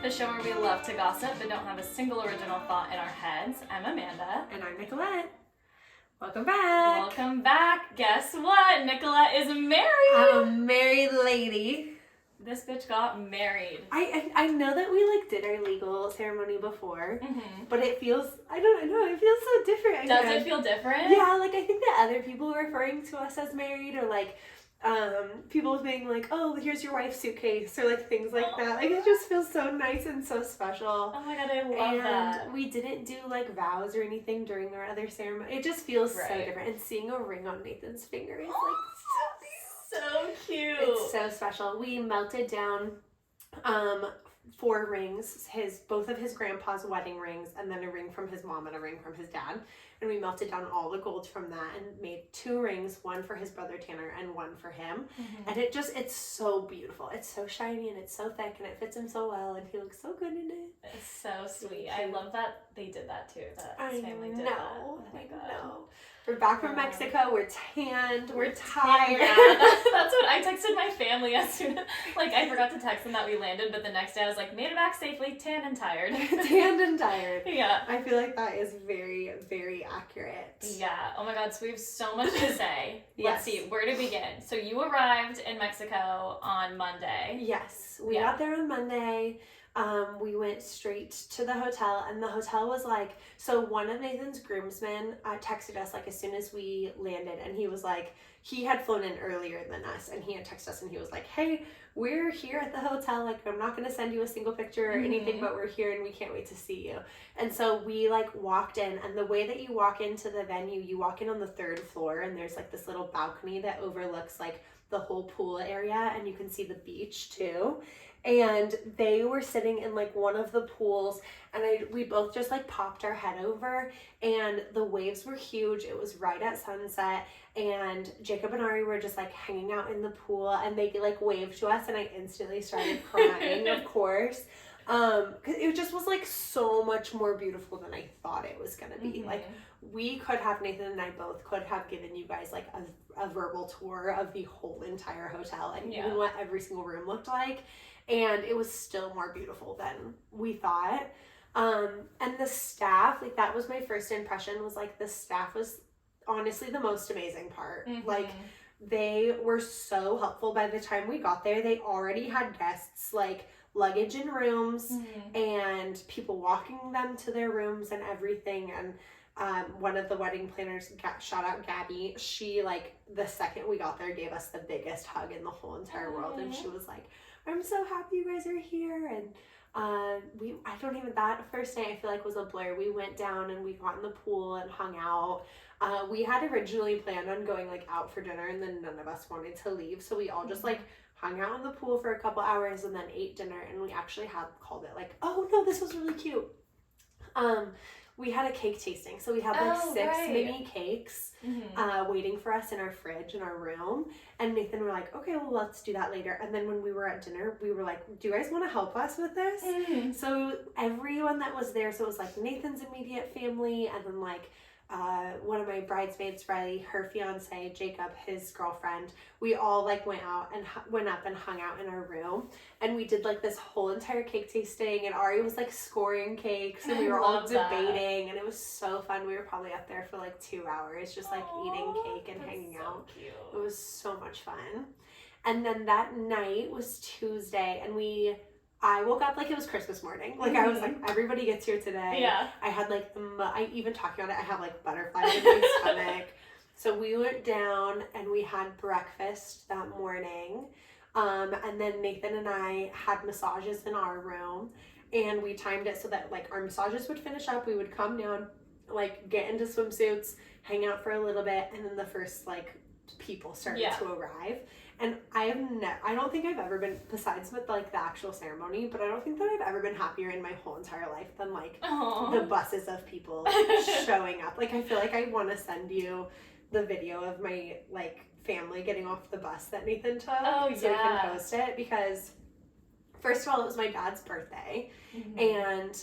the show where we love to gossip but don't have a single original thought in our heads. I'm Amanda. And I'm Nicolett. Welcome back. Welcome back. Guess what? Nicolett is married. I'm a married lady. This bitch got married. I know that we did our legal ceremony before, but it feels, I don't know, it feels so different. Does it feel different? Yeah, I think that other people were referring to us as married, or people being like, oh, here's your wife's suitcase, or things like that. It just feels so nice and so special. Oh my god, I love that. And we didn't do vows or anything during our other ceremony. It just feels so different. And seeing a ring on Nathan's finger is so cute. It's so special. We melted down 4 rings, both of his grandpa's wedding rings, and then a ring from his mom and a ring from his dad. And we melted down all the gold from that and made 2 rings, one for his brother Tanner and one for him. And it's so beautiful. It's so shiny and it's so thick and it fits him so well and he looks so good in it. It's so sweet. I love that they did that too. That his family did that. Oh my god. No. We're back from Mexico. We're tanned. We're tired. That's what I texted my family as soon as, I forgot to text them that we landed, but the next day I was like, made it back safely, tanned and tired. Tanned and tired. Yeah. I feel like that is very, very accurate. Yeah. Oh my god, so we have so much to say. Let's see, where to begin? So you arrived in Mexico on Monday. Yes. We got there on Monday. We went straight to the hotel, and the hotel was so one of Nathan's groomsmen texted us as soon as we landed, and he was he had flown in earlier than us, and he had texted us and he was like, hey, we're here at the hotel, I'm not going to send you a single picture or anything, but we're here and we can't wait to see you. And so we walked in, and the way that you walk into the venue, you walk in on the 3rd floor, and there's this little balcony that overlooks the whole pool area, and you can see the beach too. And they were sitting in one of the pools, and we both just popped our head over, and the waves were huge. It was right at sunset, and Jacob and Ari were just hanging out in the pool, and they waved to us, and I instantly started crying, of course. 'Cause it just was so much more beautiful than I thought it was gonna be. We could have, Nathan and I both could have given you guys a verbal tour of the whole entire hotel and even what every single room looked like. And it was still more beautiful than we thought. And the staff, that was my first impression, was the staff was honestly the most amazing part. They were so helpful. By the time we got there, they already had guests, luggage in rooms and people walking them to their rooms and everything. And one of the wedding planners, shout out Gabby, she the second we got there gave us the biggest hug in the whole entire world, and she was like, I'm so happy you guys are here. And that first night I feel was a blur. We went down and we got in the pool and hung out. We had originally planned on going out for dinner, and then none of us wanted to leave, so we all just hung out in the pool for a couple hours and then ate dinner, and we actually had called it oh no, this was really cute. We had a cake tasting, so we had 6 mini cakes waiting for us in our fridge in our room, and Nathan were okay, well, let's do that later. And then when we were at dinner, we were do you guys want to help us with this? So everyone that was there, so it was Nathan's immediate family, and then one of my bridesmaids, Riley, her fiance, Jacob, his girlfriend, we all went up and hung out in our room, and we did this whole entire cake tasting, and Ari was scoring cakes, and we were all debating, and it was so fun. We were probably up there for 2 hours just eating cake and hanging out. Cute. It was so much fun. And then that night was Tuesday, and I woke up it was Christmas morning. I was everybody gets here today. Yeah. I had I even talking about it, I have butterflies in my stomach. So we went down and we had breakfast that morning. And then Nathan and I had massages in our room, and we timed it so that our massages would finish up. We would come down, get into swimsuits, hang out for a little bit, and then the first people started to arrive. And I don't think I've ever been, besides with the actual ceremony, but I don't think that I've ever been happier in my whole entire life than the buses of people showing up. I feel I want to send you the video of my family getting off the bus that Nathan took, so we can post it, because first of all, it was my dad's birthday, and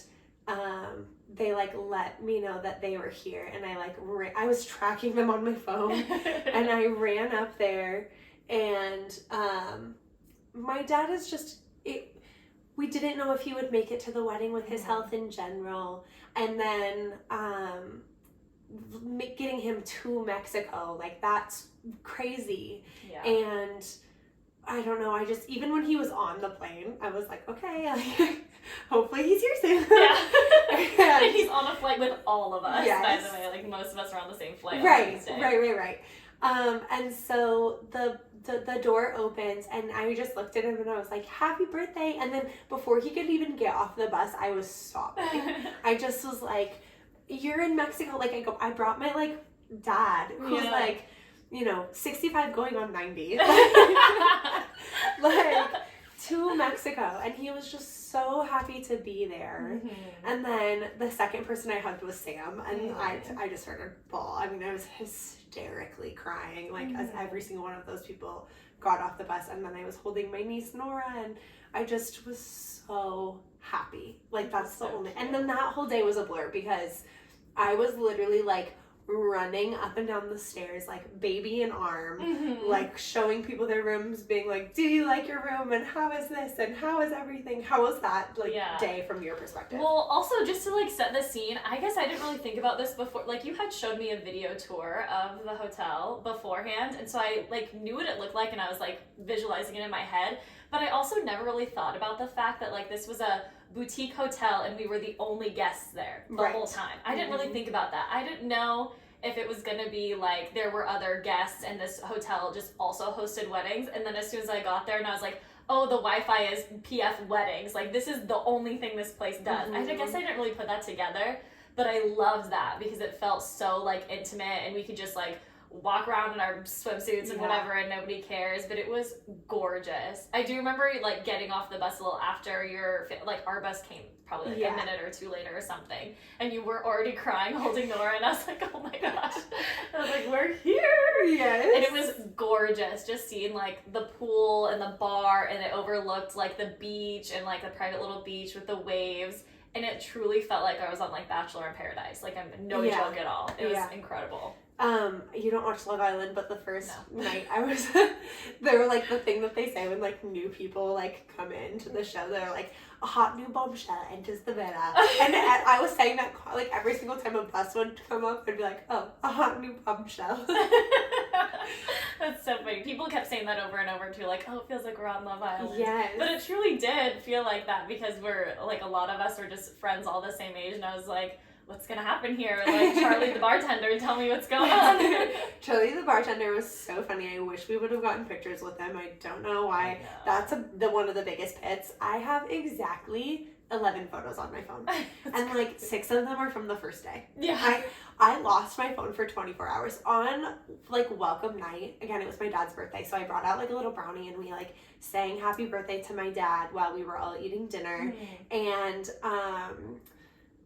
they let me know that they were here, and I was tracking them on my phone, and I ran up there, and my dad is just we didn't know if he would make it to the wedding with his health in general. And then getting him to Mexico, like, that's crazy. Yeah. And I don't know, I just, even when he was on the plane, I was like, okay, like, hopefully he's here soon. Yeah. And he's on a flight with all of us, yes. by the way. Like, most of us are on the same flight. Right. And so the door opens, and I just looked at him and I was like, happy birthday. And then before he could even get off the bus, I was sobbing. I just was like, you're in Mexico. Like, I brought my, like, dad, who's like, 65 going on 90. Like, to Mexico. And he was just so happy to be there. Mm-hmm. And then the second person I hugged was Sam. And I just started bawl. I mean, I was hysterically crying, like, as every single one of those people got off the bus. And then I was holding my niece Nora, and I just was so happy. Like, that's the only. And then that whole day was a blur, because I was literally, like, running up and down the stairs, like, baby in arm, like, showing people their rooms, being like, do you like your room, and how is this, and how is everything? How was that, like, day from your perspective? Well, also, just to, like, set the scene, I guess I didn't really think about this before. Like, you had showed me a video tour of the hotel beforehand, and so I, like, knew what it looked like, and I was, like, visualizing it in my head, but I also never really thought about the fact that, like, this was a boutique hotel and we were the only guests there the whole time. I didn't really think about that. I didn't know if it was gonna be like there were other guests and this hotel just also hosted weddings. And then as soon as I got there and I was like, oh, the Wi-Fi is PF Weddings. Like, this is the only thing this place does. I guess I didn't really put that together, but I loved that because it felt so, like, intimate, and we could just, like, walk around in our swimsuits and whatever, and nobody cares. But it was gorgeous. I do remember, like, getting off the bus a little after our bus came probably like a minute or two later or something, and you were already crying holding Nora, and I was like, oh my gosh. I was like, we're here. Yes. And it was gorgeous just seeing, like, the pool and the bar, and it overlooked, like, the beach and, like, the private little beach with the waves, and it truly felt like I was on, like, Bachelor in Paradise. Like, I'm no joke at all. It was incredible. You don't watch Love Island, but the first night I was, they were, like, the thing that they say when, like, new people, like, come into the show, they're like, a hot new bombshell enters the villa. And I was saying that, like, every single time a bus would come up, I'd be like, oh, a hot new bombshell. That's so funny. People kept saying that over and over too, like, oh, it feels like we're on Love Island. Yes. But it truly did feel like that because we're, like, a lot of us are just friends all the same age, and I was like, what's gonna happen here? Like, Charlie the bartender, tell me what's going on. Charlie the bartender was so funny. I wish we would have gotten pictures with him. I don't know why. That's one of the biggest pits. I have exactly 11 photos on my phone. And like 6 of them are from the first day. Yeah. I lost my phone for 24 hours. On, like, welcome night, again, it was my dad's birthday, so I brought out, like, a little brownie, and we, like, sang happy birthday to my dad while we were all eating dinner. And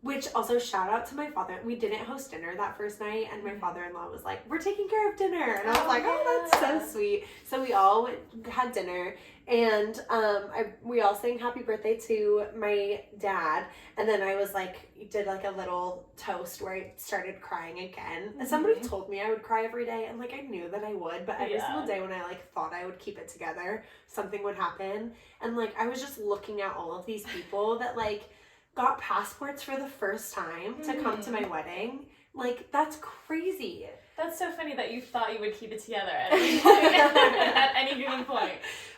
which also, shout out to my father. We didn't host dinner that first night, and my father-in-law was like, we're taking care of dinner. And I was like, oh, that's so sweet. So we all had dinner, and we all sang happy birthday to my dad. And then I was like, did like a little toast where I started crying again. And somebody told me I would cry every day, and like I knew that I would, but every single day when I like thought I would keep it together, something would happen. And like I was just looking at all of these people that like got passports for the first time to come to my wedding. Like, that's crazy. That's so funny that you thought you would keep it together at any point, at any given point.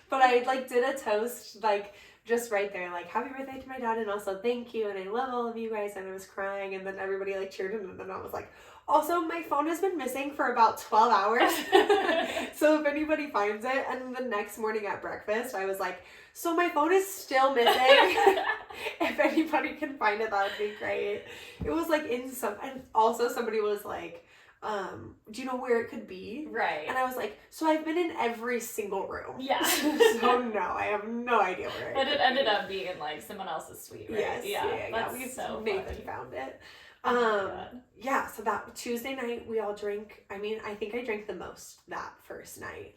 But I, like, did a toast, like, just right there, like, happy birthday to my dad, and also thank you, and I love all of you guys, and I was crying, and then everybody, like, cheered, and then I was like, also, my phone has been missing for about 12 hours, so if anybody finds it, and the next morning at breakfast, I was like, so my phone is still missing. If anybody can find it, that would be great. It was, like, and also somebody was like, do you know where it could be? Right. And I was like, so I've been in every single room. Yeah. So no, I have no idea where it But it ended up being like someone else's suite, right? Yes. Yeah. Nathan found it. Yeah, so that Tuesday night we all drank. I mean, I think I drank the most that first night.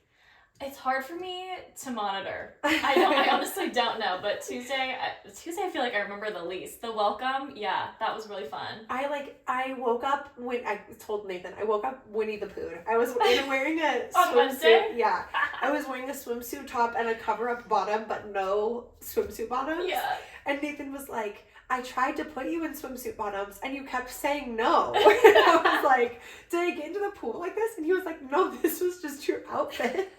It's hard for me to monitor. I honestly don't know, but Tuesday I feel like I remember the least. The welcome, yeah, that was really fun. I woke up when I told Nathan, I woke up Winnie the Pooh. I was wearing a On Wednesday? swimsuit. Yeah. I was wearing a swimsuit top and a cover-up bottom, but no swimsuit bottoms. Yeah. And Nathan was like, I tried to put you in swimsuit bottoms and you kept saying no. And I was like, did I get into the pool like this? And he was like, no, this was just your outfit.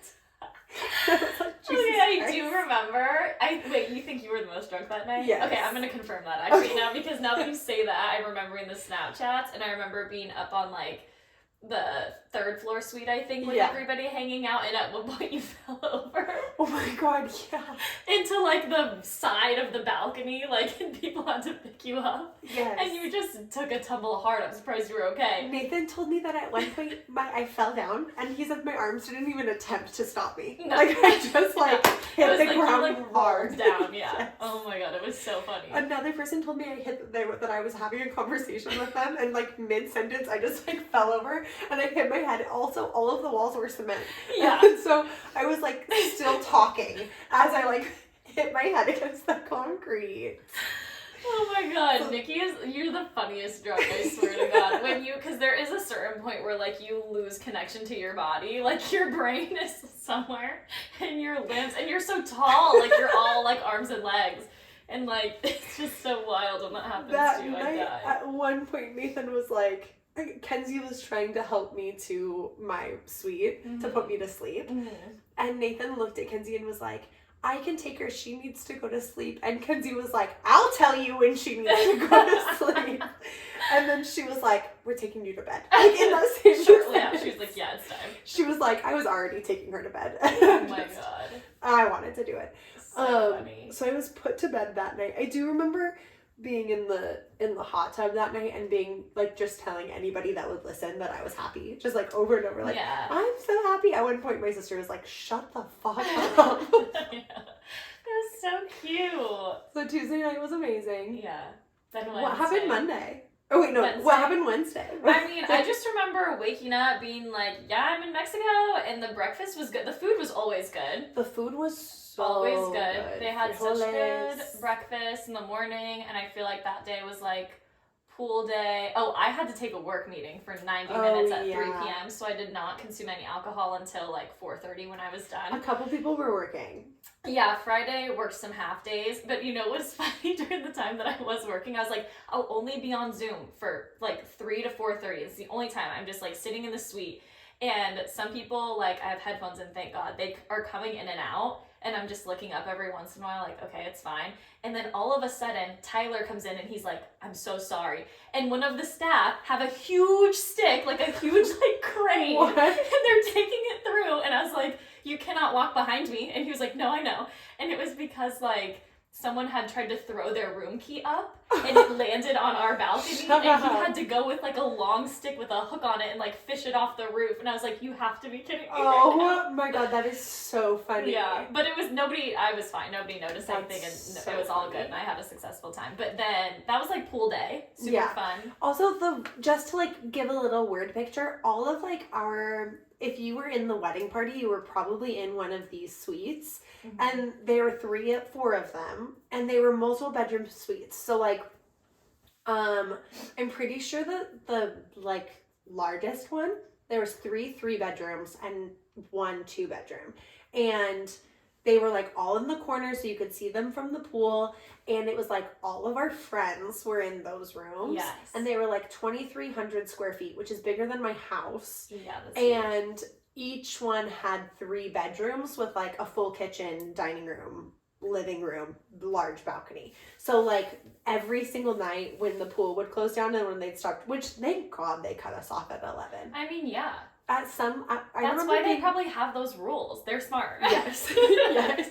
I was like, I do remember. Wait, you think you were the most drunk that night? Yes. Okay, I'm gonna confirm that actually now, because now that you say that, I'm remembering the Snapchats, and I remember being up on like the third floor suite, I think, with everybody hanging out, and at one point you fell over. Oh my god, yeah. Into like the side of the balcony, like, and people had to pick you up. Yes. And you just took a tumble hard. I'm surprised you were okay. Nathan told me that at one point I fell down, and he said my arms didn't even attempt to stop me. No. Like, I just like hit the ground like hard down, yeah. Yes. Oh my god, it was so funny. Another person told me that I was having a conversation with them, and like mid-sentence I just like fell over and I hit my head. Also, all of the walls were cement. Yeah. And so I was like still talking as I like hit my head against the concrete. Oh my god, Nikki, you're the funniest drunk, I swear to god. Because there is a certain point where like you lose connection to your body, like your brain is somewhere and your limbs, and you're so tall, like you're all like arms and legs. And like, it's just so wild when that happens That to you. night, I die. at one point, Nathan was like, Kenzie was trying to help me to my suite to put me to sleep. Mm-hmm. And Nathan looked at Kenzie and was like, I can take her. She needs to go to sleep. And Kenzie was like, I'll tell you when she needs to go to sleep. And then she was like, we're taking you to bed. Like in that same Shortly after, she was like, yeah, it's time. She was like, I was already taking her to bed. Oh my god. I wanted to do it. So funny. So I was put to bed that night. I do remember being in the hot tub that night and being like just telling anybody that would listen that I was happy, just like over and over, like, yeah. I'm so happy. At one point my sister was like, shut the fuck up. Yeah. It was so cute. So Tuesday night was amazing. Yeah. Then What happened Monday? Oh wait, no, Wednesday. What happened Wednesday? I mean, I just remember waking up being like, yeah, I'm in Mexico, and the breakfast was good. The food was always good. The food was so always good. They had such good Frijoles. breakfast in the morning, and I feel like that day was like pool day. Oh, I had to take a work meeting for 90 minutes at 3 p.m., so I did not consume any alcohol until like 4:30 when I was done. A couple people were working. Yeah, Friday worked some half days, but you know what's funny, during the time that I was working, I was like, I'll only be on Zoom for like 3 to 4:30. It's the only time I'm just like sitting in the suite. And some people, like, I have headphones, and thank God, they are coming in and out, and I'm just looking up every once in a while, like, okay, it's fine. And then all of a sudden, Tyler comes in, and he's like, I'm so sorry. And one of the staff have a huge stick, like a huge, like, crane, What? and they're taking it through, and I was like, you cannot walk behind me. And he was like, no, I know. And it was because, like, someone had tried to throw their room key up, and it landed on our balcony, and he had to go with like a long stick with a hook on it and like fish it off the roof. And I was like, you have to be kidding me. Oh my god, that is so funny. Yeah, but it was I was fine. Nobody noticed anything, and so it was all funny. good, and I had a successful time. But then that was like pool day, super fun. Also, just to like give a little word picture, all of like if you were in the wedding party, you were probably in one of these suites. Mm-hmm. And there were 4 of them, and they were multiple bedroom suites. So like, I'm pretty sure that the like largest one, there was 3 bedrooms and 1 2-bedroom, and they were like all in the corner, so you could see them from the pool. And it was like all of our friends were in those rooms. Yes. And they were like 2,300 square feet, which is bigger than my house. Yeah, that's And each one had 3 bedrooms with like a full kitchen, dining room, living room, large balcony. So like every single night when the pool would close down and when they'd stop, which thank God they cut us off at 11. I mean, yeah. At some, I That's remember why they probably have those rules. They're smart. Yes. Yes.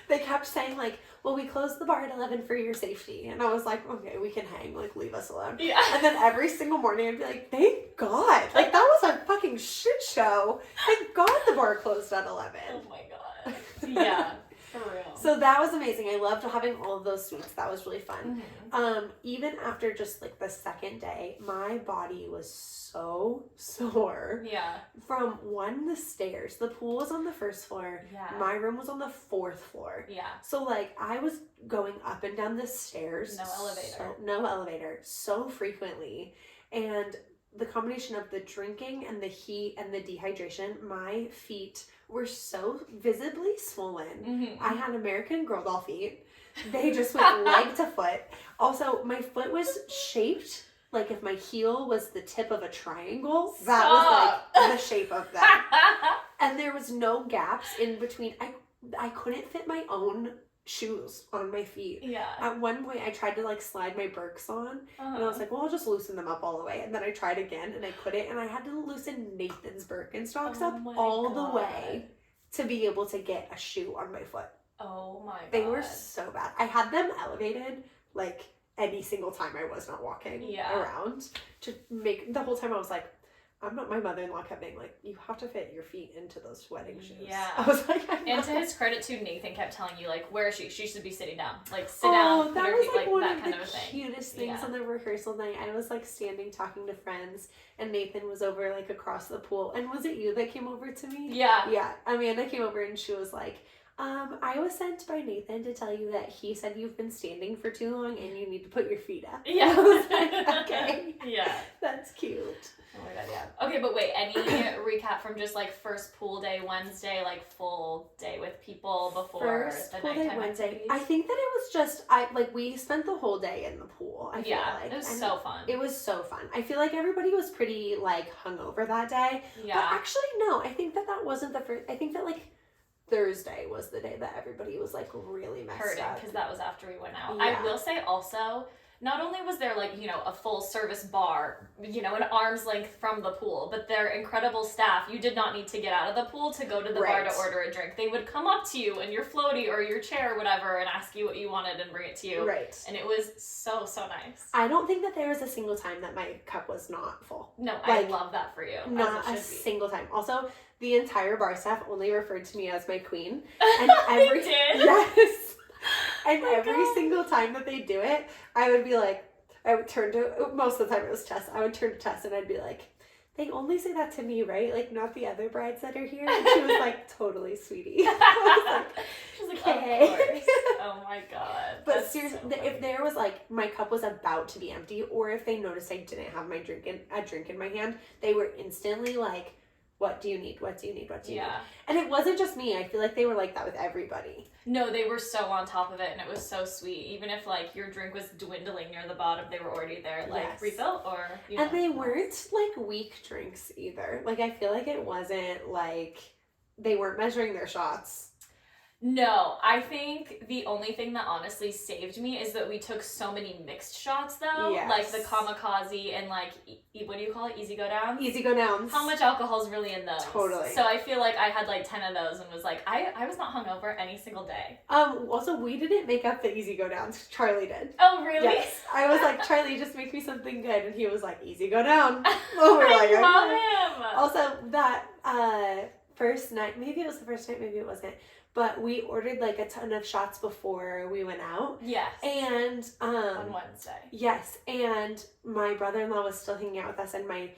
They kept saying like, well, we closed the bar at 11 for your safety. And I was like, okay, we can hang, like leave us alone. Yeah. And then every single morning I'd be like, thank God. Like that was a fucking shit show. Thank God the bar closed at 11. Oh my god. Yeah, for real. So that was amazing. I loved having all of those sweets. That was really fun. Even after just like the second day, my body was so sore. Yeah. From the stairs. The pool was on the first floor. Yeah. My room was on the fourth floor. Yeah. So like I was going up and down the stairs. No elevator So frequently. And the combination of the drinking and the heat and the dehydration, my feet were so visibly swollen. I had American Girl doll feet. They just went leg to foot. Also, my foot was shaped like if my heel was the tip of a triangle. That was like the shape of that. And there was no gaps in between. I couldn't fit my own shoes on my feet. Yeah. At one point, I tried to like slide my Birks on, and I was like, well, I'll just loosen them up all the way. And then I tried again, and I couldn't, and I had to loosen Nathan's Birkenstocks up all the way to be able to get a shoe on my foot. Oh my God. They were so bad. I had them elevated like any single time I was not walking around to make the whole time. I was like, my mother-in-law kept being like, you have to fit your feet into those wedding shoes. Yeah. I was like, and to his credit too, Nathan kept telling you like, where is she? She should be sitting down. Like sit down. That put her was feet, like one that of kind the of a thing. cutest things on the rehearsal night. I was like standing talking to friends, and Nathan was over like across the pool. And was it you that came over to me? Yeah. Yeah. Amanda came over and she was like, I was sent by Nathan to tell you that he said you've been standing for too long and you need to put your feet up. Yeah. I was like, okay. Yeah. That's cute. Oh my God, yeah. Okay, but wait, any recap from just like first pool day Wednesday, like full day with people before first the pool nighttime day Wednesday? activities? I think that it was just we spent the whole day in the pool. I feel like it was so fun. It was so fun. I feel like everybody was pretty like hungover that day. Yeah. But actually, no. I think that wasn't the first. I think that like Thursday was the day that everybody was like really messed up. Because that was after we went out. Yeah. I will say also, not only was there like, a full service bar, an arm's length from the pool, but their incredible staff, you did not need to get out of the pool to go to the bar to order a drink. They would come up to you in your floaty or your chair or whatever and ask you what you wanted and bring it to you. Right. And it was so, so nice. I don't think that there was a single time that my cup was not full. No, I love that for you. Not a single time. Also, the entire bar staff only referred to me as my queen. And They did? Yes. And Oh every single time that they do it, I would be like, I would turn to, most of the time it was Tess, I would turn to Tess and I'd be like, they only say that to me, right? Like, not the other brides that are here. And she was like, totally, sweetie. I She's like, okay. of course. Oh my God. But That's seriously, so if there was like, my cup was about to be empty, or if they noticed I didn't have a drink in my hand, they were instantly like, what do you need? What do you need? What do you need? And it wasn't just me. I feel like they were like that with everybody. No, they were so on top of it, and it was so sweet. Even if like your drink was dwindling near the bottom, they were already there, like refill or. And they weren't like weak drinks either. Like I feel like it wasn't like they weren't measuring their shots. No, I think the only thing that honestly saved me is that we took so many mixed shots though. Yes. Like the kamikaze and like, what do you call it? Easy go downs? Easy go downs. How much alcohol is really in those? Totally. So I feel like I had like 10 of those and was like, I was not hungover any single day. Also, we didn't make up the easy go downs. Charlie did. Oh, really? Yes. I was like, Charlie, just make me something good. And he was like, easy go down. Oh, we're like, I love him. Also, that first night, maybe it was the first night, maybe it wasn't. But we ordered like a ton of shots before we went out. Yes. And on Wednesday. Yes, and my brother-in-law was still hanging out with us, and my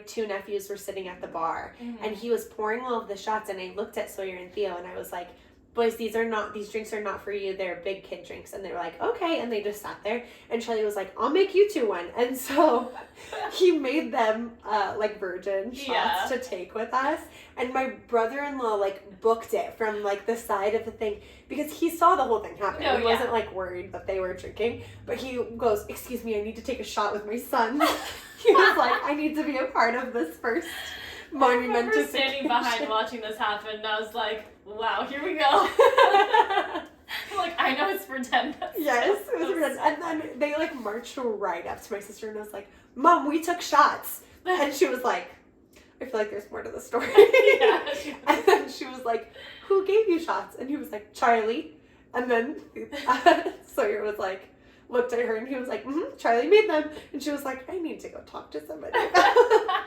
two nephews were sitting at the bar, and he was pouring all of the shots, and I looked at Sawyer and Theo, and I was like, boys, these drinks are not for you. They're big kid drinks. And they were like, okay. And they just sat there. And Charlie was like, I'll make you two one. And so he made them like virgin shots to take with us. And my brother-in-law like booked it from like the side of the thing because he saw the whole thing happen. He wasn't like worried that they were drinking. But he goes, excuse me, I need to take a shot with my son. He was like, I need to be a part of this first monumental. I remember standing behind watching this happen, and I was like, wow, here we go. Like, I know it's for 10. Yes, it was for 10. And then they like marched right up to my sister, and I was like, Mom, we took shots. And she was like, I feel like there's more to the story. And then she was like, who gave you shots? And he was like, Charlie. And then Sawyer was like, looked at her and he was like, Charlie made them. And she was like, I need to go talk to somebody about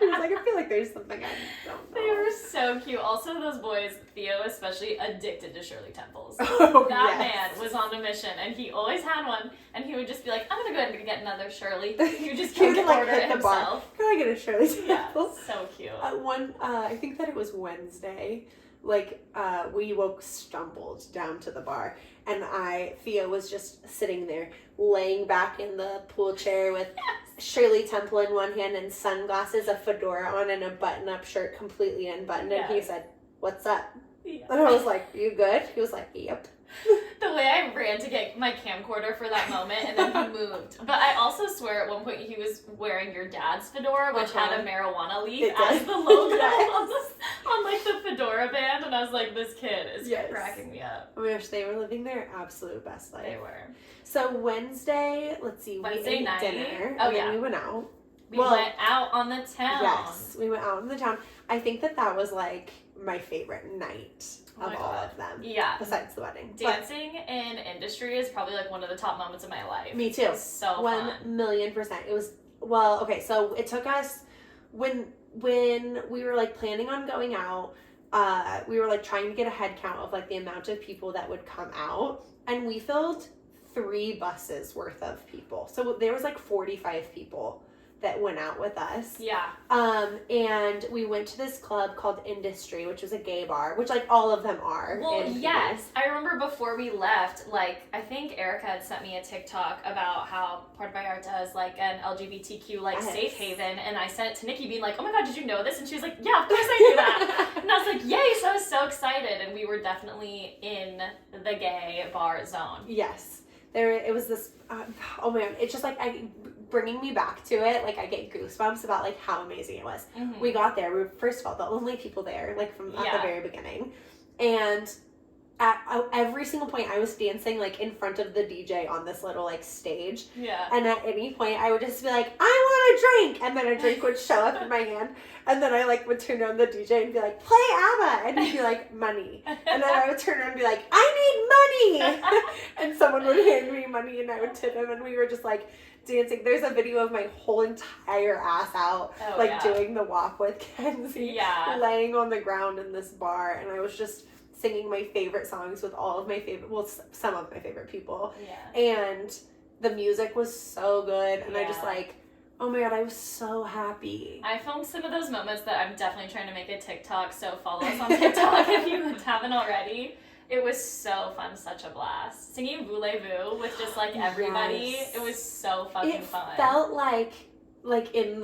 He was like, I feel like there's something I don't know. They were so cute. Also, those boys, Theo especially, addicted to Shirley Temples. Oh, that yes. man was on a mission, and he always had one, and he would just be like, I'm going to go ahead and get another Shirley. He would just He would, keep like, order hit it the himself. bar. Can I get a Shirley Temple? Yeah, so cute. I think that it was Wednesday, we stumbled down to the bar, and Theo was just sitting there, laying back in the pool chair with Shirley Temple in one hand and sunglasses, a fedora on, and a button-up shirt completely unbuttoned, and he said, what's up? Yeah. And I was like, you good? He was like, yep. The way I ran to get my camcorder for that moment, and then he moved. But I also swear at one point he was wearing your dad's fedora, which had a marijuana leaf as the logo on like the fedora band, and I was like, this kid is cracking me up. Oh my gosh, they were living their absolute best life. They were. So Wednesday Wednesday we ate night. dinner, Oh, and then yeah. we went out. We went out on the town. Yes, we went out in the town. I think that was like my favorite night of all of them. Yeah. Besides the wedding. Dancing in industry is probably like one of the top moments of my life. Me too. It was so fun. 1,000,000%. It was, okay, so it took us, when we were like planning on going out, we were like trying to get a head count of like the amount of people that would come out, and we filled 3 buses worth of people. So there was like 45 people that went out with us. Yeah. And we went to this club called Industry, which was a gay bar, which like all of them are. Well, yes. I remember before we left, like, I think Erica had sent me a TikTok about how Puerto Vallarta is like an LGBTQ like safe haven, and I sent it to Nikki being like, oh my god, did you know this? And she was like, yeah, of course I knew that. And I was like, yay, so I was so excited, and we were definitely in the gay bar zone. Yes. It was this, oh my god, it's just like, bringing me back to it, like I get goosebumps about like how amazing it was. Mm-hmm. We got there, we were first of all the only people there, like from at the very beginning, and at every single point I was dancing like in front of the DJ on this little like stage. Yeah. And at any point I would just be like, I want a drink, and then a drink would show up in my hand, and then I like would turn on the DJ and be like, play ABBA, and he'd be like, money, and then I would turn around and be like, I need money, and someone would hand me money and I would tip him, and we were just like dancing. There's a video of my whole entire ass out, doing the walk with Kenzie, laying on the ground in this bar, and I was just singing my favorite songs with all of my favorite, some of my favorite people. Yeah. And the music was so good, and I just like, oh my god, I was so happy. I filmed some of those moments that I'm definitely trying to make a TikTok, so follow us on TikTok if you haven't already. It was so fun, such a blast. Singing Voulez-Vous with just like everybody, it was so fucking fun. It felt like in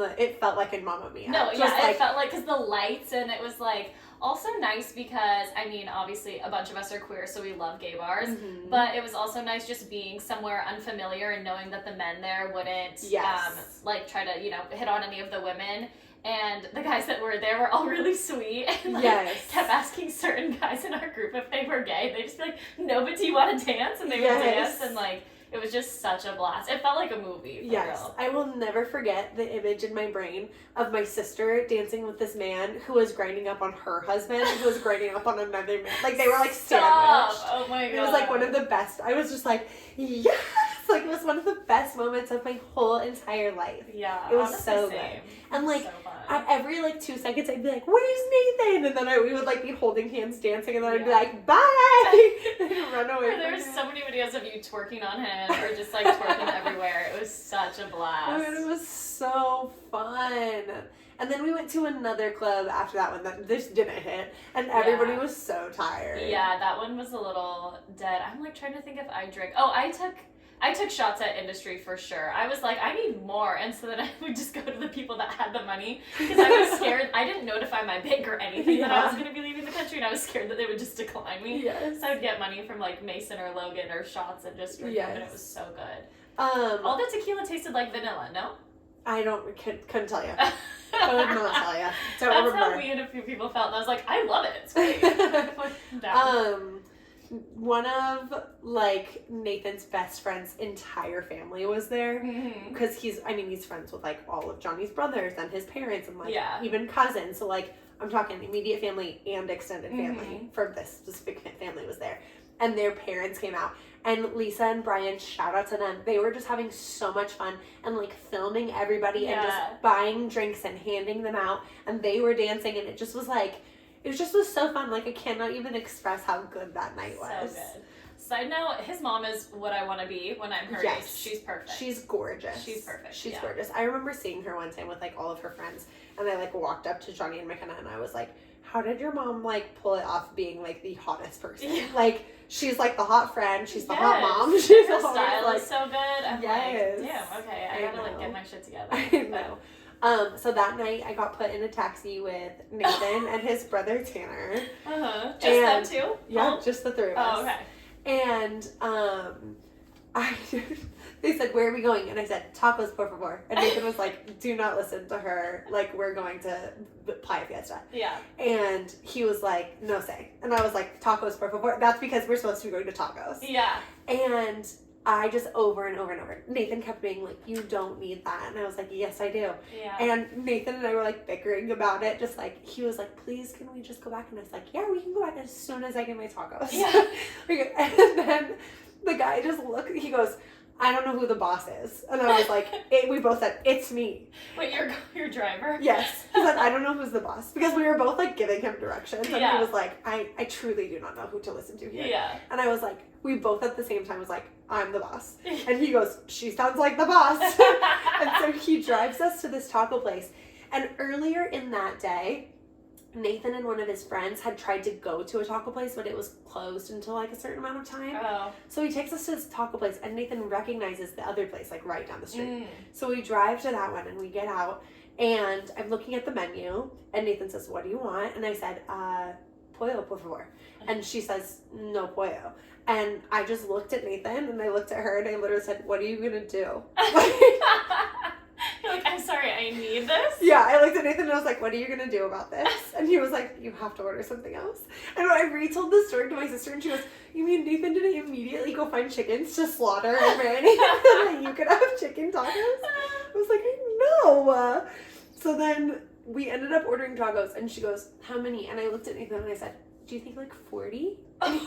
Mamma Mia. No, it felt like, because the lights, and it was like, also nice because, I mean, obviously a bunch of us are queer, so we love gay bars, but it was also nice just being somewhere unfamiliar and knowing that the men there wouldn't, try to, hit on any of the women. And the guys that were there were all really sweet, and kept asking certain guys in our group if they were gay. They'd just be like, no, but do you want to dance? And they would dance, and it was just such a blast. It felt like a movie, for real. I will never forget the image in my brain of my sister dancing with this man who was grinding up on her husband, who was grinding up on another man. Like, they were, like, sandwiched. Oh, my God. It was, like, one of the best. I was just like, yes! Like, it was one of the best moments of my whole entire life. Yeah, it was so good. And, like, every, 2 seconds, I'd be like, where's Nathan? And then we would, be holding hands dancing, and then I'd be like, bye! And run away. There's so many videos of you twerking on him, or just, twerking everywhere. It was such a blast. Oh, and it was so fun. And then we went to another club after that one that this didn't hit, and everybody was so tired. Yeah, that one was a little dead. I'm, trying to think if I drank. Oh, I took shots at Industry for sure. I was like, I need more, and so then I would just go to the people that had the money, because I was scared. I didn't notify my bank or anything that I was going to be leaving the country, and I was scared that they would just decline me. Yes. So I would get money from Mason or Logan or shots and just drink them, and it was so good. All the tequila tasted like vanilla, no? I couldn't tell you. Could not tell you. That's remember. How me and a few people felt, and I was like, I love it. It's great. One of Nathan's best friend's entire family was there, because he's friends with all of Johnny's brothers and his parents and even cousins, so I'm talking immediate family and extended family for this specific family was there, and their parents came out. And Lisa and Brian, shout out to them. They were just having so much fun and like filming everybody and just buying drinks and handing them out. And they were dancing, and it just was like, it just was so fun. Like, I cannot even express how good that night was. So good. Side note, his mom is what I want to be when I'm her age. She's perfect. She's gorgeous. She's perfect. She's gorgeous. I remember seeing her one time with like all of her friends, and I like walked up to Johnny and McKenna, and I was like, how did your mom like pull it off being like the hottest person? Yeah. Like, she's like the hot friend, she's the hot mom. She's her style is so good. I'm like, damn, okay, I gotta like get my shit together. I know. So that night I got put in a taxi with Nathan and his brother Tanner. Just them two? Yeah, just the three of us. Oh, okay. And they said, where are we going? And I said, tacos, por favor. And Nathan was like, do not listen to her. Like, we're going to Playa Fiesta. Yeah. And he was like, no say. And I was like, tacos, por favor. That's because we're supposed to be going to tacos. Yeah. And I just over and over and over. Nathan kept being like, you don't need that. And I was like, yes, I do. Yeah. And Nathan and I were like bickering about it. Just like, he was like, please, can we just go back? And I was like, yeah, we can go back as soon as I get my tacos. Yeah. And then the guy just looked, he goes, I don't know who the boss is. And I was like, we both said, it's me. Wait, your driver? Yes. He said, I don't know who's the boss. Because we were both like giving him directions. And he was like, I truly do not know who to listen to here. Yeah. And I was like, we both at the same time was like, I'm the boss. And he goes, she sounds like the boss. And so he drives us to this taco place. And earlier in that day, Nathan and one of his friends had tried to go to a taco place, but it was closed until like a certain amount of time. Oh. So he takes us to this taco place, and Nathan recognizes the other place, like right down the street. So we drive to that one, and we get out, and I'm looking at the menu, and Nathan says, what do you want? And I said, pollo, por favor. And she says, no pollo. And I just looked at Nathan, and I looked at her, and I literally said, what are you going to do? You're like, I'm sorry, I need this? Yeah, I looked at Nathan and I was like, what are you going to do about this? And he was like, you have to order something else. And when I retold this story to my sister, and she goes, you mean Nathan didn't immediately go find chickens to slaughter and marinate so that you could have chicken tacos? I was like, no. So then we ended up ordering tacos, and she goes, how many? And I looked at Nathan and I said, do you think like 40? And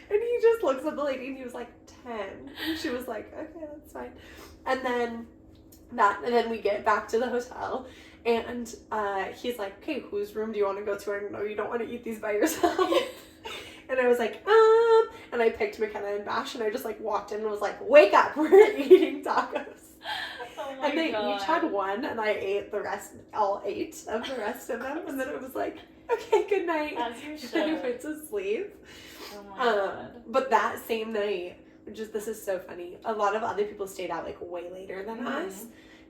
he just looks at the lady and he was like, 10. And she was like, okay, that's fine. And then we get back to the hotel, and he's like, okay, whose room do you want to go to? I know you don't want to eat these by yourself. And I was like, and I picked McKenna and Bash, and I just like walked in and was like, wake up, we're eating tacos. Oh my and they God. each had one, and I ate the rest, all 8 of the rest of them, and then it was like, okay, good night. As you should. And I went to sleep. Oh my God. But that same night, this is so funny, a lot of other people stayed out like way later than us,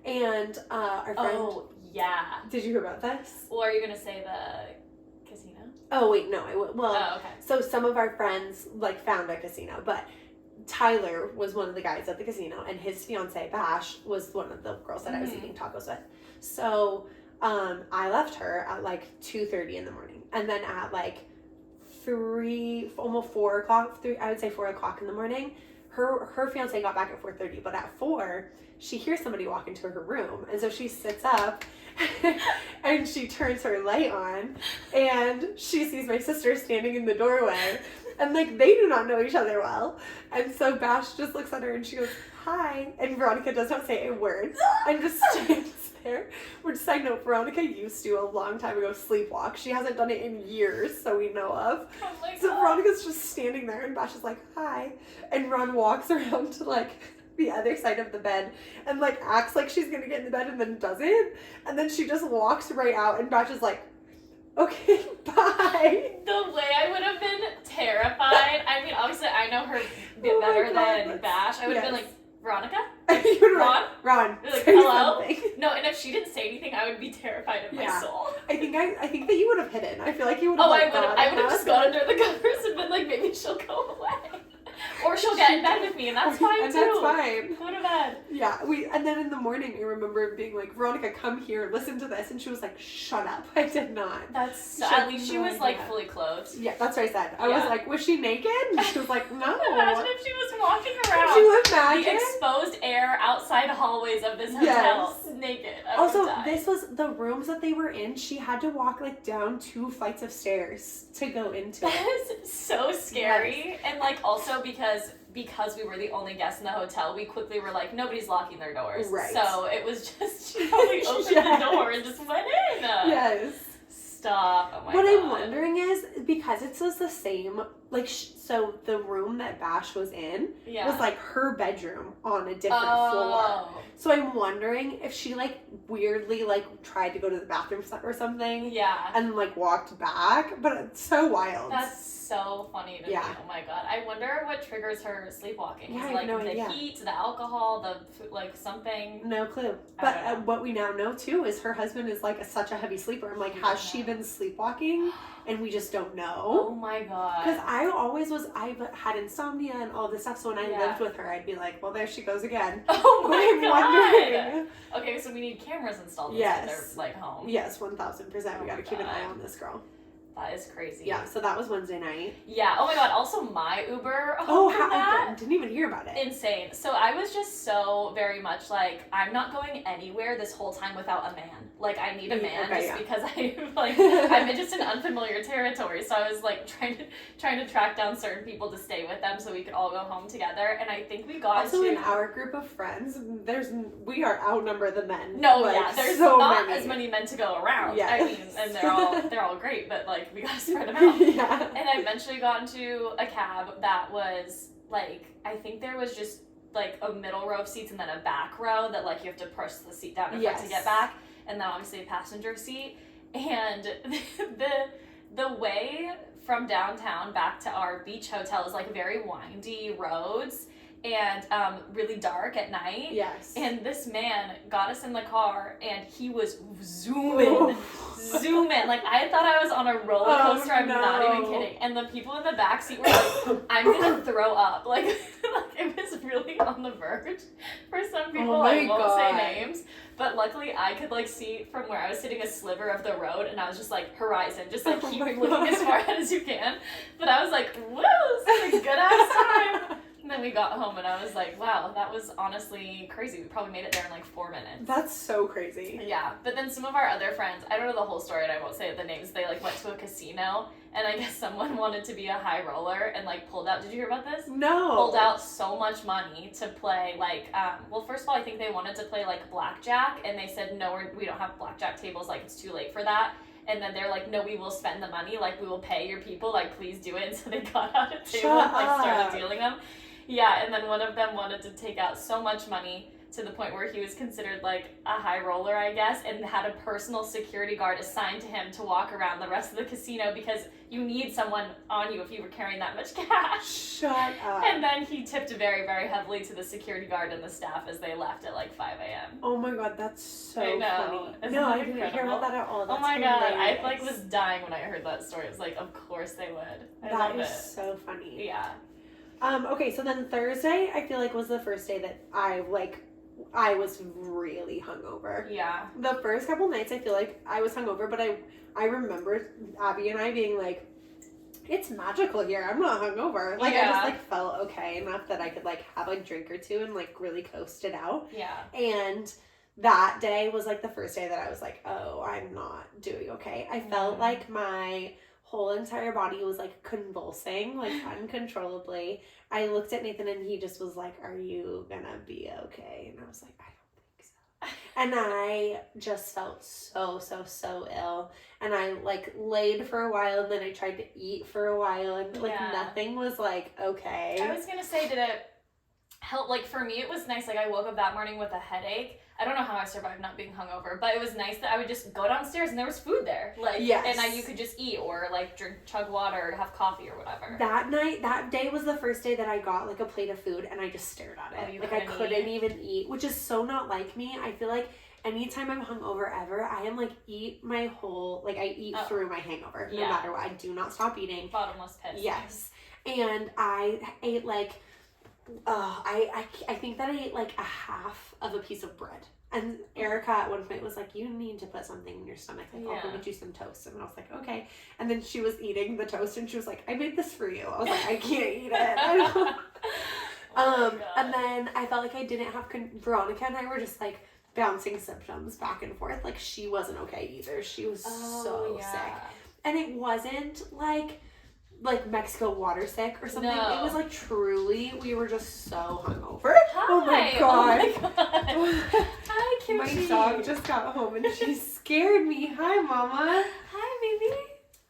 and our friend. Oh yeah. Did you hear about this? Well, are you gonna say the casino? Oh wait, no, I will. Well, oh, okay. So some of our friends like found a casino, but Tyler was one of the guys at the casino, and his fiance Bash was one of the girls that I was eating tacos with. So I left her at like 2:30 in the morning, and then at like 3, almost 4 o'clock, I would say 4 o'clock in the morning, her fiance got back at 4:30, but at 4 she hears somebody walk into her room, and so she sits up and she turns her light on, and she sees my sister standing in the doorway, and like they do not know each other well, and so Bash just looks at her and she goes, hi, and Veronica does not say a word and just stands there. Which, side note, Veronica used to a long time ago sleepwalk. She hasn't done it in years, so we know of. Oh my So God. Veronica's just standing there, and Bash is like, hi, and Ron walks around to like the other side of the bed and like acts like she's gonna get in the bed and then doesn't, and then she just walks right out, and Bash is like, okay, bye. The way I would have been terrified. I mean, obviously I know her better than Bash. I would have been like, Veronica? You would Ron? Ron, Like, say hello? something. No, and if she didn't say anything, I would be terrified of my soul. I think that you would have hidden. I feel like you would have. Oh, like, I would have just gone under the covers and been like, maybe she'll go away. Or she'll get in bed with me, and that's fine and too. That's fine. Go to bed. Yeah, and then in the morning I remember being like, Veronica, come here, listen to this, and she was like, shut up. I did not. At least she was like fully clothed. Yeah, that's what I said. I was like, was she naked? And she was like, no. Imagine if she was walking around. Could you imagine? The exposed air outside hallways of this hotel, naked. Also, this was the rooms that they were in. She had to walk like down 2 flights of stairs to go into. That is so scary. And like also because we were the only guests in the hotel, we quickly were like, nobody's locking their doors. Right. So it was just, she probably opened the door and just went in. Yes. Stop. Oh my what God. I'm wondering is, because it was the same, like, so the room that Bash was in was like her bedroom on a different floor. So I'm wondering if she like weirdly like tried to go to the bathroom or something. Yeah. And like walked back, but it's so wild. That's so funny to me. Oh my God. I wonder what triggers her sleepwalking. Yeah, Is it like the heat, the alcohol, the like something? No clue. But what we now know too is her husband is like such a heavy sleeper. I'm like, has she been sleepwalking? And we just don't know. Oh my God. Because I had insomnia and all this stuff, so when I lived with her, I'd be like, well, there she goes again. Oh my God. Wondering. Okay, so we need cameras installed yes. inside their like home. Yes, 1000%. We gotta keep an eye on this girl. That is crazy. Yeah, so that was Wednesday night. Yeah. Oh my God. Also, my Uber. I didn't even hear about it. Insane. So I was just so very much like, I'm not going anywhere this whole time without a man. Like, I need a man because I'm just in unfamiliar territory. So I was like trying to track down certain people to stay with them so we could all go home together. And I think we got also in our group of friends, we are outnumbered the men. No, there's so not as many men to go around. Yes. I mean, and they're all great, but like we gotta spread them out. And I eventually got into a cab that was like, I think there was just like a middle row of seats and then a back row that like you have to push the seat down in front to get back, and then obviously a passenger seat. And the way from downtown back to our beach hotel is like very windy roads and really dark at night. Yes. And this man got us in the car and he was zooming. Like I thought I was on a roller coaster. I'm not even kidding. And the people in the back seat were like, I'm gonna throw up. Like it was really on the verge for some people. I won't say names. But luckily I could like see from where I was sitting a sliver of the road, and I was just like horizon, just like keep looking as far ahead as you can. But I was like, woo, this is a good ass time. And then we got home and I was like, wow, that was honestly crazy. We probably made it there in like 4 minutes. That's so crazy. Yeah. But then some of our other friends, I don't know the whole story and I won't say the names, they like went to a casino and I guess someone wanted to be a high roller and like pulled out, did you hear about this? No. Pulled out so much money to play like, well, first of all, I think they wanted to play like blackjack and they said, no, we don't have blackjack tables, like it's too late for that. And then they're like, no, we will spend the money, like we will pay your people, like please do it. And so they got out a table and like started dealing them. Yeah, and then one of them wanted to take out so much money to the point where he was considered like a high roller, I guess, and had a personal security guard assigned to him to walk around the rest of the casino because you need someone on you if you were carrying that much cash. Shut up. And then he tipped very, very heavily to the security guard and the staff as they left at like 5 a.m. Oh my God, that's so I know. funny. No, I didn't hear about that at all. That's oh my hilarious. God, I like was dying when I heard that story. It was like, of course they would. I love it. So funny. Yeah. Okay, so then Thursday, I feel like was the first day that I was really hungover. Yeah. The first couple nights, I feel like I was hungover, but I remember Abby and I being like, it's magical here. I'm not hungover. Like, I just, like, felt okay enough that I could, like, have a drink or two and, like, really coast it out. Yeah. And that day was, like, the first day that I was like, oh, I'm not doing okay. I felt like my whole entire body was like convulsing, like uncontrollably. I looked at Nathan and he just was like, are you gonna be okay? And I was like, I don't think so. And I just felt so ill. And I like laid for a while and then I tried to eat for a while and like nothing was like okay. I was gonna say, did it help? Like for me it was nice, like I woke up that morning with a headache. I don't know how I survived not being hungover, but it was nice that I would just go downstairs and there was food there. Like, and you could just eat or like chug water or have coffee or whatever. That day was the first day that I got like a plate of food and I just stared at it. Like I couldn't even eat, which is so not like me. I feel like anytime I'm hungover ever, I am like eat through my hangover no matter what. I do not stop eating. Bottomless pit. Yes. And I ate like I think that I ate like a half of a piece of bread. And Erica at one point was like, you need to put something in your stomach. Like, I'll go get you some toast. And I was like, okay. And then she was eating the toast and she was like, I made this for you. I was like, I can't eat it. And then I felt like I didn't have, Veronica and I were just like bouncing symptoms back and forth. Like, she wasn't okay either. She was so sick. And it wasn't like Mexico water sick or something. No. It was like truly, we were just so hungover. Hi. Oh my god. Oh my god. Hi, Cutie. My dog just got home and she scared me. Hi, Mama. Hi, baby.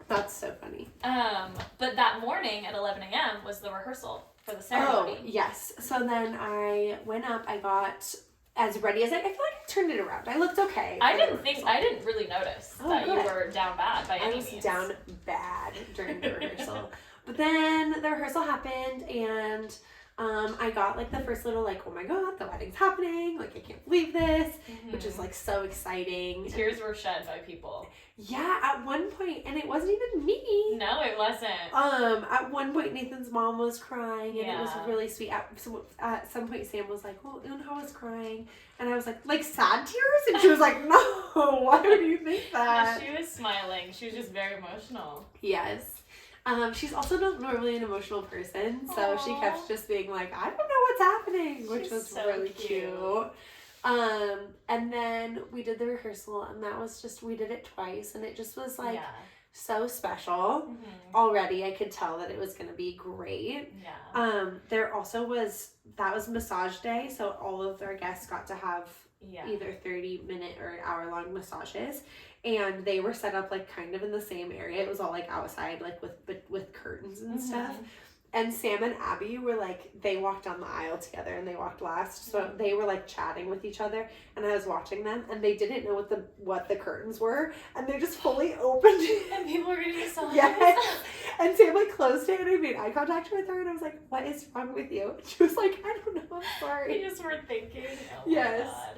That's so funny. But that morning at 11 a.m. was the rehearsal for the ceremony. Oh, yes. So then I went up, I got as ready as I feel like I turned it around. I looked okay. I didn't really notice that you were down bad by any means. I was down bad during the rehearsal. But then the rehearsal happened and I got like the first little like, oh my god, the wedding's happening. Like, I can't believe this, which is like so exciting. Tears were shed by people. Yeah, at one point, and it wasn't even me. No, it wasn't. At one point, Nathan's mom was crying, and it was really sweet. At some point, Sam was like, "Well, Unha was crying," and I was like sad tears, and she was like, "No, why would you think that?" No, she was smiling. She was just very emotional. Yes. She's also not normally an emotional person, so she kept just being like, "I don't know what's happening," which was so really cute. And then we did the rehearsal, and that was just, we did it twice, and it just was like so special. Already I could tell that it was gonna be great. There also was, that was massage day, so all of our guests got to have either 30-minute or hour-long massages, and they were set up like kind of in the same area. It was all like outside, like with curtains and stuff. And Sam and Abby were like, they walked down the aisle together and they walked last. So they were like chatting with each other, and I was watching them, and they didn't know what the curtains were, and they just fully opened it. And people were getting so And Sam like closed it, and I made eye contact with her, and I was like, what is wrong with you? And she was like, I don't know, I'm sorry. You just were thinking, oh my god.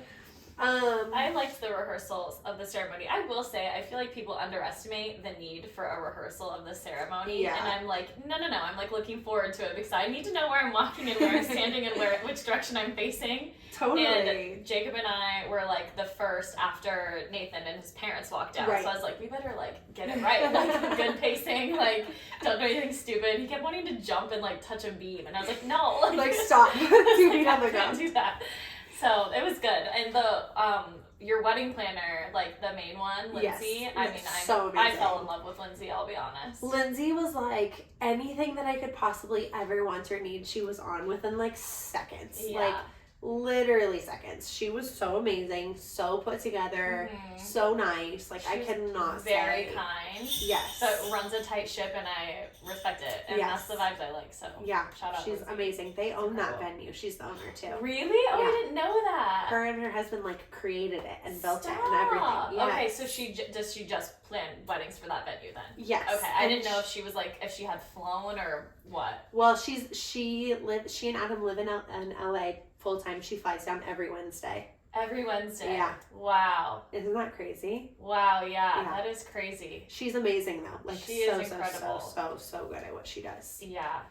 I liked the rehearsals of the ceremony. I will say, I feel like people underestimate the need for a rehearsal of the ceremony. And I'm like, no. I'm like looking forward to it because I need to know where I'm walking and where I'm standing and which direction I'm facing. Totally. And Jacob and I were like the first after Nathan and his parents walked out. So I was like, we better like get it right. Like good pacing, like don't do anything stupid. He kept wanting to jump and like touch a beam. And I was like, no. Like stop. 2 feet on the ground. Can't do that. So it was good, and the your wedding planner, like the main one, Lindsay. I mean, I fell in love with Lindsay. I'll be honest. Lindsay was like anything that I could possibly ever want or need. She was on within like seconds, like literally seconds. She was so amazing, so put together, so nice. Like I cannot say. Very kind. Yes. So it runs a tight ship, and I respect it, and that's the vibes I like. So shout out. She's amazing. They own that venue. She's the owner too. Really? Oh, I didn't know that. Her and her husband like created it and built it and everything. Yes. Okay, so does she just plan weddings for that venue then? Yes. Okay, I didn't know if she was like if she had flown or what. Well, she and Adam live in LA full time. She flies down every Wednesday. Every Wednesday. Yeah. Wow. Isn't that crazy? Wow. Yeah. That is crazy. She's amazing though. Like she is incredible. So good at what she does. Yeah.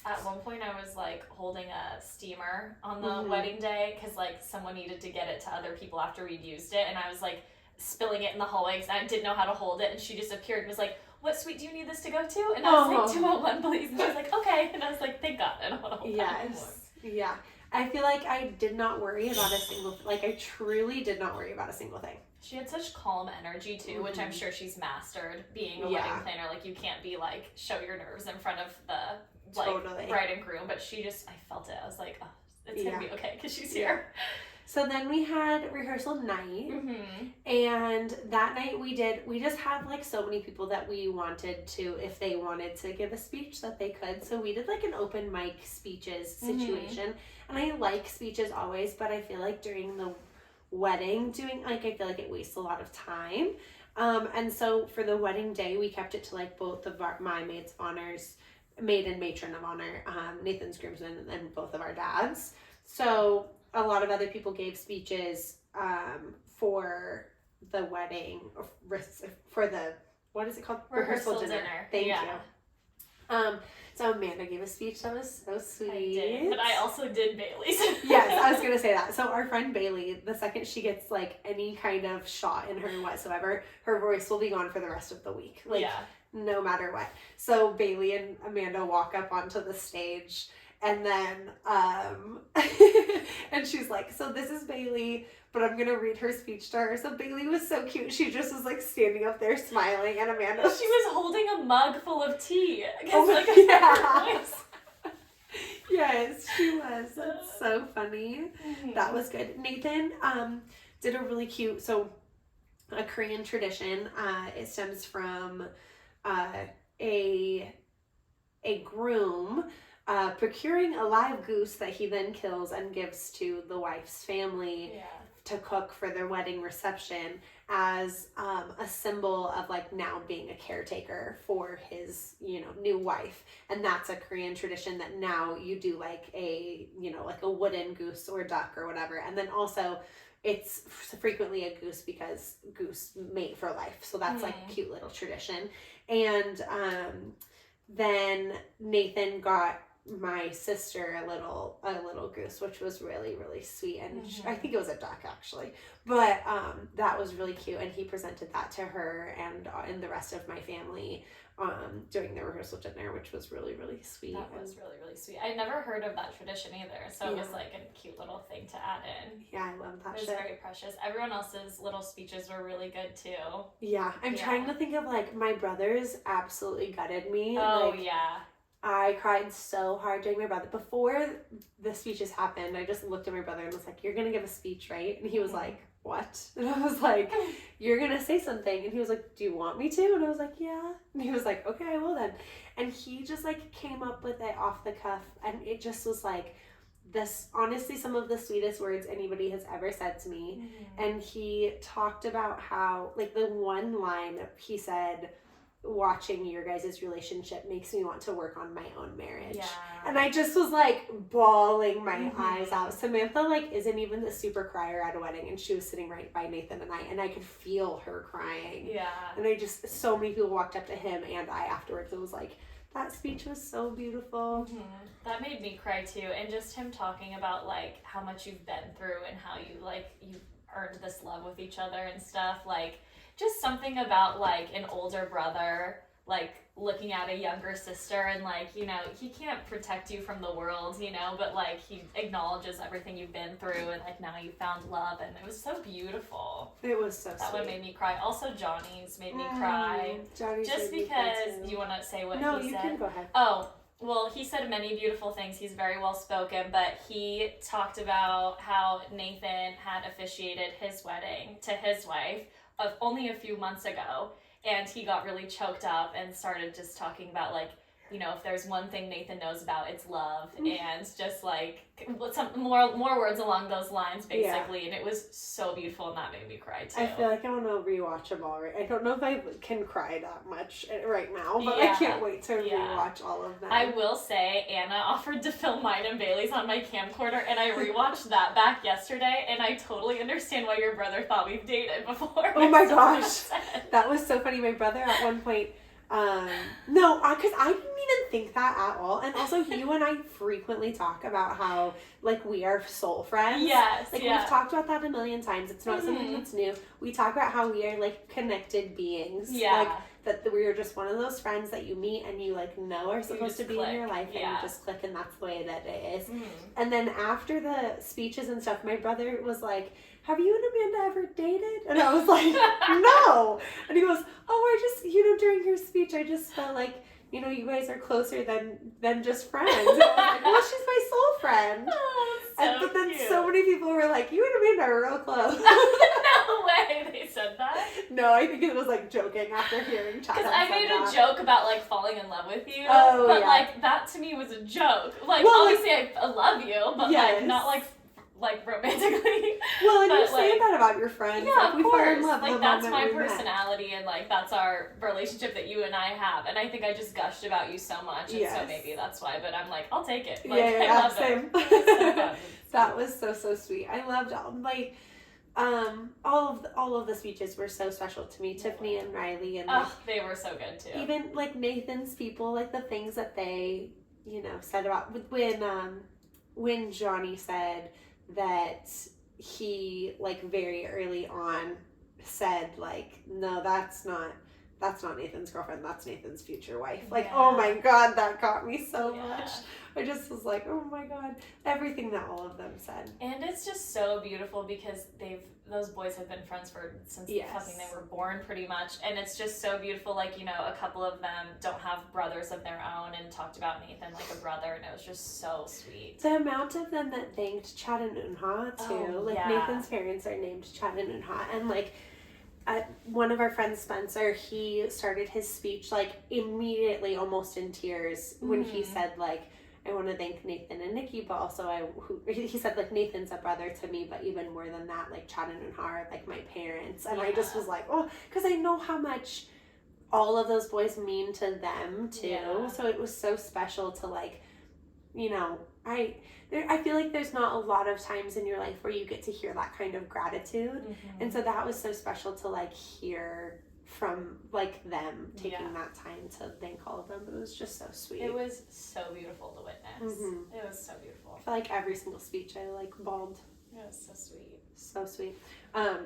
At one point, I was like holding a steamer on the wedding day because like someone needed to get it to other people after we'd used it, and I was like spilling it in the hallway because I didn't know how to hold it, and she just appeared and was like, "What suite do you need this to go to?" And I was like, 201, please. And she was like, "Okay." And I was like, "Thank God, I don't want to hold that anymore." Yeah. I feel like I did not worry about a single, like I truly did not worry about a single thing. She had such calm energy too, which I'm sure she's mastered being a wedding planner. Like you can't be like, show your nerves in front of the like bride and groom, but she just, I felt it. I was like, oh, it's gonna be okay because she's here. So then we had rehearsal night, and that night we just had like so many people that we wanted to, if they wanted to give a speech that they could. So we did like an open mic speeches situation, and I like speeches always, but I feel like during the wedding I feel like it wastes a lot of time. And so for the wedding day, we kept it to like both of my maids of honors, maid and matron of honor, Nathan's groomsmen, and both of our dads. So a lot of other people gave speeches for the wedding, for the, what is it called? Rehearsal dinner. Thank you. So Amanda gave a speech that was so sweet. I did, but I also did Bailey's. Yes, I was gonna say that. So our friend Bailey, the second she gets like any kind of shot in her whatsoever, her voice will be gone for the rest of the week. Like, yeah. No matter what. So Bailey and Amanda walk up onto the stage, and then and she's like, so this is Bailey, but I'm gonna read her speech to her. So Bailey was so cute. She just was like standing up there smiling, and Amanda She was holding a mug full of tea. Oh, Like, yeah. Yes, she was. That's so funny. Mm-hmm. That was good. Nathan did a really cute, so a Korean tradition. It stems from a groom procuring a live goose that he then kills and gives to the wife's family to cook for their wedding reception as a symbol of like now being a caretaker for his new wife. And that's a Korean tradition that now you do like a like a wooden goose or duck or whatever. And then also it's frequently a goose because goose mate for life, so that's like a cute little tradition. And then Nathan got my sister a little goose, which was really, really sweet, and I think it was a duck actually, but that was really cute, and he presented that to her and the rest of my family during the rehearsal dinner, which was really, really sweet. That was really, really sweet. I never heard of that tradition either, so it was like a cute little thing to add in. Yeah, I love that. It was very precious. Everyone else's little speeches were really good too. Yeah, I'm trying to think of like my brothers absolutely gutted me. Oh like, yeah. I cried so hard during my brother. Before the speeches happened, I just looked at my brother and was like, "You're gonna give a speech, right?" And he was like, "What?" And I was like, "You're gonna say something." And he was like, "Do you want me to?" And I was like, "Yeah." And he was like, "Okay, well then." And he just like came up with it off the cuff, and it just was like this, honestly, some of the sweetest words anybody has ever said to me. And he talked about how, like, the one line he said, watching your guys' relationship makes me want to work on my own marriage. Yeah. And I just was like bawling my eyes out. Samantha like isn't even the super crier at a wedding, and she was sitting right by Nathan and I could feel her crying. Yeah. And I just, so many people walked up to him and I afterwards. It was like, that speech was so beautiful. That made me cry too. And just him talking about like how much you've been through and how you've earned this love with each other and stuff. Like, just something about like an older brother like looking at a younger sister and like, he can't protect you from the world, but like he acknowledges everything you've been through and like now you found love, and it was so beautiful. It was so that sweet. One made me cry. Also Johnny's made me cry. Johnny's just because you want to say what he said? No, you can go ahead. Oh, well, he said many beautiful things. He's very well spoken, but he talked about how Nathan had officiated his wedding to his wife of only a few months ago, and he got really choked up and started just talking about like, if there's one thing Nathan knows about, it's love, and just like some more words along those lines basically. And it was so beautiful, and that made me cry too. I feel like I want to rewatch them all. I don't know if I can cry that much right now, but I can't wait to rewatch all of them. I will say Anna offered to film mine and Bailey's on my camcorder, and I rewatched that back yesterday, and I totally understand why your brother thought we've dated before. Oh my gosh, that was so funny. My brother at one point, no, because I didn't even think that at all. And also, you and I frequently talk about how like we are soul friends. Yes, like we've talked about that a million times. It's not something that's new. We talk about how we are like connected beings. Yeah, like that we are just one of those friends that you meet and you like know are supposed to be in your life, and you just click, and that's the way that it is. And then after the speeches and stuff, my brother was like, "Have you and Amanda ever dated?" And I was like, "No." And he goes, "Oh, I just, during her speech, I just felt like, you guys are closer than just friends." And I was like, "Well, she's my soul friend." Oh, so but then cute. so many people were like, "You and Amanda are real close." No way, they said that? No, I think it was like joking after hearing Chad. Because I made a joke about like falling in love with you, but like that to me was a joke. Like, obviously I love you, but like not like romantically. Well, and you say that about your friends. Yeah, like, of we course. fell in love like the that's moment my we personality, and like that's our relationship that you and I have. And I think I just gushed about you so much, and so maybe that's why. But I'm like, I'll take it. Like, I love same. it. It was so good. That was so sweet. I loved all of the speeches were so special to me. Tiffany and Riley, and like, they were so good too. even like Nathan's people, like the things that they, you know, said about when Johnny said that he like very early on said like, no, that's not Nathan's girlfriend, that's Nathan's future wife. Like, oh my God, that got me so much. I just was like, oh my God, everything that all of them said. And it's just so beautiful because those boys have been friends since fucking they were born pretty much. And it's just so beautiful. Like, you know, a couple of them don't have brothers of their own and talked about Nathan like a brother, and it was just so sweet. The amount of them that thanked Chad and Unha too. Nathan's parents are named Chad and Unha, and like, one of our friends, Spencer, he started his speech like immediately, almost in tears, when he said like, I want to thank Nathan and Nikki, but also he said like, Nathan's a brother to me, but even more than that, like Chad and Unha are like my parents. And I just was like, oh, because I know how much all of those boys mean to them too. Yeah. So it was so special to like, you know, I feel like there's not a lot of times in your life where you get to hear that kind of gratitude. And so that was so special to like hear from like them taking that time to thank all of them. It was just so sweet. It was so beautiful to witness. It was so beautiful. I feel like every single speech I like bawled. It was so sweet. So sweet.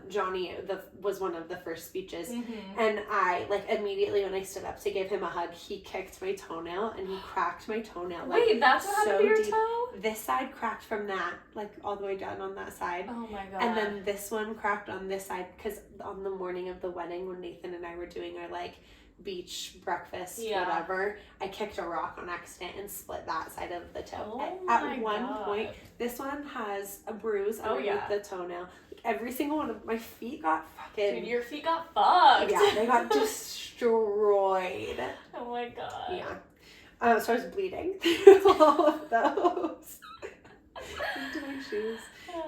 Johnny was one of the first speeches, and I like immediately when I stood up to give him a hug, he kicked my toenail and he cracked my toenail. Like, wait, that's what happened to your toe? This side cracked from that, like all the way down on that side. Oh my God. And then this one cracked on this side because on the morning of the wedding when Nathan and I were doing our like beach breakfast, whatever, I kicked a rock on accident and split that side of the toe. At one point, this one has a bruise underneath the toenail. Like every single one of my feet got fucking... Dude, your feet got fucked. Yeah, they got destroyed. Oh my God. Yeah. So I was bleeding through all of those into my shoes.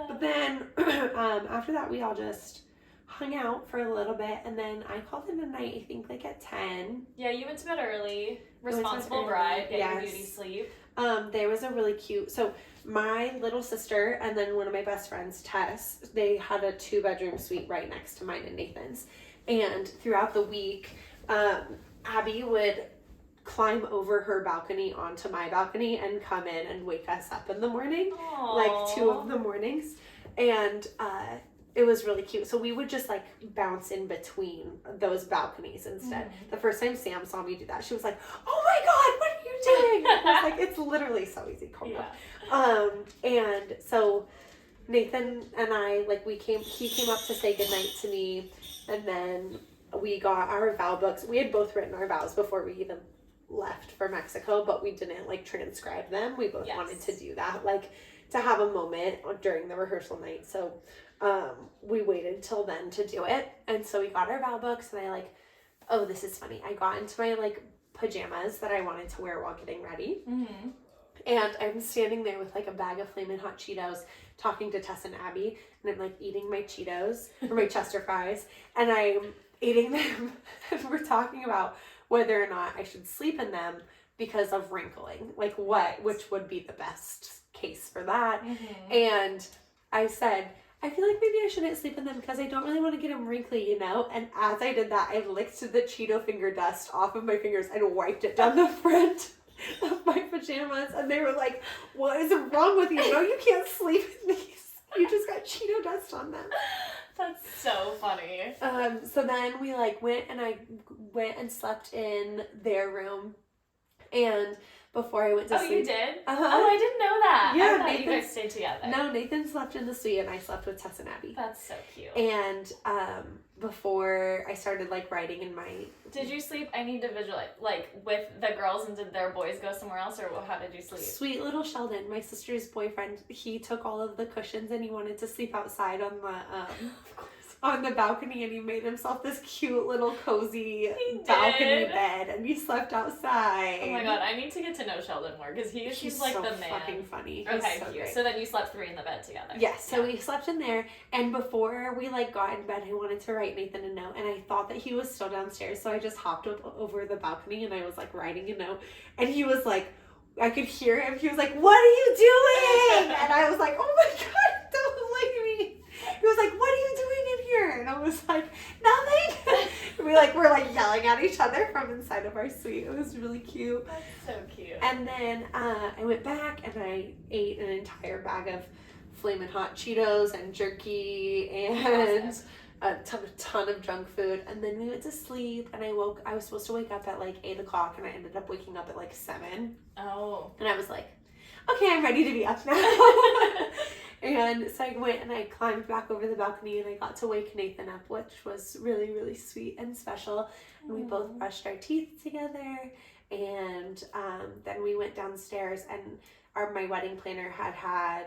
But then after that, we all just hung out for a little bit, and then I called it a night, I think like at 10. Yeah, you went to bed early. Responsible bride, get your beauty sleep. There was a really cute, so my little sister and then one of my best friends, Tess, they had a 2-bedroom suite right next to mine and Nathan's. And throughout the week, Abby would climb over her balcony onto my balcony and come in and wake us up in the morning. Aww. Like 2 of the mornings. And it was really cute. So we would just like bounce in between those balconies instead. The first time Sam saw me do that, she was like, oh my God, what are you doing? I was like, it's literally so easy. Calm down. And so Nathan and I, like he came up to say goodnight to me, and then we got our vow books. We had both written our vows before we even left for Mexico, but we didn't like transcribe them. We both wanted to do that, like to have a moment during the rehearsal night. So we waited till then to do it. And so we got our vow books, and I like, oh, this is funny. I got into my like pajamas that I wanted to wear while getting ready. And I'm standing there with like a bag of Flamin' Hot Cheetos talking to Tess and Abby, and I'm like eating my Cheetos or my Chester fries, and I'm eating them, and we're talking about whether or not I should sleep in them because of wrinkling, like which would be the best case for that. And I said, I feel like maybe I shouldn't sleep in them because I don't really want to get them wrinkly, you know? And as I did that, I licked the Cheeto finger dust off of my fingers and wiped it down the front of my pajamas. And they were like, what is wrong with you? No, you can't sleep in these. You just got Cheeto dust on them. That's so funny. So then we like went and slept in their room. And before I went to sleep. Oh, you did? Oh, I didn't know that. Yeah, I thought you guys stayed together. No, Nathan slept in the suite and I slept with Tess and Abby. That's so cute. And before I started like writing in my... Did you sleep, I need to visualize, like with the girls, and did their boys go somewhere else, or how did you sleep? Sweet little Sheldon, my sister's boyfriend, he took all of the cushions and he wanted to sleep outside on the balcony, and he made himself this cute little cozy balcony bed, and he slept outside. Oh my God, I need to get to know Sheldon more, because he's like so the man. Fucking funny. Okay, so cute. Great. So then you slept 3 in the bed together. Yes, so we slept in there, and before we like got in bed, I wanted to write Nathan a note, and I thought that he was still downstairs, so I just hopped up over the balcony and I was like writing a note, and he was like, I could hear him, he was like, what are you doing? And I was like, oh my God, don't leave me. He was like, what are you doing? And I was like, nothing. We like were like yelling at each other from inside of our suite. It was really cute. That's so cute. And then I went back and I ate an entire bag of Flamin' Hot Cheetos and jerky and Awesome. a ton of junk food. And then we went to sleep and I was supposed to wake up at like 8 o'clock and I ended up waking up at like 7. Oh. And I was like, okay, I'm ready to be up now. And so I went and I climbed back over the balcony and I got to wake Nathan up, which was really, really sweet and special. And we both brushed our teeth together. And then we went downstairs and my wedding planner had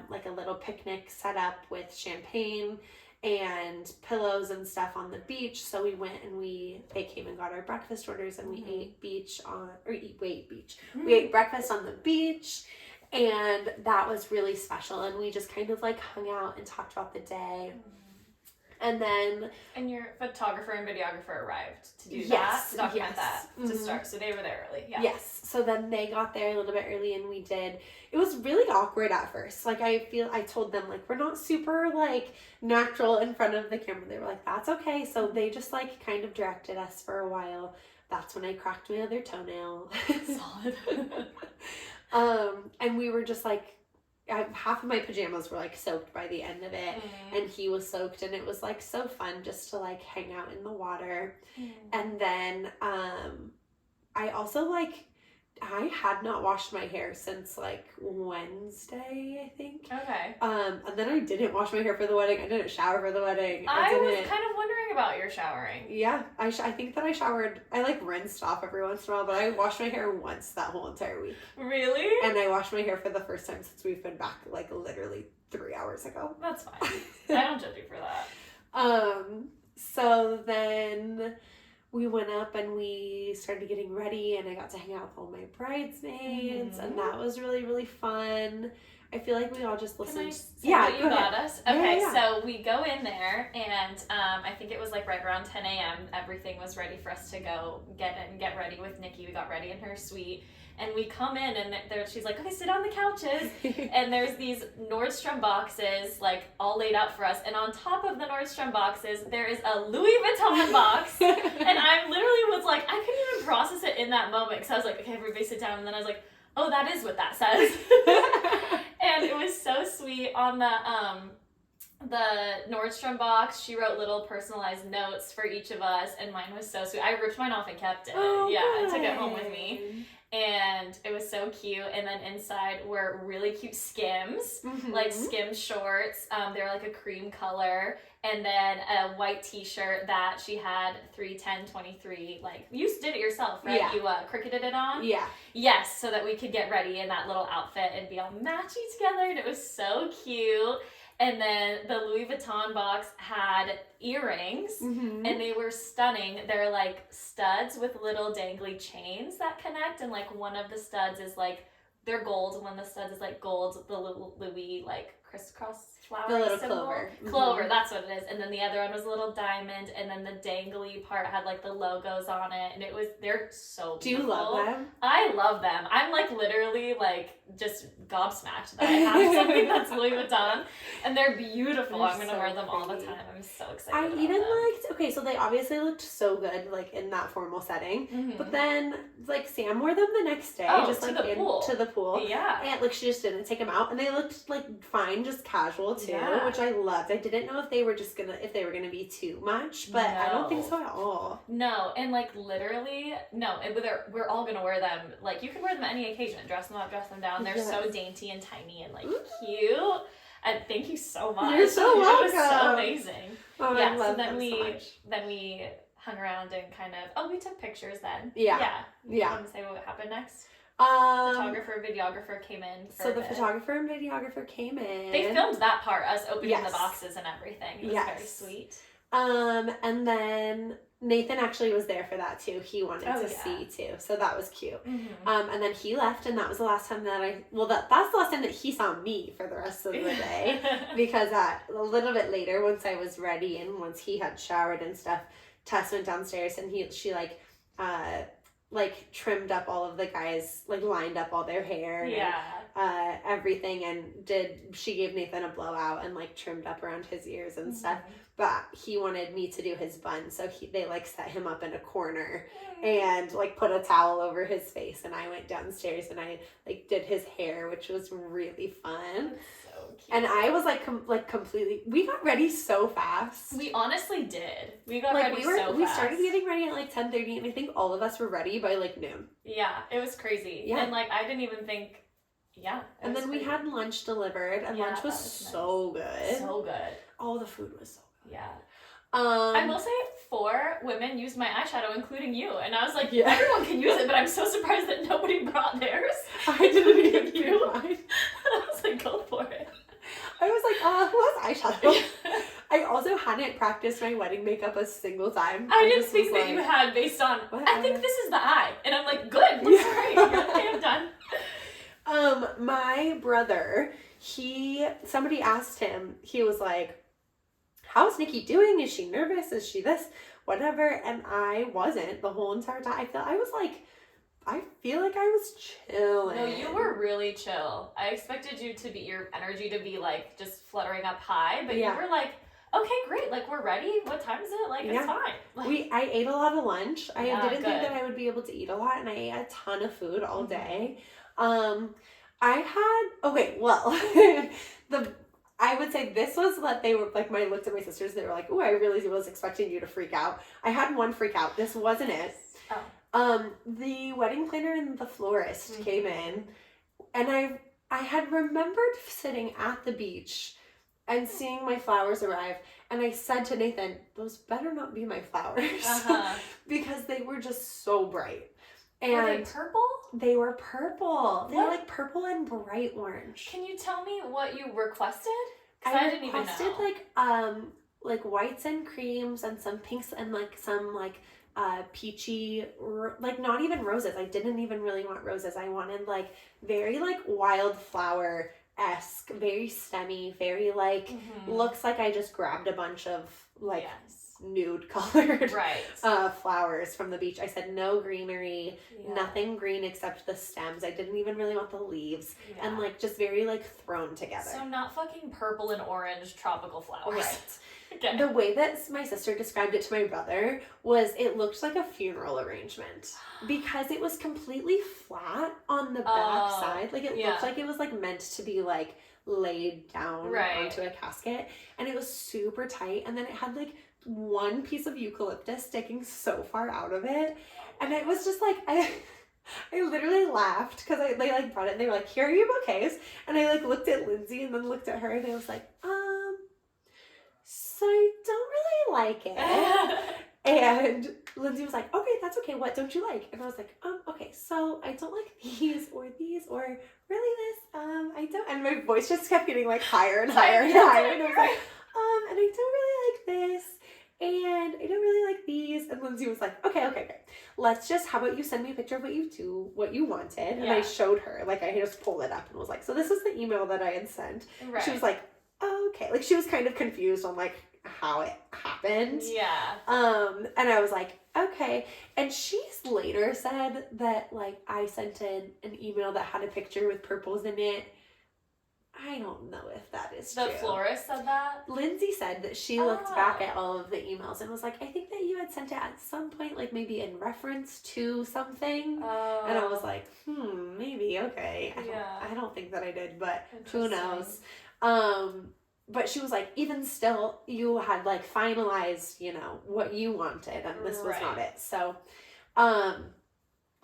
like a little picnic set up with champagne and pillows and stuff on the beach. So we went and they came and got our breakfast orders and we ate We ate breakfast on the beach. And that was really special. And we just kind of like hung out and talked about the day. And then... And your photographer and videographer arrived to do yes, that, to document yes. that, to start. So they were there early, yeah. Yes. So then they got there a little bit early and we did... It was really awkward at first. Like, I told them, like, we're not super, like, natural in front of the camera. They were like, that's okay. So they just, like, kind of directed us for a while. That's when I cracked my other toenail. Solid. And we were just, like... half of my pajamas were like soaked by the end of it, and he was soaked, and it was like so fun just to like hang out in the water. And then I also like I had not washed my hair since like Wednesday, I think. Okay. And then I didn't wash my hair for the wedding. I didn't shower for the wedding. I was kind of wondering about your showering. Yeah, I think that I showered. I like rinsed off every once in a while, but I washed my hair once that whole entire week. Really? And I washed my hair for the first time since we've been back like literally 3 hours ago. That's fine. I don't judge you for that. So then we went up and we started getting ready and I got to hang out with all my bridesmaids and that was really, really fun. I feel like we all just listened. Can I say what you got us? Okay, yeah. So we go in there and I think it was like right around 10 a.m. Everything was ready for us to go get ready with Nikki. We got ready in her suite. And we come in and she's like, okay, sit on the couches. And there's these Nordstrom boxes like all laid out for us. And on top of the Nordstrom boxes, there is a Louis Vuitton box. And I literally was like, I couldn't even process it in that moment. Because I was like, okay, everybody sit down. And then I was like, oh, that is what that says. And it was so sweet. On the Nordstrom box, she wrote little personalized notes for each of us. And mine was so sweet. I ripped mine off and kept it. Oh, yeah, good. I took it home with me. And it was so cute. And then inside were really cute Skims, like Skims shorts. They're like a cream color. And then a white t-shirt that she had 3/10/23. Like, you did it yourself, right? Yeah. You cricketed it on? Yeah. Yes, so that we could get ready in that little outfit and be all matchy together. And it was so cute. And then the Louis Vuitton box had earrings, and they were stunning. They're like studs with little dangly chains that connect, and like one of the studs is like, they're gold, and one of the studs is like gold, the Louis like crisscross flower The little symbol. clover. Clover, that's what it is. And then the other one was a little diamond, and then the dangly part had like the logos on it, and they're so beautiful. Do you love them? I love them. I'm like literally like just gobsmacked that I have something that's Louis Vuitton, and they're beautiful. I'm gonna wear them all the time. I'm so excited. I about even them. liked, okay, so they obviously looked so good like in that formal setting, but then like Sam wore them the next day, just to like the pool. to the pool. Yeah. And like she just didn't take them out, and they looked like fine, just casual too, which I loved. I didn't know if they were gonna be too much, but I don't think so at all. No, and like literally, no, we're all gonna wear them. Like, you can wear them at any occasion. Dress them up, dress them down. They're so dainty and tiny and like cute. And thank you so much. You're so welcome. It was so amazing. Oh, yeah. I love So then them so much. we hung around and kind of we took pictures then. Yeah. You want to say what happened next? Videographer came in. So the photographer and videographer came in. They filmed that part, us opening the boxes and everything. It was very sweet. And then Nathan actually was there for that too. He wanted to see too, so that was cute. And then he left, and that was the last time that that's the last time that he saw me for the rest of the day. Because a little bit later, once I was ready and once he had showered and stuff, Tess went downstairs and she trimmed up all of the guys, like lined up all their hair. Yeah. everything and she gave Nathan a blowout and like trimmed up around his ears and stuff. But he wanted me to do his bun, so they like set him up in a corner and like put a towel over his face, and I went downstairs and I like did his hair, which was really fun. So cute. And I was like completely. We got ready so fast. We honestly did. We got like ready so fast. We started getting ready at like 10:30, and I think all of us were ready by like noon. Yeah, it was crazy. Yeah, and like I didn't even think. Yeah. And then we had lunch delivered, and lunch was so good. So good. All the food was so good. Yeah. I will say 4 women used my eyeshadow, including you, and I was like, everyone can use it, but I'm so surprised that nobody brought theirs. I didn't even do mine. I was like, go for it. I was like, who has eyeshadow? I also hadn't practiced my wedding makeup a single time. I didn't think that you had based on, I think this is the eye. And I'm like, good, looks great. You're okay, I'm done. My brother, somebody asked him, he was like, how's Nikki doing? Is she nervous? Is she this? Whatever. And I wasn't the whole entire time. I feel like I was chilling. No, you were really chill. I expected your energy to be like just fluttering up high, but you were like, okay, great. Like, we're ready. What time is it? Like, it's fine. Like, I ate a lot of lunch. I didn't think that I would be able to eat a lot, and I ate a ton of food all day. I would say this was what they were like. I looked at my sisters. They were like, "Oh, I really was expecting you to freak out." I had one freak out. This wasn't it. The wedding planner and the florist came in, and I had remembered sitting at the beach and seeing my flowers arrive, and I said to Nathan, "Those better not be my flowers," because they were just so bright. And were they purple? They were purple. They were like purple and bright orange. Can you tell me what you requested? Because I didn't even know. I requested like whites and creams and some pinks and like some like peachy, like not even roses. I didn't even really want roses. I wanted like very like wildflower-esque, very stemmy, very like looks like I just grabbed a bunch of like nude colored flowers from the beach. I said no greenery, nothing green except the stems. I didn't even really want the leaves, and like just very like thrown together. So not fucking purple and orange tropical flowers. Right. Okay. The way that my sister described it to my brother was it looked like a funeral arrangement because it was completely flat on the back side. Like it looked like it was like meant to be like laid down onto a casket, and it was super tight, and then it had like one piece of eucalyptus sticking so far out of it, and it was just like I literally laughed because they like brought it and they were like, here are your bouquets, and I like looked at Lindsay and then looked at her and I was like, so I don't really like it. And Lindsay was like, okay, that's okay, what don't you like? And I was like, okay, so I don't like these or really this, I don't, and my voice just kept getting like higher and higher and higher, and I was like, and I don't really like this, and I don't really like these. And Lindsay was like, okay. Let's just, how about you send me a picture of what you wanted? And I showed her, like I just pulled it up and was like, so this is the email that I had sent. Right. She was like, okay. Like she was kind of confused on like how it happened. Yeah. And I was like, okay. And she's later said that like I sent in an email that had a picture with purples in it. I don't know if that is true. The florist said that? Lindsay said that she looked back at all of the emails and was like, I think that you had sent it at some point, like maybe in reference to something. And I was like, maybe, okay. I don't think that I did, but who knows. But she was like, even still, you had like finalized, what you wanted, and this was not it.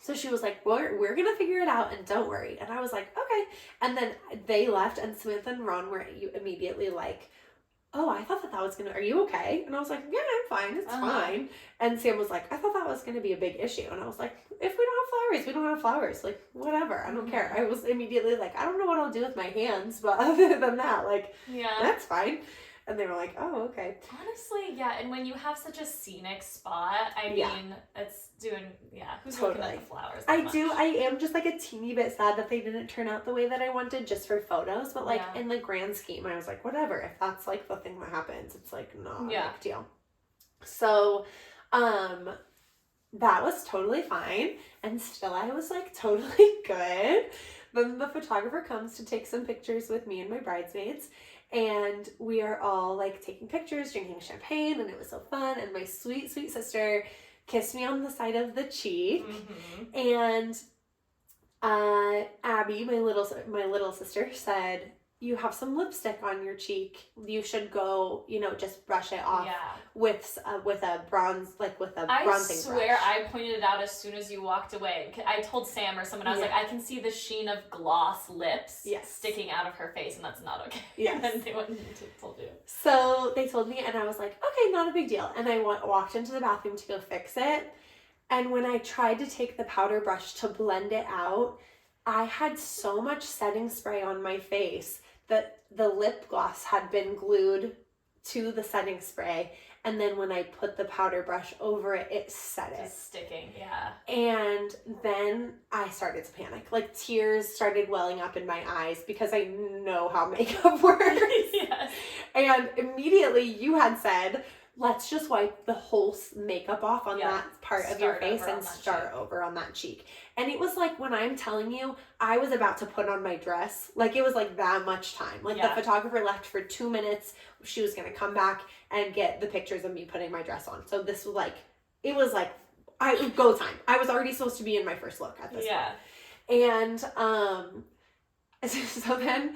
So she was like, we're going to figure it out and don't worry. And I was like, okay. And then they left and Samantha and Ron were immediately like, oh, I thought that was are you okay? And I was like, yeah, I'm fine. It's fine. And Sam was like, I thought that was going to be a big issue. And I was like, if we don't have flowers, we don't have flowers. Like, whatever. I don't care. I was immediately like, I don't know what I'll do with my hands, but other than that, like, that's fine. And they were like, oh, okay. Honestly, yeah. And when you have such a scenic spot, I mean, it's doing, who's looking at the flowers? I am just like a teeny bit sad that they didn't turn out the way that I wanted just for photos. But like in the grand scheme, I was like, whatever. If that's like the thing that happens, it's like not a big deal. So, that was totally fine. And still I was like totally good. Then the photographer comes to take some pictures with me and my bridesmaids. And we are all like taking pictures, drinking champagne, and it was so fun. And my sweet, sweet sister kissed me on the side of the cheek. And Abby, my little sister, said, "You have some lipstick on your cheek. You should go, just brush it off with a bronze, bronzing brush." I swear I pointed it out as soon as you walked away. I told Sam or someone, I was like, I can see the sheen of gloss lips sticking out of her face, and that's not okay. Yes. And then they went and told you. So they told me, and I was like, okay, not a big deal. And I walked into the bathroom to go fix it. And when I tried to take the powder brush to blend it out, I had so much setting spray on my face that the lip gloss had been glued to the setting spray. And then when I put the powder brush over it, it set it. Just sticking, yeah. And then I started to panic. Like, tears started welling up in my eyes because I know how makeup works. Yes. And immediately you had said, let's just wipe the whole makeup off on that part of your face and start over on that cheek. And it was like, when I'm telling you, I was about to put on my dress. Like, it was like that much time. Like, the photographer left for 2 minutes. She was going to come back and get the pictures of me putting my dress on. So this was like, go time. I was already supposed to be in my first look at this point. And so then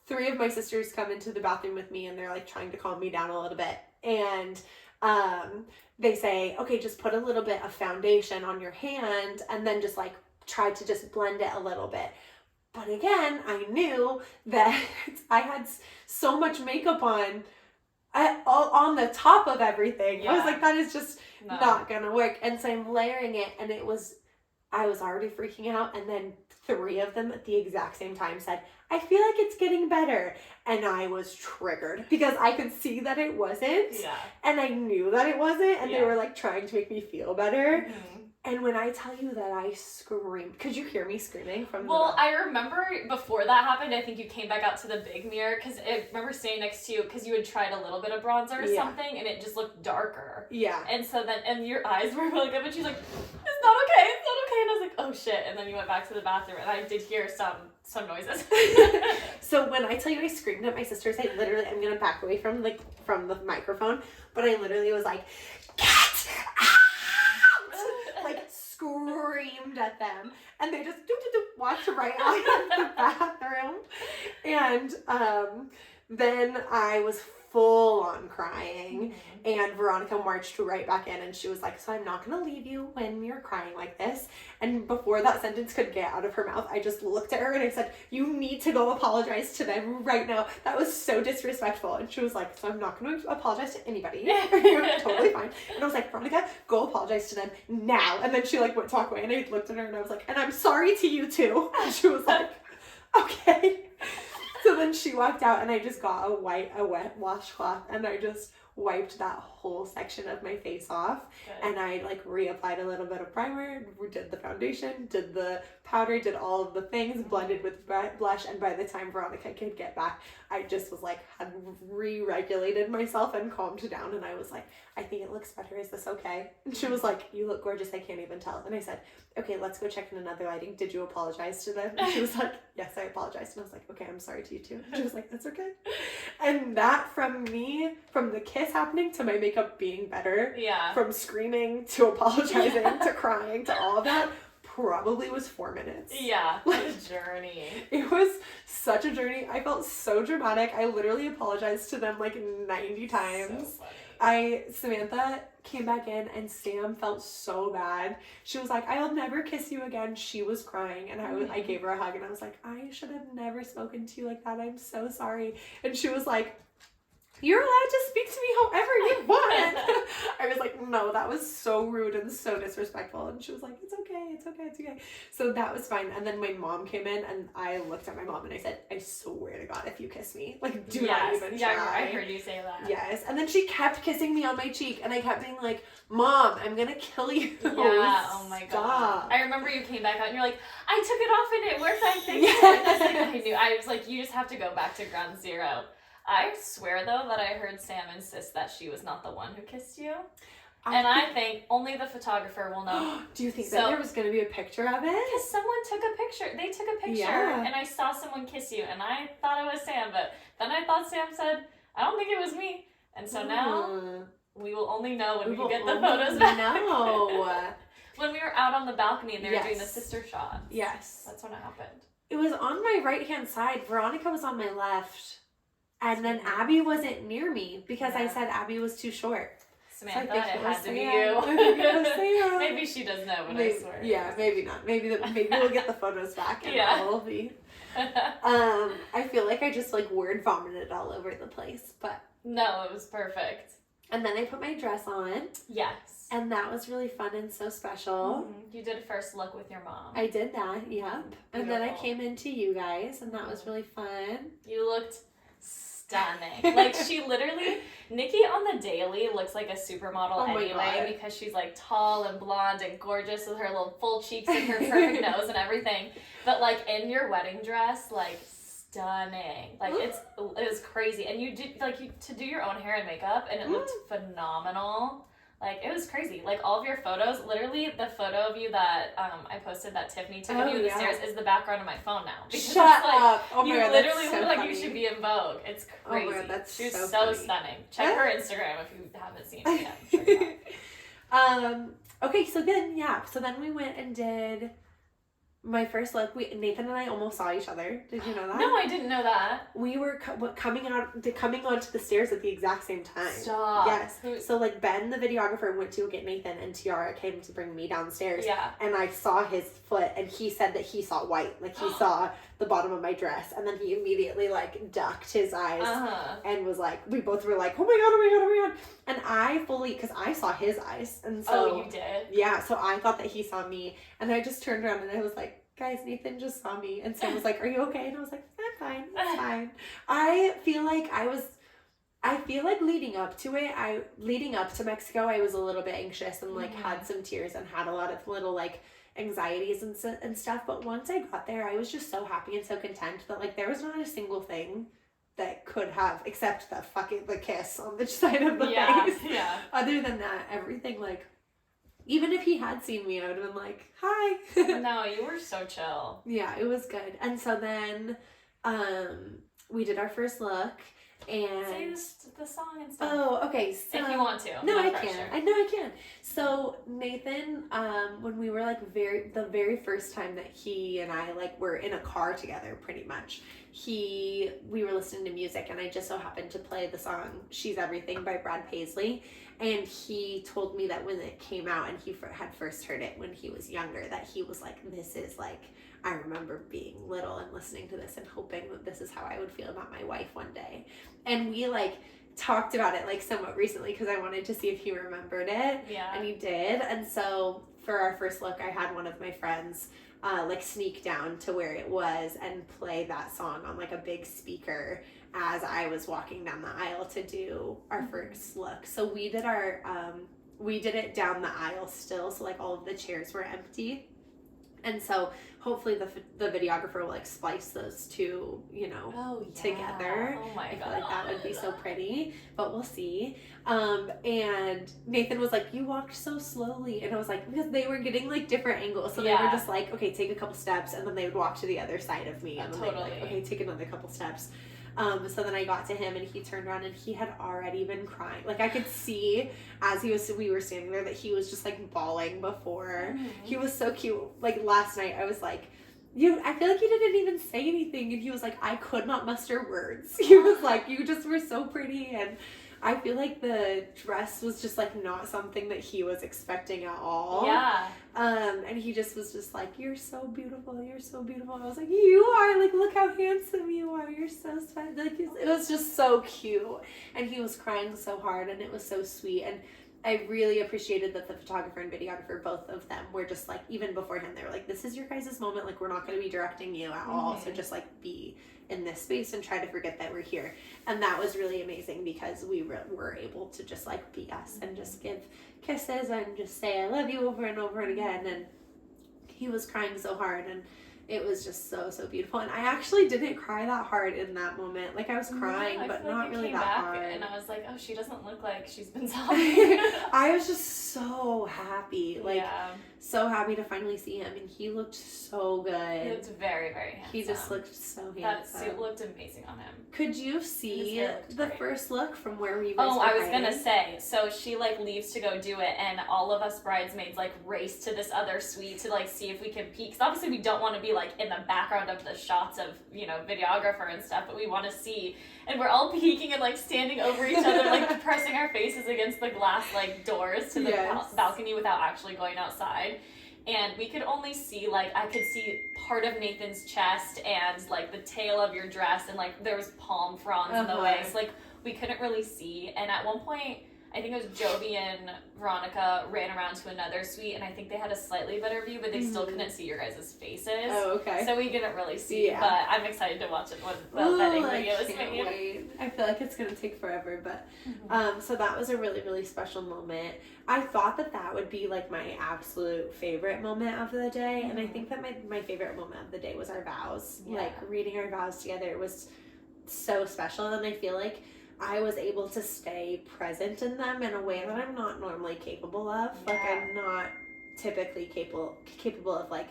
three of my sisters come into the bathroom with me, and they're like trying to calm me down a little bit. And they say, okay, just put a little bit of foundation on your hand, and then just like try to just blend it a little bit. But again, I knew that I had so much makeup on the top of everything. I was like, that is just not gonna work. And so I'm layering it, and I was already freaking out. And then 3 of them at the exact same time said, I feel like it's getting better. And I was triggered because I could see that it wasn't. Yeah. And I knew that it wasn't. And they were like trying to make me feel better. Mm-hmm. And when I tell you that I screamed, could you hear me screaming from the back? I remember before that happened, I think you came back out to the big mirror, because I remember standing next to you because you had tried a little bit of bronzer or something, and it just looked darker. Yeah. And so then, and your eyes were really good, but she's like, it's not okay. And I was like, oh shit. And then you went back to the bathroom, and I did hear some noises. So when I tell you I screamed at my sisters, I'm going to back away from the microphone, but I literally was like, get out! Like, screamed at them, and they just walked right out of the bathroom. And then I was full on crying, and Veronica marched right back in, and she was like, so I'm not gonna leave you when you're crying like this. And before that sentence could get out of her mouth, I just looked at her and I said, you need to go apologize to them right now. That was so disrespectful. And she was like, so I'm not gonna apologize to anybody. Totally fine. And I was like, Veronica, go apologize to them now. And then she like went to walk away, and I looked at her and I was like, and I'm sorry to you too. And she was like, okay. So then she walked out, and I just got a wet washcloth, and I just wiped that whole section of my face off. Good. And I like reapplied a little bit of primer, did the foundation, did the powder, did all of the things, blended with blush. And by the time Veronica could get back, I just was like, had re-regulated myself and calmed down. And I was like, I think it looks better. Is this okay? And she was like, you look gorgeous. I can't even tell. And I said, okay, let's go check in another lighting. Did you apologize to them? And she was like, yes, I apologized. And I was like, okay, I'm sorry to you too. And she was like, that's okay. And that from the kiss happening to my makeup being better, from screaming to apologizing to crying to all of that, probably was 4 minutes. Yeah, what a journey. It was such a journey. I felt so dramatic. I literally apologized to them like 90 times. So funny. Samantha came back in, and Sam felt so bad. She was like, I'll never kiss you again. She was crying, and I gave her a hug, and I was like, I should have never spoken to you like that. I'm so sorry. And she was like, you're allowed to speak to me however you want. I was like, no, that was so rude and so disrespectful. And she was like, it's okay. So that was fine. And then my mom came in, and I looked at my mom and I said, I swear to God, if you kiss me, like, do not even try. Yeah, I heard you say that. Yes. And then she kept kissing me on my cheek, and I kept being like, Mom, I'm gonna kill you. Yeah, oh my God. I remember you came back out and you're like, I took it off and it worked, I think. Yes. I was like, you just have to go back to ground zero. I swear, though, that I heard Sam insist that she was not the one who kissed you. And I think only the photographer will know. Do you think that there was going to be a picture of it? Because someone took a picture. They took a picture, and I saw someone kiss you, and I thought it was Sam, but then I thought Sam said, I don't think it was me. And so now we will only know when we get the photos back. No. When we were out on the balcony and they were doing the sister shots. Yes. That's when it happened. It was on my right-hand side. Veronica was on my left. And then Abby wasn't near me because I said Abby was too short. Samantha, so it had to be you. Maybe she does know, but I swear. Yeah, maybe not. Maybe we'll get the photos back and it will be. I feel like I just like word vomited all over the place, but no, it was perfect. And then I put my dress on. Yes. And that was really fun and so special. Mm-hmm. You did a first look with your mom. I did that, yep. And then I came into you guys, and that was really fun. You looked stunning. Like, she literally, Nikki on the daily looks like a supermodel anyway, because she's like tall and blonde and gorgeous with her little full cheeks and her perfect nose and everything. But like in your wedding dress, like stunning. Like it was crazy. And you did to do your own hair and makeup, and it looked phenomenal. Like, it was crazy. Like, all of your photos, literally, the photo of you that I posted that Tiffany took of you in the stairs is the background of my phone now. Because Shut up! Oh you my God, literally that's so look like funny. you should be in Vogue. It's crazy. Oh my God, that's She was so so funny. stunning. Check her Instagram if you haven't seen it yet. Check it out. Okay, so then we went and did my first look. Nathan and I almost saw each other. Did you know that? No, I didn't know that. We were coming onto the stairs at the exact same time. Stop. Yes. So like Ben, the videographer, went to get Nathan, and Tiara came to bring me downstairs. Yeah. And I saw his foot, and he said that he saw white, like he saw the bottom of my dress, and then he immediately like ducked his eyes and was like, we both were like, oh my God, oh my God, oh my God. And I fully, because I saw his eyes, and so. Oh, you did? Yeah. So I thought that he saw me, and I just turned around and I was like, guys, Nathan just saw me. And Sam was like, are you okay? And I was like, I'm fine. It's fine. I feel like leading up to Mexico, I was a little bit anxious and like had some tears and had a lot of little like anxieties and stuff. But once I got there, I was just so happy and so content that like there was not a single thing that could have, except the kiss on the side of the face. Yeah. Other than that, everything like, even if he had seen me, I would have been like, hi. No, you were so chill. Yeah, it was good. And so then we did our first look. And say the song and stuff. Oh, okay. So, if you want to. No, I can. I know I can. So Nathan, when we were like the very first time that he and I like were in a car together, pretty much, we were listening to music, and I just so happened to play the song "She's Everything" by Brad Paisley, and he told me that when it came out and he had first heard it when he was younger, that he was like, this is like, I remember being little and listening to this and hoping that this is how I would feel about my wife one day. And we like talked about it like somewhat recently because I wanted to see if he remembered it. Yeah. And he did. And so for our first look, I had one of my friends like sneak down to where it was and play that song on like a big speaker as I was walking down the aisle to do our first look. So we did it down the aisle still. So like all of the chairs were empty. And so hopefully the videographer will like splice those two, together. Oh my God. I feel like that would be so pretty, but we'll see. And Nathan was like, you walked so slowly. And I was like, because they were getting like different angles. So they were just like, okay, take a couple steps. And then they would walk to the other side of me. And then they'd be like, okay, take another couple steps. So then I got to him and he turned around and he had already been crying. Like I could see as we were standing there that he was just like bawling before. Mm-hmm. He was so cute. Like last night I was like, I feel like you didn't even say anything. And he was like, I could not muster words. He was like, you just were so pretty. And I feel like the dress was just like not something that he was expecting at all. Yeah. And he just was just like, you're so beautiful, you're so beautiful. And I was like, you are, like, look how handsome you are, you're so special. Like, it was just so cute. And he was crying so hard, and it was so sweet. And I really appreciated that the photographer and videographer, both of them, were just like, even before him, they were like, this is your guys' moment, like, we're not going to be directing you at all, so just like be in this space and try to forget that we're here. And that was really amazing because we were able to just like be us and just give kisses and just say I love you over and over and again. And he was crying so hard, and it was just so beautiful. And I actually didn't cry that hard in that moment. Like I was crying, but not really that hard. And I was like, oh, she doesn't look like she's been sobbing. I was just so happy. Like so happy to finally see him, and he looked so good. He looked very, very handsome. He just looked so handsome. That suit looked amazing on him. Could you see the first look from where we were? Oh, I was gonna say, so she like leaves to go do it, and all of us bridesmaids like race to this other suite to like see if we can peek. Because obviously we don't want to be like in the background of the shots of, you know, videographer and stuff, but we want to see. And we're all peeking and like standing over each other, like pressing our faces against the glass like doors to the balcony without actually going outside. And we could only see, like, I could see part of Nathan's chest and like the tail of your dress, and like there was palm fronds in the way, so like we couldn't really see. And at one point, I think it was Jovi and Veronica ran around to another suite, and I think they had a slightly better view, but they still couldn't see your guys' faces. Oh, okay. So we didn't really see, but I'm excited to watch it when the wedding video is made. Wait. I feel like it's going to take forever, but so that was a really, really special moment. I thought that would be like my absolute favorite moment of the day, and I think that my favorite moment of the day was our vows. Like reading our vows together was so special, and I feel like I was able to stay present in them in a way that I'm not normally capable of. Like I'm not typically capable of like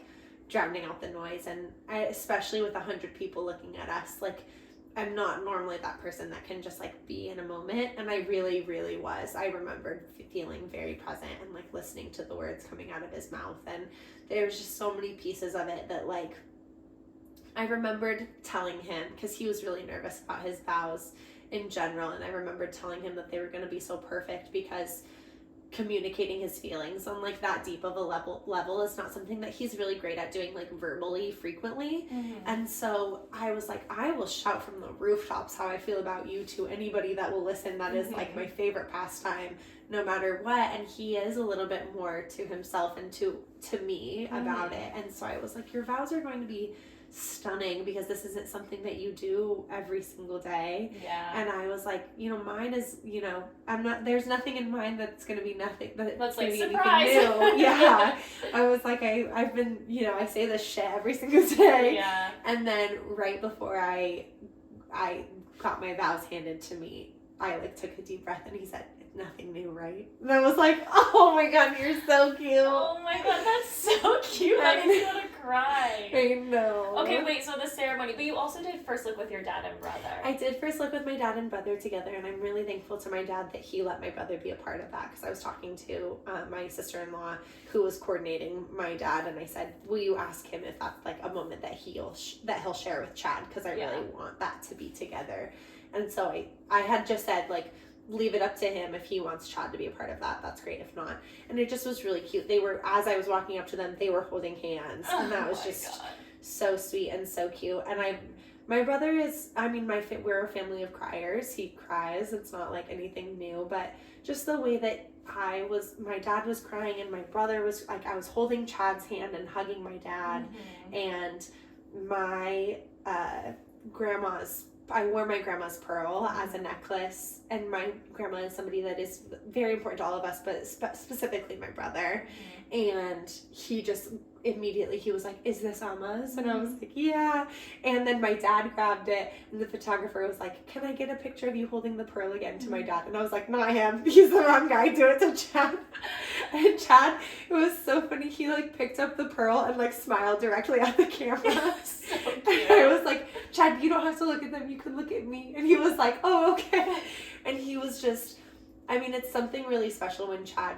drowning out the noise, and especially with 100 people looking at us, like I'm not normally that person that can just like be in a moment, and I really, really was. I remembered feeling very present and like listening to the words coming out of his mouth, and there was just so many pieces of it that like I remembered telling him, because he was really nervous about his vows in general, and I remember telling him that they were going to be so perfect, because communicating his feelings on like that deep of a level is not something that he's really great at doing like verbally frequently. And so I was like, I will shout from the rooftops how I feel about you to anybody that will listen. That is like my favorite pastime, no matter what. And he is a little bit more to himself and to me about it. And so I was like, your vows are going to be stunning, because this isn't something that you do every single day. And I was like, you know, mine is, you know, there's nothing in mine that's gonna be nothing that's gonna be surprise. Anything new. I was like, I've been, you know, I say this shit every single day. And then right before I got my vows handed to me, I like took a deep breath, and he said, nothing new, right? And I was like, oh my god, you're so cute. Oh my god, that's so cute. I just want to cry. I know. Okay, wait, so the ceremony, but you also did first look with your dad and brother. I did first look with my dad and brother together, and I'm really thankful to my dad that he let my brother be a part of that, because I was talking to my sister-in-law who was coordinating my dad, and I said, will you ask him if that's like a moment that he'll share with Chad, because I really want that to be together. And so I had just said, like, leave it up to him. If he wants Chad to be a part of that, that's great. If not, and it just was really cute. They were, as I was walking up to them, they were holding hands, and that was just so sweet and so cute. And my brother is, I mean, we're a family of criers. He cries. It's not like anything new, but just the way that my dad was crying, and my brother was like, I was holding Chad's hand and hugging my dad, and my I wore my grandma's pearl as a necklace, and my grandma is somebody that is very important to all of us, but specifically my brother. And he just immediately, he was like, is this Emma's? And I was like, yeah. And then my dad grabbed it, and the photographer was like, can I get a picture of you holding the pearl again to my dad? And I was like, not him, he's the wrong guy, do it to Chad. And Chad, it was so funny, he like picked up the pearl and like smiled directly at the camera. So cute. And I was like, Chad, you don't have to look at them, you can look at me. And he was like, oh, okay. And he was just, I mean, it's something really special when Chad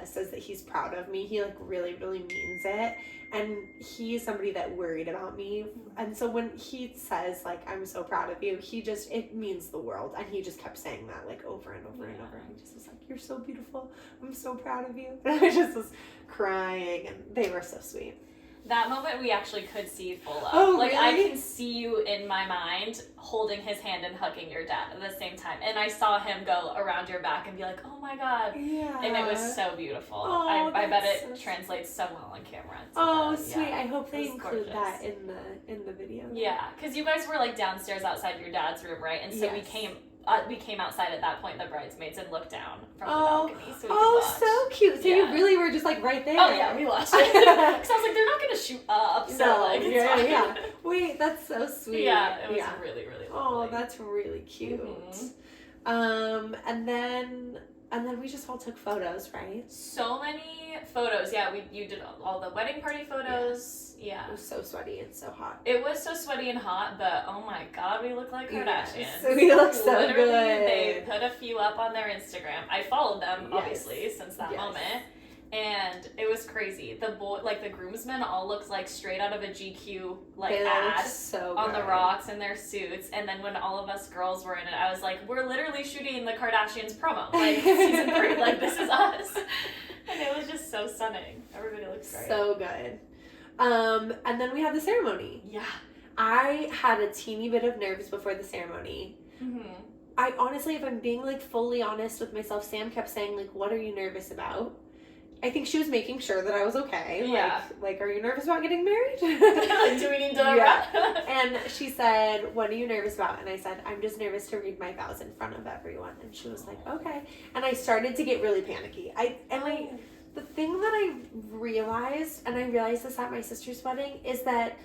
says that he's proud of me. He like really, really means it. And he's somebody that worried about me. And so when he says like, I'm so proud of you, it means the world. And he just kept saying that like over and over and over. And he just was like, you're so beautiful. I'm so proud of you. And I just was crying, and they were so sweet. That moment we actually could see full of. Oh, like, really? I can see you in my mind holding his hand and hugging your dad at the same time. And I saw him go around your back and be like, oh my god. Yeah. And it was so beautiful. Oh, I bet it translates so well on camera. Sweet. I hope they include that in the video. Yeah, because you guys were like downstairs outside your dad's room, right? And so we came we came outside at that point, the bridesmaids, and looked down from the balcony so we could watch. So cute. So you really were just like right there. Oh yeah, we watched it. Because I was like, they're not gonna shoot up, so No, like, it's fine. yeah. Wait, that's so sweet. Yeah, it was really, really lovely. Oh, that's really cute. And then we just all took photos, right? So many photos. Yeah, you did all the wedding party photos. Yeah. It was so sweaty and so hot. It was so sweaty and hot, but oh my god, we look like Kardashians. Yes, we look so Literally, good. They put a few up on their Instagram. I followed them, obviously, since that moment. And it was crazy. The the groomsmen all looked like straight out of a GQ ad so on the rocks in their suits. And then when all of us girls were in it, I was like, we're literally shooting the Kardashians promo, like season 3, like this is us. And it was just so stunning. Everybody looks great. So good. And then we had the ceremony. Yeah. I had a teeny bit of nerves before the ceremony. I honestly, if I'm being like fully honest with myself, Sam kept saying like, what are you nervous about? I think she was making sure that I was okay. Yeah. Like, are you nervous about getting married? Like, do we need to run? And she said, what are you nervous about? And I said, I'm just nervous to read my vows in front of everyone. And she was like, okay. And I started to get really panicky. The thing that I realized, and I realized this at my sister's wedding, is that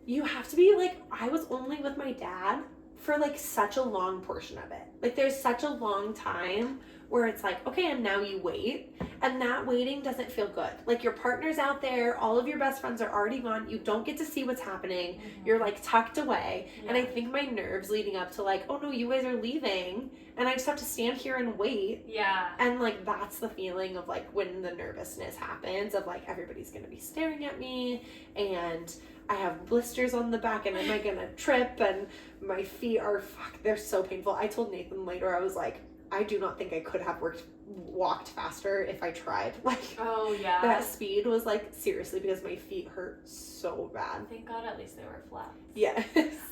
you have to be like, I was only with my dad for like such a long portion of it. Like there's such a long time where it's like, okay, and now you wait. And that waiting doesn't feel good. Like your partner's out there, all of your best friends are already gone. You don't get to see what's happening. You're like tucked away. Yeah. And I think my nerves leading up to like, oh no, you guys are leaving. And I just have to stand here and wait. Yeah. And like, that's the feeling of like when the nervousness happens of like, everybody's going to be staring at me. And I have blisters on the back and am I going to trip? And my feet are, they're so painful. I told Nathan later, I was like, I do not think I could have walked faster if I tried. Like, oh yeah, that speed was like seriously because my feet hurt so bad. Thank God, at least they were flat. Yeah.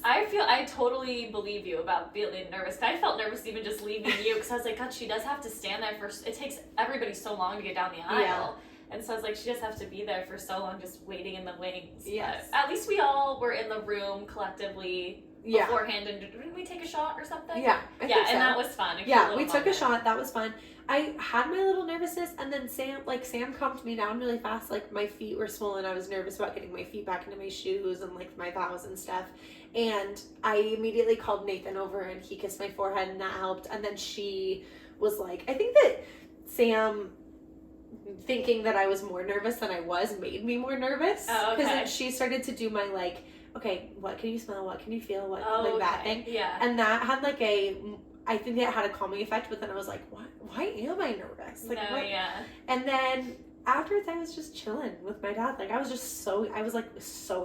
I totally believe you about feeling nervous. I felt nervous even just leaving you because I was like, God, she does have to stand there for. It takes everybody so long to get down the aisle. Yeah. And so I was like, she just has to be there for so long, just waiting in the wings. Yes. But at least we all were in the room collectively. Yeah. Beforehand, and didn't we take a shot or something? Yeah, I think so. And that was fun. We took a shot. That was fun. I had my little nervousness, and then Sam calmed me down really fast. Like my feet were swollen. I was nervous about getting my feet back into my shoes and like my vows and stuff. And I immediately called Nathan over, and he kissed my forehead, and that helped. And then she was like, I think that Sam thinking that I was more nervous than I was made me more nervous. Oh, okay. Because then she started to do my like, okay, what can you smell? What can you feel? What that thing? Yeah. And that had like I think that had a calming effect. But then I was like, why am I nervous? Like, no, what? yeah. And then afterwards, I was just chilling with my dad. Like I was so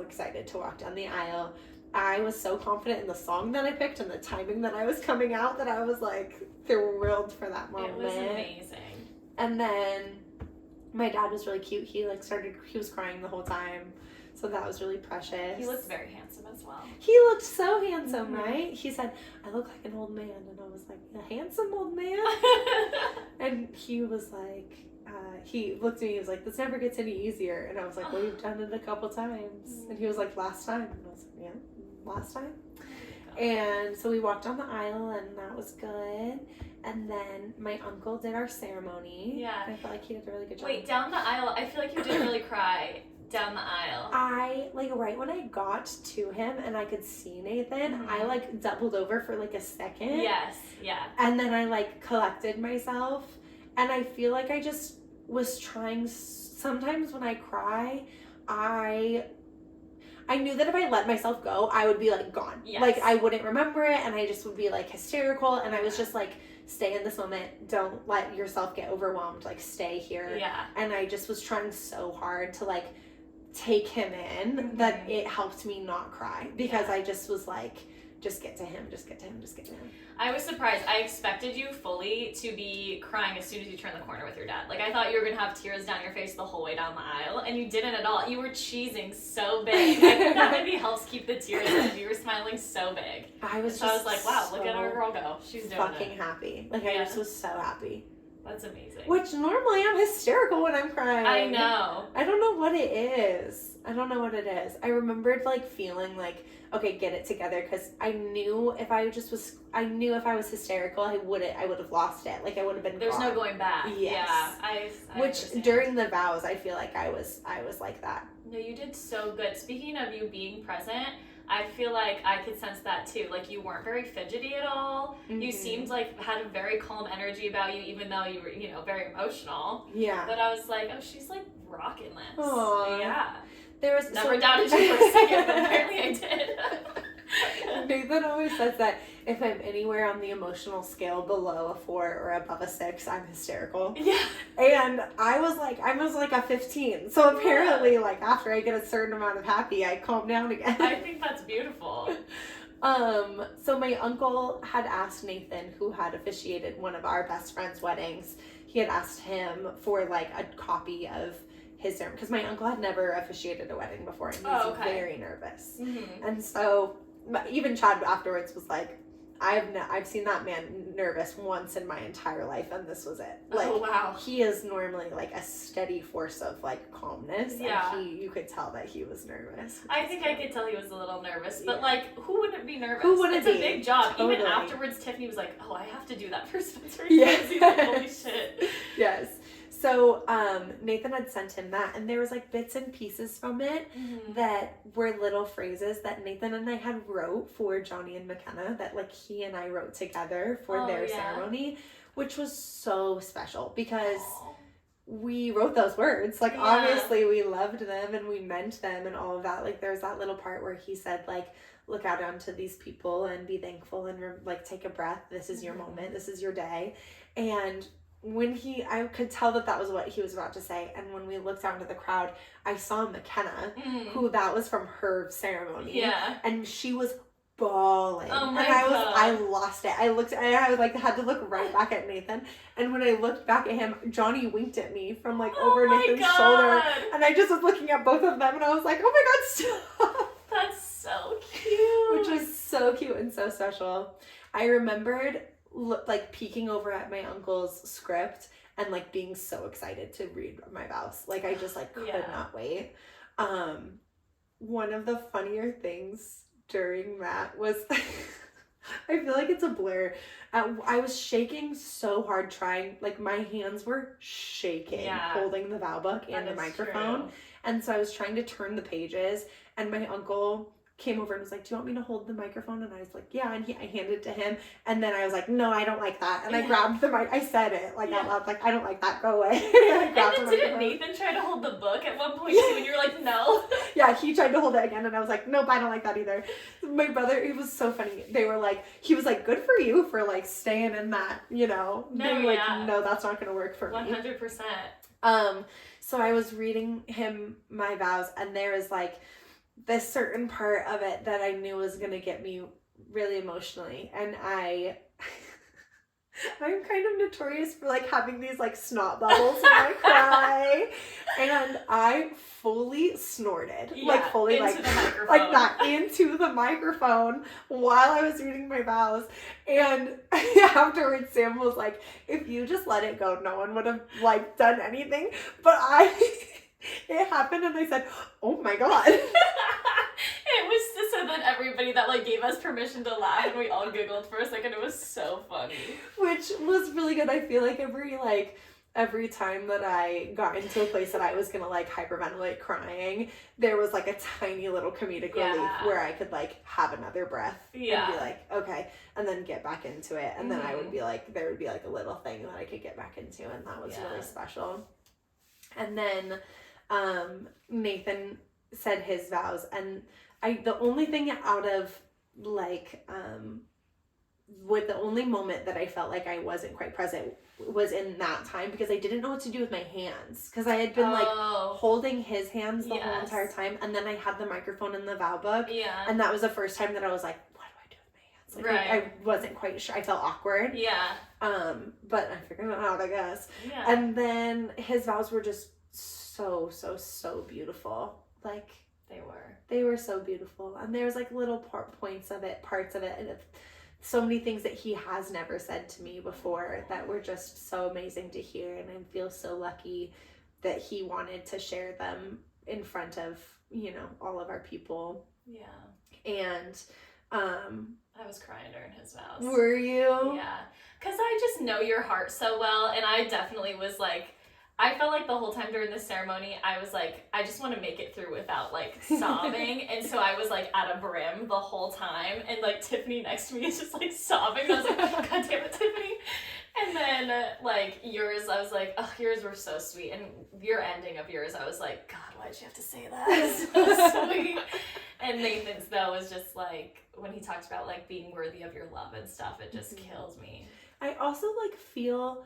excited to walk down the aisle. I was so confident in the song that I picked and the timing that I was coming out that I was like thrilled for that moment. It was amazing. And then my dad was really cute. He was crying the whole time. So that was really precious. He looked very handsome as well. He looked so handsome, right? He said, I look like an old man. And I was like, a handsome old man? And he was like, he looked at me, he was like, this never gets any easier. And I was like, well, you've done it a couple times. And he was like, last time. And I was like, yeah, last time. And so we walked down the aisle, and that was good. And then my uncle did our ceremony. Yeah. I felt like he did a really good job. Wait, down the aisle, I feel like you didn't really cry. Down the aisle. I, like, right when I got to him and I could see Nathan, I, like, doubled over for, like, a second. Yes, yeah. And then I, like, collected myself. And I feel like I just was trying, sometimes when I cry, I knew that if I let myself go, I would be, like, gone. Yes. Like, I wouldn't remember it, and I just would be, like, hysterical. And I was just, like, stay in this moment. Don't let yourself get overwhelmed. Like, stay here. Yeah. And I just was trying so hard to, like, take him in that it helped me not cry because I just was like, just get to him. I was surprised. I expected you fully to be crying as soon as you turned the corner with your dad. Like I thought you were gonna have tears down your face the whole way down the aisle, and you didn't at all. You were cheesing so big. I think that maybe helps keep the tears in. You were smiling so big. I was like, wow, look at our girl go. She's doing fucking happy. Like I just was so happy. That's amazing. Which normally I'm hysterical when I'm crying. I know. I don't know what it is. I remembered like feeling like, okay, get it together, because I knew if I was hysterical, I would have lost it. Like I would have been. There's gone. no going back. Yes. Yeah, I Which understand. during the vows, I feel like I was like that. No, you did so good. Speaking of you being present, I feel like I could sense that too. Like you weren't very fidgety at all. Mm-hmm. You seemed like had a very calm energy about you, even though you were, you know, very emotional. Yeah. But I was like, oh, she's like rocking this. Aww. Yeah. There was never doubted you for a second, but apparently I did. Nathan always says that if I'm anywhere on the emotional scale below a 4 or above a 6, I'm hysterical. Yeah. And I was like a 15. So apparently, like after I get a certain amount of happy, I calm down again. I think that's beautiful. So my uncle had asked Nathan, who had officiated one of our best friends' weddings, he had asked him for like a copy of his sermon, because my uncle had never officiated a wedding before, and he was very nervous. Mm-hmm. And so even Chad afterwards was like, I've seen that man nervous once in my entire life, and this was it. Like, oh, wow. He is normally like a steady force of like calmness. Yeah. And you could tell that he was nervous. I think I could tell he was a little nervous, but like, who wouldn't be nervous? Who wouldn't It's be? a big job. Totally. Even afterwards, Tiffany was like, oh, I have to do that for Spencer. Yes. He's like, holy shit. Yes. So Nathan had sent him that, and there was like bits and pieces from it that were little phrases that Nathan and I had wrote for Johnny and McKenna, that like he and I wrote together for their ceremony, which was so special because we wrote those words. Like obviously we loved them and we meant them and all of that. Like there's that little part where he said like, look out onto these people and be thankful and like take a breath. This is your moment. This is your day. And when I could tell that was what he was about to say, and when we looked out into the crowd, I saw McKenna, who that was from her ceremony, and she was bawling. Oh my God. I lost it. I like had to look right back at Nathan, and when I looked back at him, Johnny winked at me from like over Nathan's shoulder, and I just was looking at both of them, and I was like, oh my God, stop! That's so cute. Which was so cute and so special. I remembered like peeking over at my uncle's script and like being so excited to read my vows. Like I just like could not wait. One of the funnier things during that was I feel like it's a blur. I was shaking so hard trying, like my hands were shaking holding the vow book and the microphone. True. And so I was trying to turn the pages, and my uncle came over and was like, do you want me to hold the microphone? And I was like, yeah. And I handed it to him. And then I was like, no, I don't like that. And I grabbed the mic. I said it like out loud, like, I don't like that. Go away. And then didn't Nathan try to hold the book at one point too? And you were like, no. Yeah, he tried to hold it again. And I was like, nope, I don't like that either. My brother, it was so funny. They were like, he was like, good for you for like staying in that, you know. No, they were like, no, that's not going to work for 100%. me. So I was reading him my vows, and there was like this certain part of it that I knew was going to get me really emotionally. And I'm kind of notorious for like having these like snot bubbles when I cry. And I fully snorted. Like fully like that into the microphone while I was reading my vows. And afterwards Sam was like, if you just let it go, no one would have like done anything. But it happened, and I said, oh my God. It was just so that everybody that like gave us permission to laugh, and we all giggled for a second. It was so funny. Which was really good. I feel like every time that I got into a place that I was gonna like hyperventilate crying, there was like a tiny little comedic relief where I could like have another breath and be like, okay, and then get back into it. And then I would be like, there would be like a little thing that I could get back into, and that was really special. And then Nathan said his vows, and the only thing out of like with the only moment that I felt like I wasn't quite present was in that time, because I didn't know what to do with my hands, because I had been like holding his hands the whole entire time, and then I had the microphone in the vow book, and that was the first time that I was like, what do I do with my hands? Like, I wasn't quite sure. I felt awkward, but I figured it out, I guess. And then his vows were just so beautiful. Like they were so beautiful, and there was like little parts of it, and so many things that he has never said to me before that were just so amazing to hear, and I feel so lucky that he wanted to share them in front of, you know, all of our people. Yeah. And I was crying during his vows. Were you? Yeah. Because I just know your heart so well, and I definitely was like, I felt like the whole time during the ceremony, I was like, I just want to make it through without like sobbing. And so I was like at a brim the whole time. And like Tiffany next to me is just like sobbing. And I was like, God damn it, Tiffany. And then like yours, I was like, oh, yours were so sweet. And your ending of yours, I was like, God, why'd you have to say that? It's so sweet. And Nathan's though was just like, when he talked about like being worthy of your love and stuff, it just kills me. I also like feel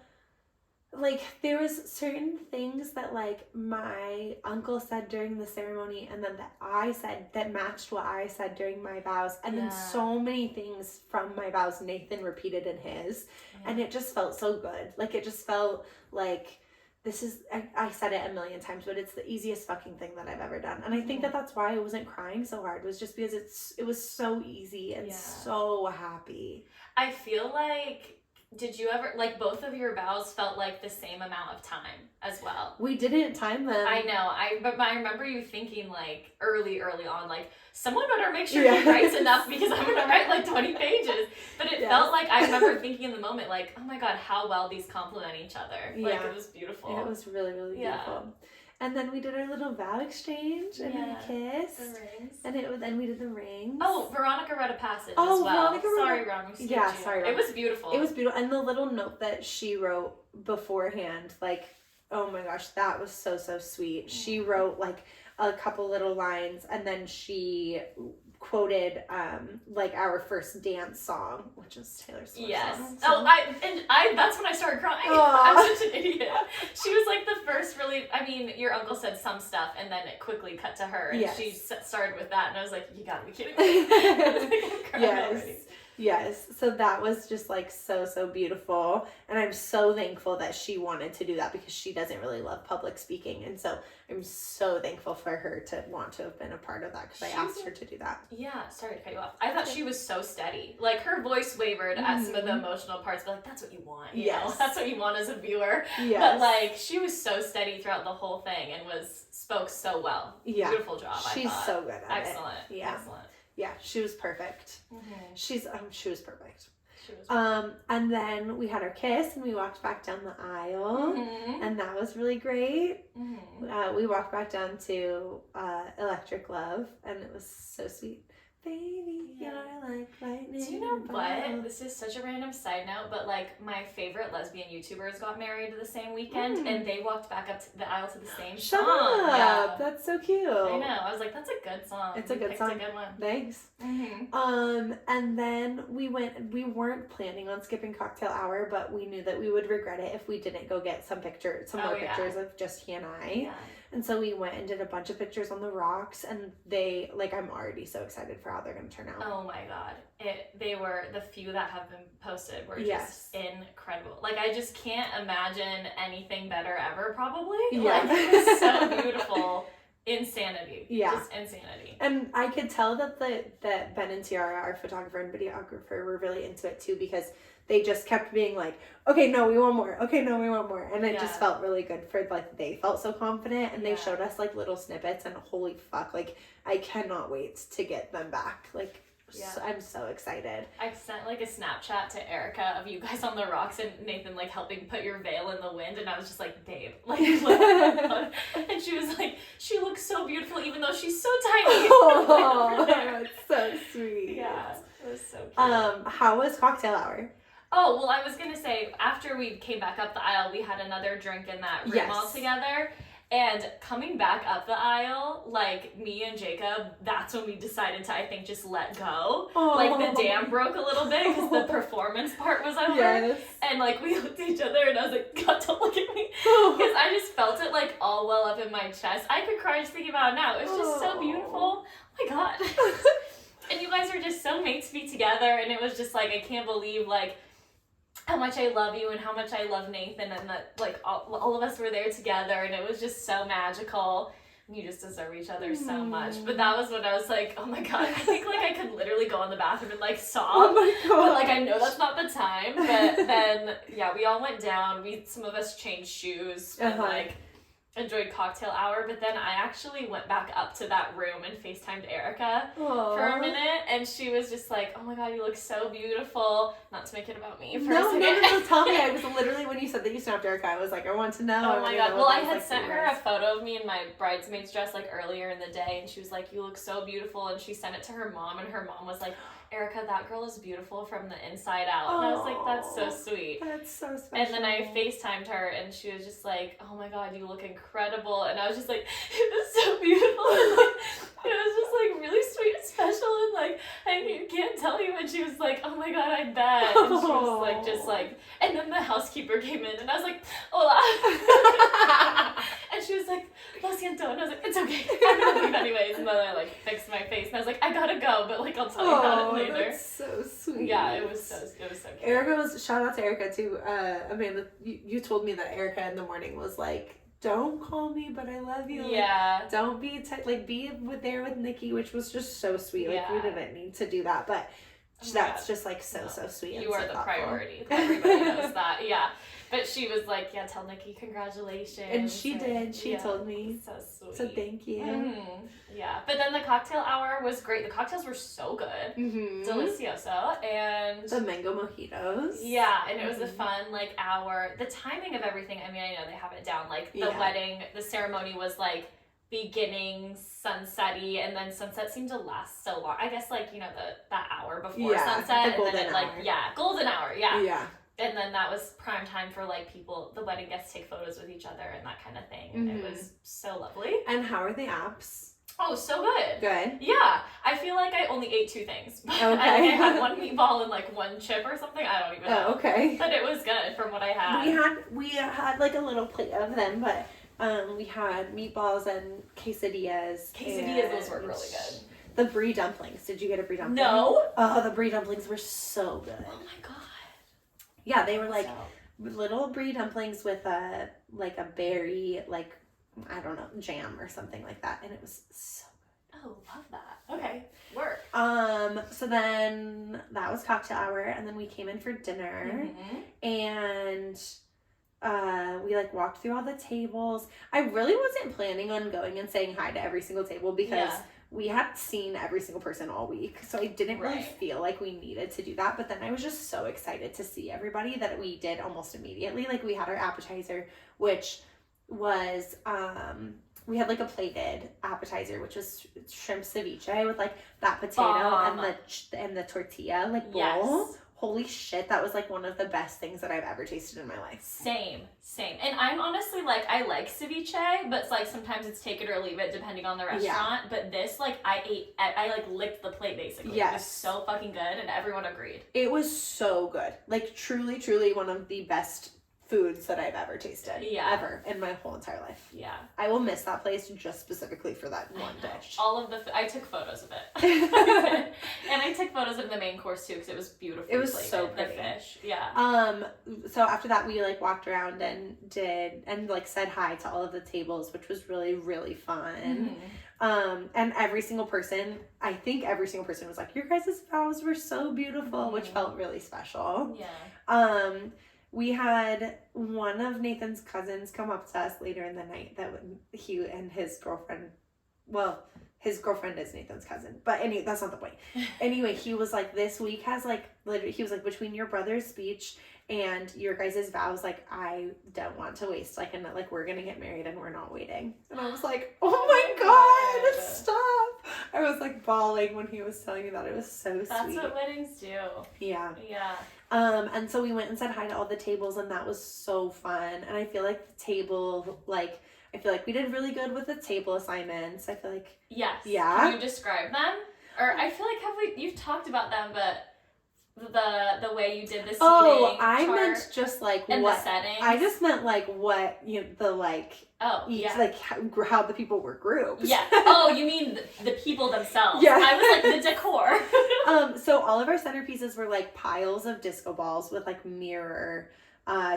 like there was certain things that like my uncle said during the ceremony, and then that I said that matched what I said during my vows, and then so many things from my vows Nathan repeated in his, and it just felt so good. Like it just felt like this is, I said it a million times, but it's the easiest fucking thing that I've ever done. And I think that that's why I wasn't crying so hard, was just because it was so easy and so happy. I feel like, did you ever, like, both of your vows felt like the same amount of time as well? We didn't time them. I know. But I remember you thinking, like, early on, like, someone better make sure he writes enough because I'm going to write, like, 20 pages. But it felt like, I remember thinking in the moment, like, oh my God, how well these complement each other. Like, it was beautiful. It was really, really beautiful. And then we did our little vow exchange, and we kissed. The rings. And then we did the rings. Oh, Veronica read a passage as well. Sorry, Ron. Sorry, Ron. It was beautiful. It was beautiful. And the little note that she wrote beforehand, like, oh my gosh, that was so, so sweet. She wrote, like, a couple little lines, and then she quoted like our first dance song, which is Taylor Swift's song. Oh, I that's when I started crying. I'm such an idiot. She was like the first really, I mean, your uncle said some stuff and then it quickly cut to her, and she started with that, and I was like, you gotta be kidding me. Yes. So that was just like so, so beautiful. And I'm so thankful that she wanted to do that, because she doesn't really love public speaking. And so I'm so thankful for her to want to have been a part of that, because I asked her to do that. Yeah, sorry to cut you off. I thought she was so steady. Like her voice wavered at some of the emotional parts, but like that's what you want. You know? That's what you want as a viewer. Yes. But like she was so steady throughout the whole thing and spoke so well. Yeah. Beautiful job. She's so good at it. Excellent. Yeah. Excellent. Yeah, she was perfect. Mm-hmm. She was perfect. And then we had our kiss, and we walked back down the aisle, and that was really great. We walked back down to Electric Love, and it was so sweet. Baby, you're like lightning. Do you know what? This is such a random side note, but like my favorite lesbian YouTubers got married the same weekend, and they walked back up the aisle to the same song. Shut up! Yeah. That's so cute. I know. I was like, that's a good song. It's a good song. It's a good one. Thanks. And then we weren't planning on skipping cocktail hour, but we knew that we would regret it if we didn't go get some more pictures of just he and I. Yeah. And so we went and did a bunch of pictures on the rocks, and I'm already so excited for how they're going to turn out. Oh my God. They were, the few that have been posted were just incredible. Like, I just can't imagine anything better ever, probably. Yeah. Like, it was so beautiful. Insanity. Yeah. Just insanity. And I could tell that Ben and Tiara, our photographer and videographer, were really into it too, because they just kept being like, okay, no, we want more. Okay, no, we want more. And it just felt really good for, like, they felt so confident, and they showed us, like, little snippets, and holy fuck, like, I cannot wait to get them back. Like, so, I'm so excited. I sent, like, a Snapchat to Erica of you guys on the rocks and Nathan, like, helping put your veil in the wind, and I was just like, babe, like, and she was like, she looks so beautiful even though she's so tiny. Oh, that's so sweet. Yeah, it was so cute. How was cocktail hour? Oh, well, I was going to say, after we came back up the aisle, we had another drink in that room all together. And coming back up the aisle, like, me and Jacob, that's when we decided to, I think, just let go. Oh. Like, the dam broke a little bit because the performance part was over. Yes. And, like, we looked at each other, and I was like, God, don't look at me. Because I just felt it, like, all well up in my chest. I could cry just thinking about it now. It was just so beautiful. Oh, my God. And you guys were just so made to be together, and it was just, like, I can't believe, like, how much I love you and how much I love Nathan, and that, like, all of us were there together, and it was just so magical. you just deserve each other so much. But that was when I was like, oh my god, I think like I could literally go in the bathroom and like sob. Oh my god. But like I know that's not the time. But then yeah, we all went down. Some of us changed shoes and like enjoyed cocktail hour, but then I actually went back up to that room and FaceTimed Erica for a minute, and she was just like, oh my god, you look so beautiful. Not to make it about me for a second. No, tell me. I was literally, when you said that you snapped Erica, I was like, I want to know. Oh my god. Well, I had sent her a photo of me in my bridesmaid's dress like earlier in the day, and she was like, you look so beautiful, and she sent it to her mom, and her mom was like, Erica, that girl is beautiful from the inside out. And I was like, that's so sweet. That's so special. And then I FaceTimed her, and she was just like, oh my god, you look incredible. And I was just like, it was so beautiful. And like, it was just like really sweet and special. And like, I can't tell you. And she was like, oh my god, I bet. And she was like, just like, and then the housekeeper came in, and I was like, hola. And she was like, lo siento. And I was like, it's okay. I'm gonna leave anyways. And then I like fixed my face, and I was like, I gotta go, but like, I'll tell you about it later. That's so sweet. Yeah, it was so cute. Shout out to Erica too. Amanda, you told me that Erica in the morning was like, don't call me, but I love you. Yeah. Like, don't be be there with Nikki, which was just so sweet. Like we didn't need to do that, but that's just like so sweet. You are so the thoughtful. Priority. Everybody knows that. Yeah. But she was like, yeah, tell Nikki congratulations. And she did. She told me. So sweet. So thank you. Mm-hmm. Yeah. But then the cocktail hour was great. The cocktails were so good. Mm-hmm. Delicioso. And the mango mojitos. Yeah. And it was a fun like hour. The timing of everything, I mean, I know they have it down. Like the wedding, the ceremony was like beginning sunsetty, and then sunset seemed to last so long. I guess like, you know, that hour before sunset. The and then it like, golden hour. Yeah. Yeah. And then that was prime time for like people, the wedding guests take photos with each other and that kind of thing. And it was so lovely. And how are the apps? Oh, so good. Good. Yeah. I feel like I only ate 2 things. Okay. I had 1 meatball and like 1 chip or something. I don't even know. Oh, okay. But it was good from what I had. We had like a little plate of them, but we had meatballs and quesadillas. Those were really good. The brie dumplings. Did you get a brie dumpling? No. Oh, the brie dumplings were so good. Oh my god. Yeah, they were like little brie dumplings with a berry, like, I don't know, jam or something like that, and it was so good. Oh, love that. Okay, work. So then that was cocktail hour, and then we came in for dinner, and we like walked through all the tables. I really wasn't planning on going and saying hi to every single table because we had seen every single person all week, so I didn't really feel like we needed to do that. But then I was just so excited to see everybody that we did almost immediately. Like we had our appetizer, which was we had like a plated appetizer, which was shrimp ceviche with like that potato and the tortilla like bowl. Yes. Holy shit, that was like one of the best things that I've ever tasted in my life. Same. And I'm honestly like, I like ceviche, but it's like sometimes it's take it or leave it depending on the restaurant. But this, like, I like licked the plate basically. Yes. It was so fucking good, and everyone agreed. It was so good. Like truly one of the best foods that I've ever tasted. Yeah. Ever in my whole entire life. Yeah. I will miss that place just specifically for that one dish. All of I took photos of it. And I took photos of the main course too because it was beautiful. It was so pretty. The fish. Yeah. So after that we like walked around and like said hi to all of the tables, which was really, really fun. And every single person was like, your guys' vows were so beautiful, which felt really special. Yeah. We had one of Nathan's cousins come up to us later in the night that he and his girlfriend, well, his girlfriend is Nathan's cousin, but that's not the point. Anyway, he was like, this week has like, literally, he was like, between your brother's speech and your guys' vows, like, I don't want to waste, like, and like, we're gonna get married and we're not waiting. And I was like, oh my god, stop. I was like bawling when he was telling me that. It was so sweet. That's what weddings do. Yeah. Yeah. And so we went and said hi to all the tables, and that was so fun. And I feel like we did really good with the table assignments. I feel like yes. Yeah. Can you describe them? Or I feel like you've talked about them, but the way you did the seating. Oh, I meant just like and what the settings. I just meant like what like how the people were grouped. Yeah. Oh, you mean the people themselves? Yeah. I was like the decor. So all of our centerpieces were like piles of disco balls with like mirror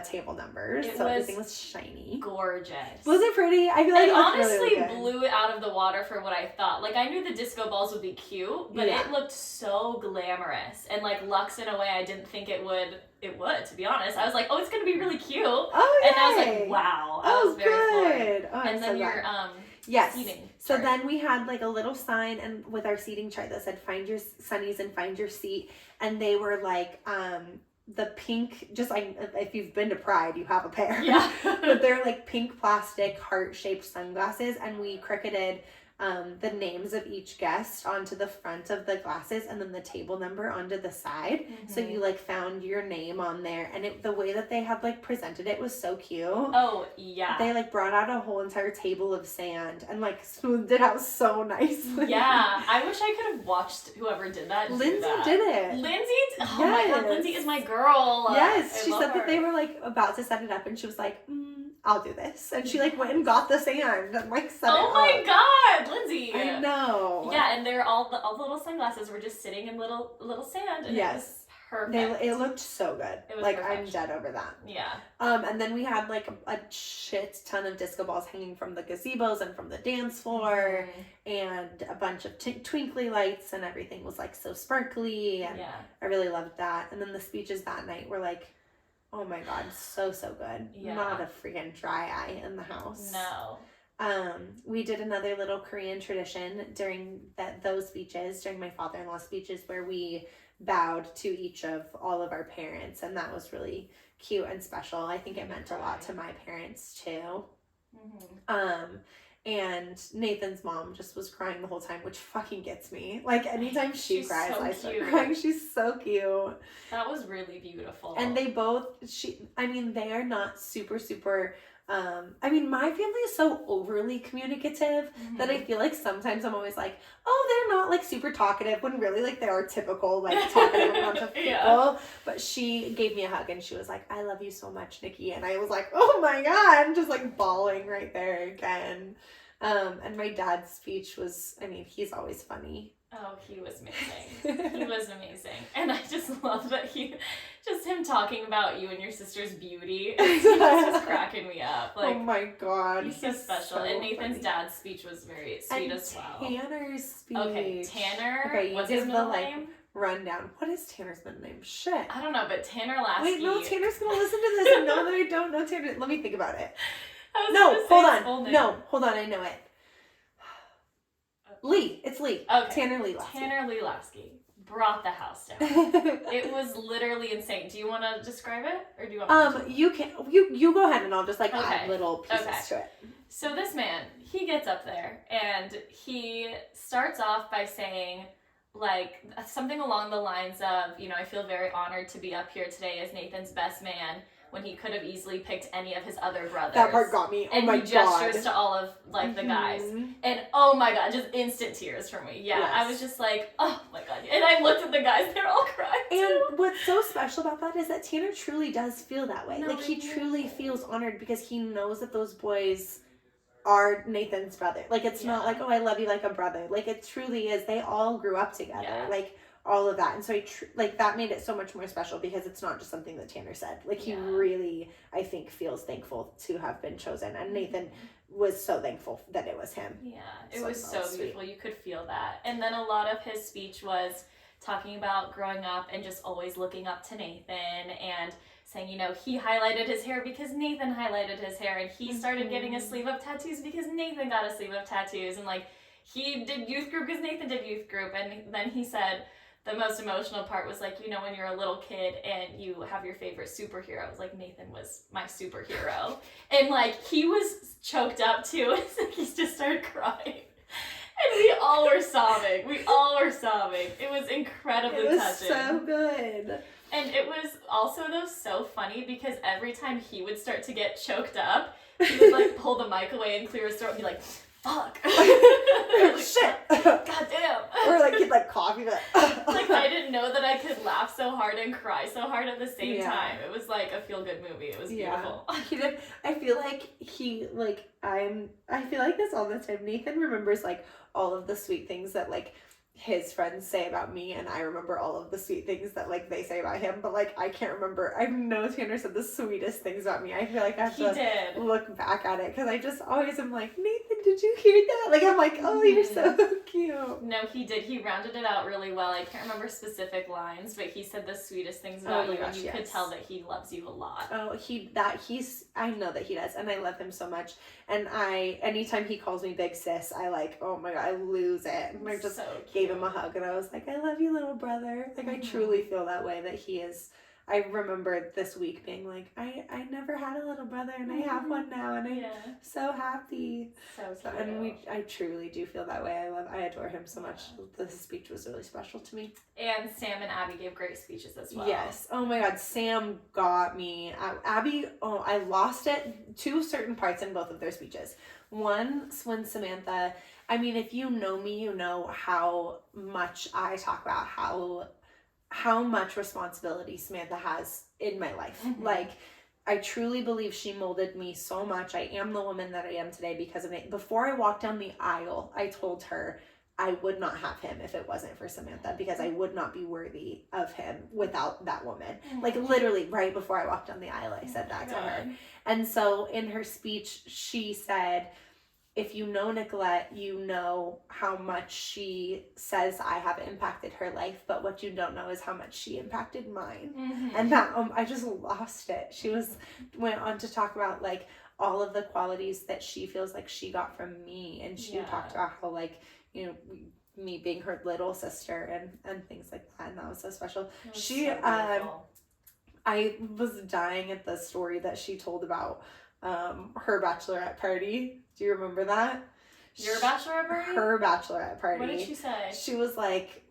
table numbers. It so was everything was shiny. Gorgeous. Was it pretty? I feel like it honestly really, really blew it out of the water for what I thought. Like, I knew the disco balls would be cute, but it looked so glamorous. And, like, luxe in a way I didn't think it would, to be honest. I was like, oh, it's going to be really cute. Oh, yeah. And I was like, wow. I was very floored. Oh, and then your seating So chart. then we had, like, a little sign and with our seating chart that said, find your sunnies and find your seat. And they were, like, the pink, just like if you've been to Pride, you have a pair. Yeah. But they're like pink plastic heart-shaped sunglasses, and we cricketed the names of each guest onto the front of the glasses and then the table number onto the side. So you like found your name on there, and the way that they had like presented it was so cute. Oh yeah. They like brought out a whole entire table of sand and like smoothed it out so nicely. Yeah, I wish I could have watched whoever did that. Lindsay did it. Lindsay? Oh my god, Lindsay is my girl. Yes, she said her. that they were like about to set it up, and she was like, I'll do this. And she like went and got the sand and like set it up. Oh my god, Lindsay. I know. Yeah, and they're all the little sunglasses were just sitting in little sand, and it was perfect. It looked so good. It was like perfect. I'm dead over that. Yeah. And then we had like a shit ton of disco balls hanging from the gazebos and from the dance floor, and a bunch of twinkly lights, and everything was like so sparkly, and I really loved that. And then the speeches that night were like, oh my god, so good. Yeah. Not a freaking dry eye in the house. No. We did another little Korean tradition during those speeches, during my father-in-law's speeches, where we bowed to each of all of our parents, and that was really cute and special. I think it meant a lot to my parents too. And Nathan's mom just was crying the whole time, which fucking gets me. Like, anytime she cries, I start crying. She's so cute. That was really beautiful. And they are not super, my family is so overly communicative that I feel like sometimes I'm always like, oh, they're not, like, super talkative, when really, like, they are typical, like, talkative amount of people. Yeah. But she gave me a hug, and she was like, I love you so much, Nikki. And I was like, oh my god, just, like, bawling right there again. And my dad's speech was, he's always funny. Oh, he was amazing. He was amazing. And I just love that just him talking about you and your sister's beauty. He just was cracking me up. Like, oh my god. He's so special. And Nathan's dad's speech was very sweet as well. Tanner's speech. Okay, Tanner. Okay, what's his middle name? Rundown. What is Tanner's middle name? Shit. I don't know, but Tanner Laske. Wait, no, Tanner's gonna listen to this and know that I don't know Tanner. Let me think about it. Hold on, I know it. Lee. It's Lee. Okay. Tanner Lee Laske. Tanner Lee Laske brought the house down. It was literally insane. Do you want to describe it, or do you want me to? You go ahead, and I'll just add little pieces to it. So this man, he gets up there and he starts off by saying like something along the lines of, I feel very honored to be up here today as Nathan's best man, when he could have easily picked any of his other brothers. That part got me. Oh my god. And he gestures to all of, the guys. And oh my god, just instant tears for me. Yeah, yes. I was just like, oh my god. And I looked at the guys, they're all crying too. And what's so special about that is that Tanner truly does feel that way. No, he truly feels honored because he knows that those boys are Nathan's brother. It's not like, oh, I love you like a brother. It truly is. They all grew up together. Yeah. All of that. And so that made it so much more special because it's not just something that Tanner said. He really, I think, feels thankful to have been chosen. And Nathan was so thankful that it was him. Yeah, it was so beautiful. You could feel that. And then a lot of his speech was talking about growing up and just always looking up to Nathan and saying, he highlighted his hair because Nathan highlighted his hair, and he started getting a sleeve of tattoos because Nathan got a sleeve of tattoos, and he did youth group because Nathan did youth group. And then he said, the most emotional part was when you're a little kid and you have your favorite superhero. It was Nathan was my superhero. And he was choked up too. He just started crying. And we all were sobbing. It was incredibly touching. It was so good. And it was also so funny because every time he would start to get choked up, he would pull the mic away and clear his throat and be like, fuck. Shit. God damn. Or he'd cough. He'd be I didn't know that I could laugh so hard and cry so hard at the same time. It was a feel-good movie. It was beautiful. He did. I feel like I feel like this all the time. Nathan remembers all of the sweet things that his friends say about me, and I remember all of the sweet things that like they say about him, but like I can't remember. I know Tanner said the sweetest things about me. I feel like I have to look back at it because I just always am like, Nathan, did you hear that? Like I'm like, oh, you're so cute. No, he did. He rounded it out really well. I can't remember specific lines, but he said the sweetest things about you, and you could tell that he loves you a lot. Oh, I know that he does, and I love him so much. And anytime he calls me big sis, I like, oh my god, I lose it. And I just gave him a hug, and I was like, I love you, little brother. Like I truly feel that way, that he is. I remember this week being like, I never had a little brother, and I have one now, and I'm so happy. So cute. And I truly do feel that way. I adore him so much. The speech was really special to me. And Sam and Abby gave great speeches as well. Yes. Oh my god, Sam got me. Abby, I lost it to certain parts in both of their speeches. One, when Samantha, I mean, if you know me, you know how much I talk about how much responsibility Samantha has in my life. Like, I truly believe she molded me so much. I am the woman that I am today because of it. Before I walked down the aisle, I told her I would not have him if it wasn't for Samantha, because I would not be worthy of him without that woman. Like, literally, right before I walked down the aisle, I said that to her. And so in her speech, she said, if you know Nicolett, you know how much she says I have impacted her life, but what you don't know is how much she impacted mine. And that, I just lost it. She went on to talk about, like, all of the qualities that she feels like she got from me. And she talked about how, like, you know, me being her little sister and things like that. And that was so special. I was dying at the story that she told about her bachelorette party. Do you remember that? Your bachelorette party? Her bachelorette party. What did she say? She was like,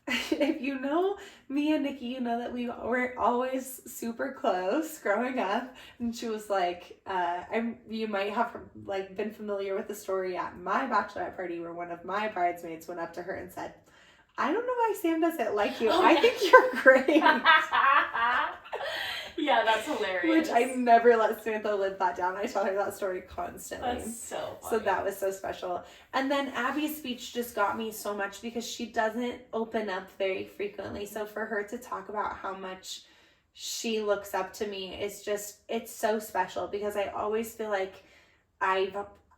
if you know me and Nikki, you know that we were always super close growing up. And she was like, you might have like been familiar with the story at my bachelorette party where one of my bridesmaids went up to her and said, I don't know why Sam doesn't like you. I think you're great. Yeah, that's hilarious. Which I never let Samantha live that down. I tell her that story constantly. That's so funny. So that was so special. And then Abby's speech just got me so much because she doesn't open up very frequently. So for her to talk about how much she looks up to me is just, it's so special, because I always feel like I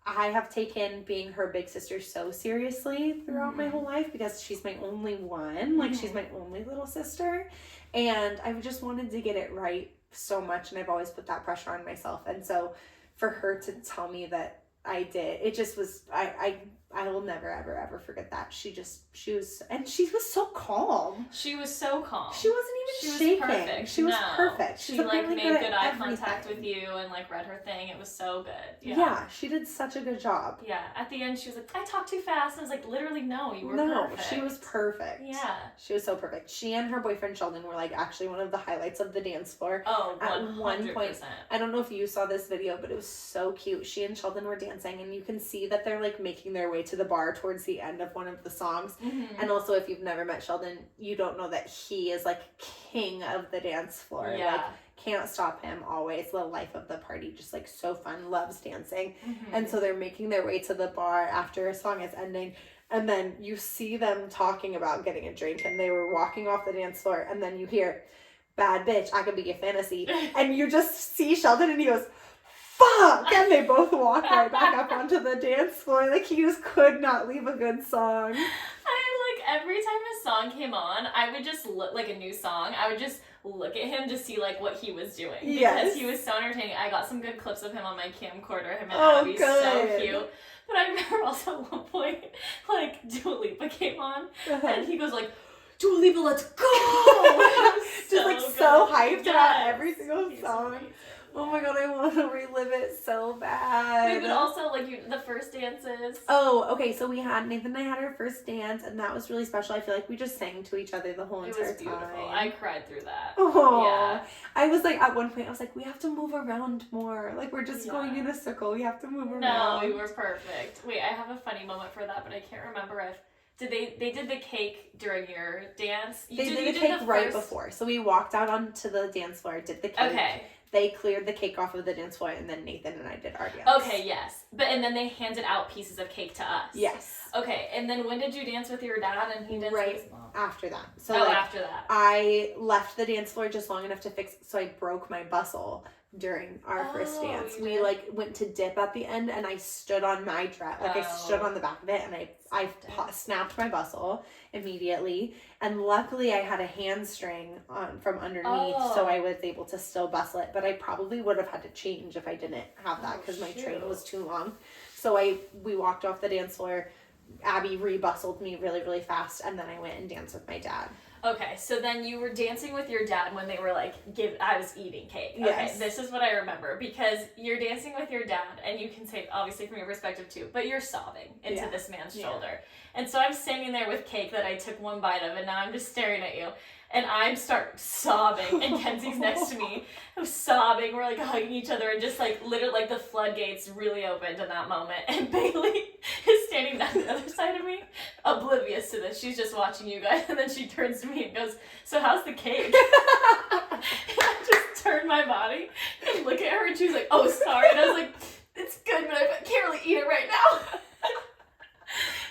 have taken being her big sister so seriously throughout my whole life, because she's my only one. Like, she's my only little sister. And I've just wanted to get it right so much, and I've always put that pressure on myself. And so for her to tell me that I did, it just was, I will never, ever, ever forget that. She was so calm. She was so calm. She wasn't even shaking. Perfect. She was perfect. She like really made good eye contact with you and like read her thing. It was so good. Yeah, she did such a good job. Yeah, at the end she was like, I talked too fast. And I was like, literally, no, you were perfect. She was perfect. Yeah. She was so perfect. She and her boyfriend Sheldon were like actually one of the highlights of the dance floor. Oh, 100%. At one point, I don't know if you saw this video, but it was so cute. She and Sheldon were dancing, and you can see that they're like making their way to the bar towards the end of one of the songs. And also, if you've never met Sheldon, you don't know that he is like king of the dance floor. Yeah. Like, can't stop him, always the life of the party, just like so fun, loves dancing. And so they're making their way to the bar after a song is ending, and then you see them talking about getting a drink, and they were walking off the dance floor, and then you hear, bad bitch, I could be a fantasy. And you just see Sheldon, and he goes, fuck! And they both walk right back up onto the dance floor. Like, he just could not leave a good song. Every time a song came on, I would just look, like a new song, I would just look at him to see like what he was doing. Because he was so entertaining. I got some good clips of him on my camcorder, him and Abby, so cute. But I remember also at one point, like, Dua Lipa came on, and he goes like, Dua Lipa, let's go! Just like so hyped about every single song. Amazing. Oh my god, I want to relive it so bad. Wait, but also, like, the first dances. Oh, okay, so Nathan and I had our first dance, and that was really special. I feel like we just sang to each other the whole entire time. It was beautiful. I cried through that. Oh, yeah. I was like, at one point, I was like, we have to move around more. Like, we're just going in a circle. We have to move around. No, we were perfect. Wait, I have a funny moment for that, but I can't remember if... They did the cake during your dance? They did the cake right before. So we walked out onto the dance floor, did the cake. Okay. they cleared the cake off of the dance floor, and then Nathan and I did our dance. Okay, yes. And then they handed out pieces of cake to us. Yes. Okay, and then when did you dance with your dad and he danced with his mom? After that. So after that. I left the dance floor just long enough to fix, so I broke my bustle during our first dance. We went to dip at the end, and I stood on my dress, I stood on the back of it, and I snapped my bustle immediately. And luckily I had a handstring on from underneath, so I was able to still bustle it. But I probably would have had to change if I didn't have that, because my train was too long. So we walked off the dance floor. Abby rebustled me really, really fast, and then I went and danced with my dad. Okay, so then you were dancing with your dad when they were like, I was eating cake. Okay, yes. This is what I remember, because you're dancing with your dad, and you can say, obviously from your perspective too, but you're sobbing into this man's shoulder. And so I'm standing there with cake that I took one bite of, and now I'm just staring at you. And I start sobbing, and Kenzie's next to me. I'm sobbing. We're like hugging each other, and just like literally, like the floodgates really opened in that moment. And Bailey is standing down the other side of me, oblivious to this. She's just watching you guys, and then she turns to me and goes, "So how's the cake?" And I just turned my body and look at her, and she's like, "Oh, sorry." And I was like, "It's good, but I can't really eat it right now."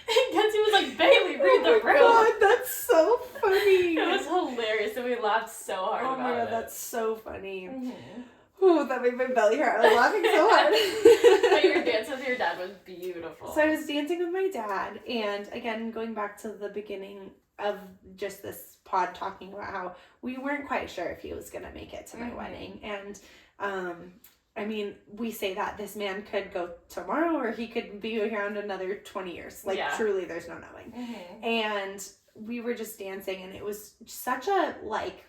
And Kenzie was like, "Bailey, read the room." Oh my god, that's so funny. It was hilarious, and we laughed so hard about it. Oh my god, that's so funny. Mm-hmm. Ooh, that made my belly hurt. I was laughing so hard. But your dance with your dad was beautiful. So I was dancing with my dad, and again, going back to the beginning of just this pod, talking about how we weren't quite sure if he was going to make it to my wedding. And I mean, we say that this man could go tomorrow, or he could be around another 20 years. Like, truly, there's no knowing. Mm-hmm. And we were just dancing, and it was such a, like,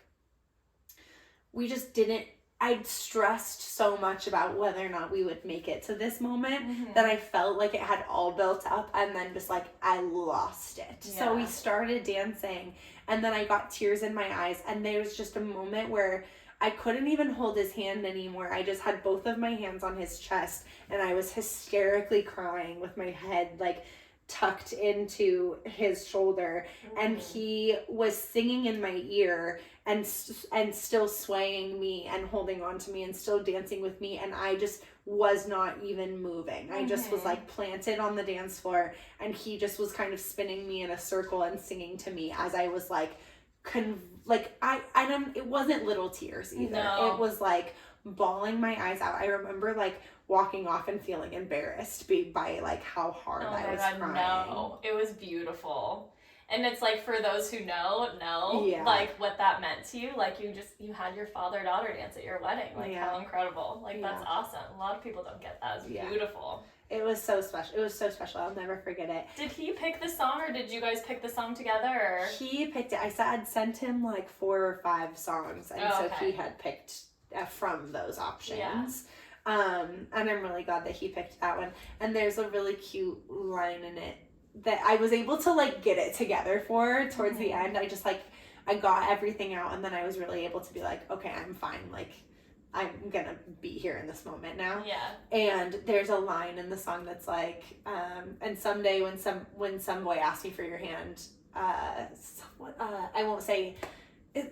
we just didn't, I'd stressed so much about whether or not we would make it to this moment that I felt like it had all built up, and then just, like, I lost it. Yeah. So we started dancing, and then I got tears in my eyes, and there was just a moment where I couldn't even hold his hand anymore. I just had both of my hands on his chest, and I was hysterically crying with my head like tucked into his shoulder, and he was singing in my ear and still swaying me and holding on to me and still dancing with me, and I just was not even moving. I just was like planted on the dance floor, and he just was kind of spinning me in a circle and singing to me as I was like I don't, it wasn't little tears either. No. It was like bawling my eyes out. I remember like walking off and feeling embarrassed by like how hard I was crying. No, it was beautiful. And it's like, for those who know like what that meant to you. Like you had your father-daughter dance at your wedding. Like how incredible. Like that's awesome. A lot of people don't get that. It was beautiful. It was so special. It was so special. I'll never forget it. Did he pick the song, or did you guys pick the song together? Or? He picked it. I'd sent him like 4 or 5 songs, and so he had picked from those options. Yeah. And I'm really glad that he picked that one. And there's a really cute line in it that I was able to like get it together for towards the end. I just like, I got everything out, and then I was really able to be like, okay, I'm fine. Like, I'm gonna be here in this moment now. Yeah. And there's a line in the song that's like, and someday when some boy asks me for your hand, I won't say,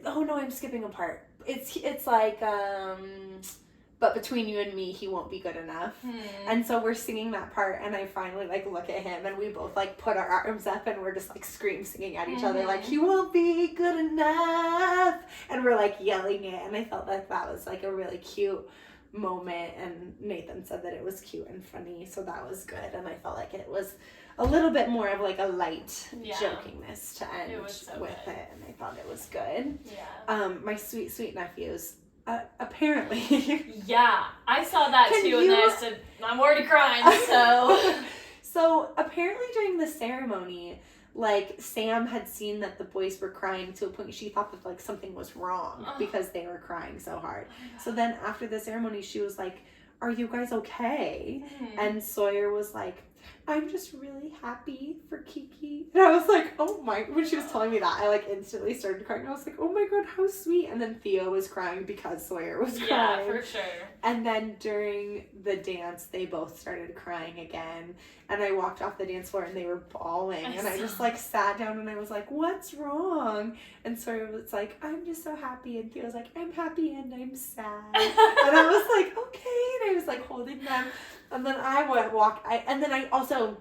oh no, I'm skipping a part. It's like, but between you and me, he won't be good enough. And so we're singing that part, and I finally like look at him, and we both like put our arms up, and we're just like singing at each other, like, he won't be good enough, and we're like yelling it. And I felt like that was like a really cute moment, and Nathan said that it was cute and funny, so that was good. And I felt like it was a little bit more of like a light jokingness to end it and I thought it was good. My sweet nephews, apparently. Yeah, I saw that too, and then I said, I'm already crying, so. So apparently during the ceremony, like, Sam had seen that the boys were crying to a point she thought that like something was wrong because they were crying so hard. So then after the ceremony, she was like, are you guys okay? And Sawyer was like, I'm just really happy for Kiki. And I was like, oh my, when she was telling me that, I like instantly started crying. I was like, oh my god, how sweet. And then Theo was crying because Sawyer was crying. Yeah, for sure. And then during the dance, they both started crying again. and I walked off the dance floor and they were bawling, and I just like sat down and I was like, what's wrong? And Sawyer was like, I'm just so happy, and Theo was like, I'm happy and I'm sad. And I was like, okay, and I was like holding them, and then I also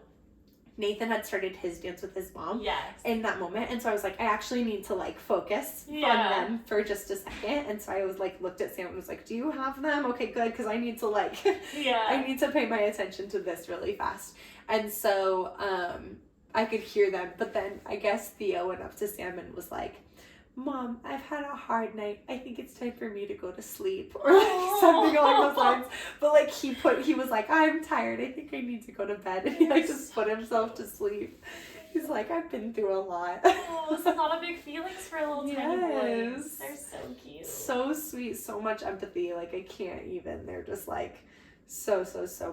Nathan had started his dance with his mom in that moment. And so I was like, I actually need to like focus on them for just a second. And so I was like, looked at Sam and was like, do you have them? Okay, good. Cause I need to like, I need to pay my attention to this really fast. And so, I could hear them, but then I guess Theo went up to Sam and was like, Mom, I've had a hard night. I think it's time for me to go to sleep, or like something along those lines. But like he was like, I'm tired. I think I need to go to bed, and he like just put himself to sleep. He's like, I've been through a lot. It's a lot of big feelings for little tiny boys. They're so cute. So sweet. So much empathy. Like I can't even. They're just like so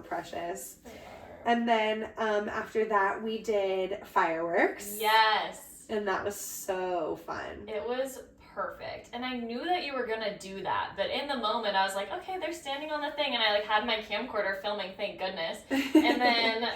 precious. They are. And then after that we did fireworks. Yes. And that was so fun. It was perfect. And I knew that you were gonna do that, but in the moment I was like, okay, they're standing on the thing, and I like had my camcorder filming, thank goodness. And then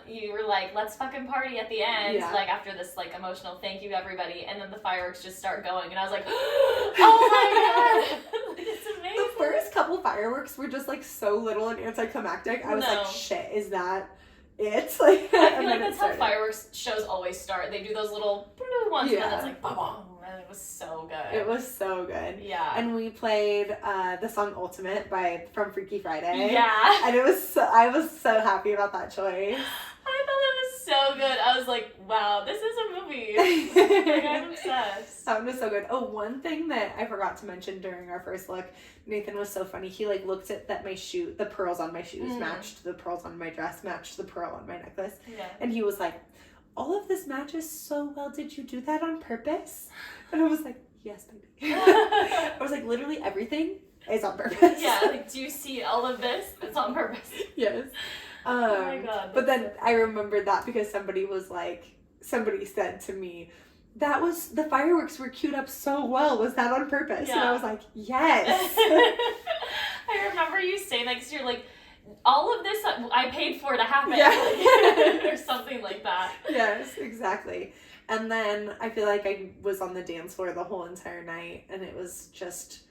you were like, let's fucking party at the end, like after this like emotional thank you everybody, and then the fireworks just start going, and I was like, oh my god, it's amazing. The first couple fireworks were just like so little and anticlimactic. I was like, shit, is that it? Like, I feel like that's how fireworks shows always start. They do those little ones, and then it's like, boom, and it was so good. It was so good. Yeah. And we played the song Ultimate from Freaky Friday. Yeah. And I was so happy about that choice. I thought it was so good. I was like, wow, this is a movie. Like, I'm obsessed. That was so good. Oh, one thing that I forgot to mention during our first look, Nathan was so funny. He like looked at that the pearls on my shoes matched the pearls on my dress, matched the pearl on my necklace. Yeah. And he was like, all of this matches so well. Did you do that on purpose? And I was like, yes, baby. I was like, literally everything is on purpose. Yeah, like, do you see all of this? It's on purpose. Yes. Oh my god. But then I remembered that because somebody said to me, the fireworks were queued up so well. Was that on purpose? And I was like, yes. I remember you saying that because you're like, all of this I paid for to happen. Or something like that. Yes, exactly. And then I feel like I was on the dance floor the whole entire night, and it was just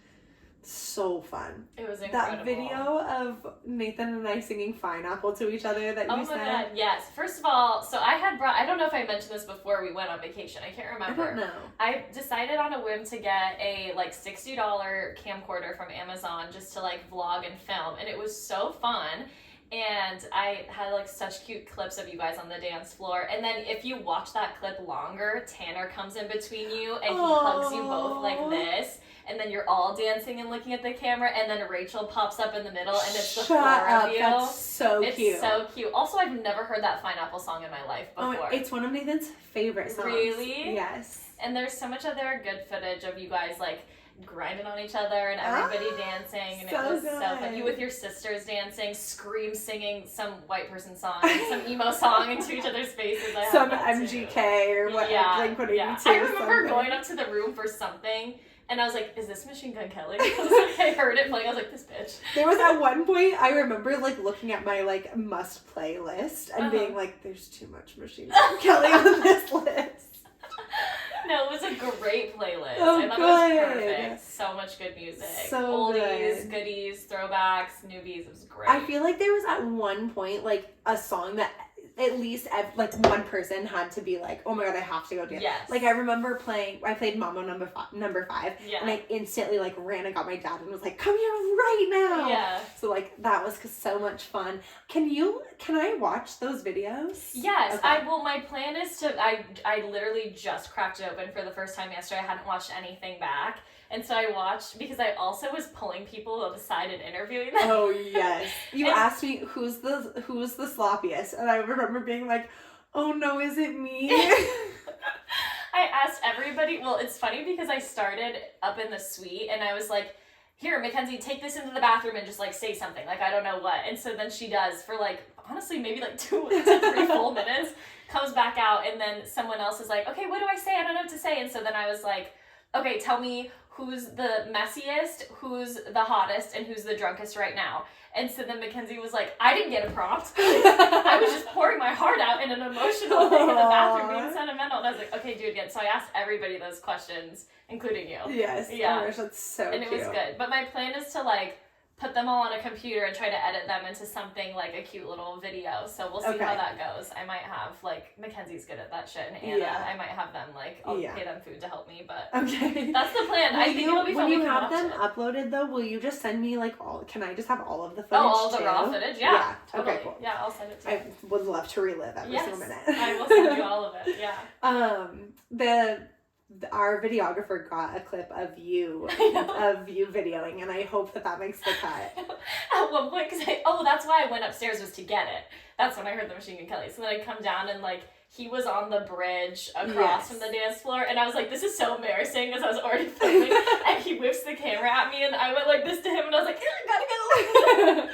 so fun. It was incredible. That video of Nathan and I singing Fine Apple to each other that you said. Oh my god, yes. First of all, so I don't know if I mentioned this before we went on vacation. I can't remember. I don't know. I decided on a whim to get a like $60 camcorder from Amazon just to like vlog and film, and it was so fun. And I had like such cute clips of you guys on the dance floor. And then if you watch that clip longer, Tanner comes in between you and he hugs you both like this. And then you're all dancing and looking at the camera, and then Rachel pops up in the middle, and it's the four of you. That's so cute. It's so cute. Also, I've never heard that Fine Apple song in my life before. Oh, it's one of Nathan's favorite songs. Really? Yes. And there's so much other good footage of you guys like grinding on each other and everybody dancing, and it was so fun. You with your sisters dancing, scream singing some white person song, some emo song into each other's faces. Some MGK or what? Like putting I remember going up to the room for something. And I was like, is this Machine Gun Kelly? I was like, I heard it playing. I was like, this bitch. There was at one point, I remember like looking at my like must play list and being like, there's too much Machine Gun Kelly on this list. No, it was a great playlist. Oh, I thought it was perfect. So much good music. So oldies, goodies, throwbacks, newbies. It was great. I feel like there was at one point like a song that at least like one person had to be like, oh my god, I have to go dance. Yes. Like I remember I played Mambo number 5, yeah. and I instantly like ran and got my dad and was like, come here right now. Yeah. So like that was so much fun. Can I watch those videos? Yes. Okay. My plan is to, I literally just cracked it open for the first time yesterday. I hadn't watched anything back. And so I watched, because I also was pulling people to the side and interviewing them. Oh, yes. You asked me who's the sloppiest, and I remember being like, oh no, is it me? I asked everybody. Well, it's funny because I started up in the suite, and I was like, here, Mackenzie, take this into the bathroom and just like say something. Like, I don't know what. And so then she does for like, honestly, maybe like 2 to 3 full minutes, comes back out, and then someone else is like, okay, what do I say? I don't know what to say. And so then I was like, okay, tell me who's the messiest, who's the hottest, and who's the drunkest right now. And so then Mackenzie was like, I didn't get a prompt. I was just pouring my heart out in an emotional thing in the bathroom being sentimental. And I was like, okay, do it again. So I asked everybody those questions, including you. Yes. Yeah. Oh my gosh, that's so and cute. It was good. But my plan is to like put them all on a computer and try to edit them into something like a cute little video. So we'll see how that goes. I might have like Mackenzie's good at that shit, and Anna, I might have them like I'll pay them food to help me. But that's the plan. I think it'll be fun. When you have them uploaded though, will you just send me like all? Can I just have all of the footage? Oh, all the raw footage. Yeah. Totally. Okay. Cool. Yeah, I'll send it to you. I would love to relive every single minute. I will send you all of it. Yeah. Our videographer got a clip of you videoing, and I hope that makes the cut. At one point, that's why I went upstairs, was to get it. That's when I heard the Machine Gun Kelly. So then I come down and like he was on the bridge across from the dance floor, and I was like, this is so embarrassing, because I was already filming, and he whips the camera at me, and I went like this to him, and I was like, I gotta go.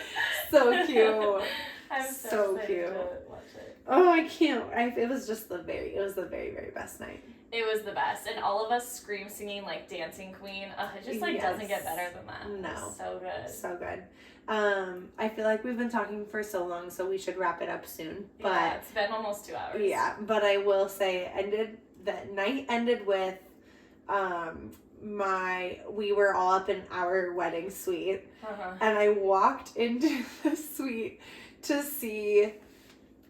So cute. I'm so cute. To watch it. Oh, I can't. It was the very, very best night. It was the best, and all of us scream singing like Dancing Queen. It just like doesn't get better than that. No, so good, so good. I feel like we've been talking for so long, so we should wrap it up soon. But yeah, it's been almost 2 hours. Yeah, but I will say, the night ended with, we were all up in our wedding suite, and I walked into the suite to see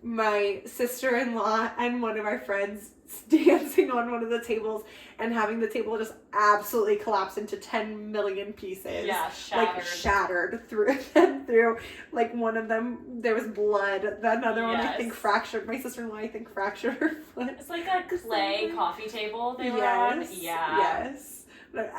my sister-in-law and one of our friends dancing on one of the tables and having the table just absolutely collapse into 10 million pieces. Yeah, shattered. Like shattered through. Like one of them, there was blood. The other one, I think, fractured. My sister-in-law, I think, fractured her foot. It's like a clay coffee table they were on. Yeah. Yes. But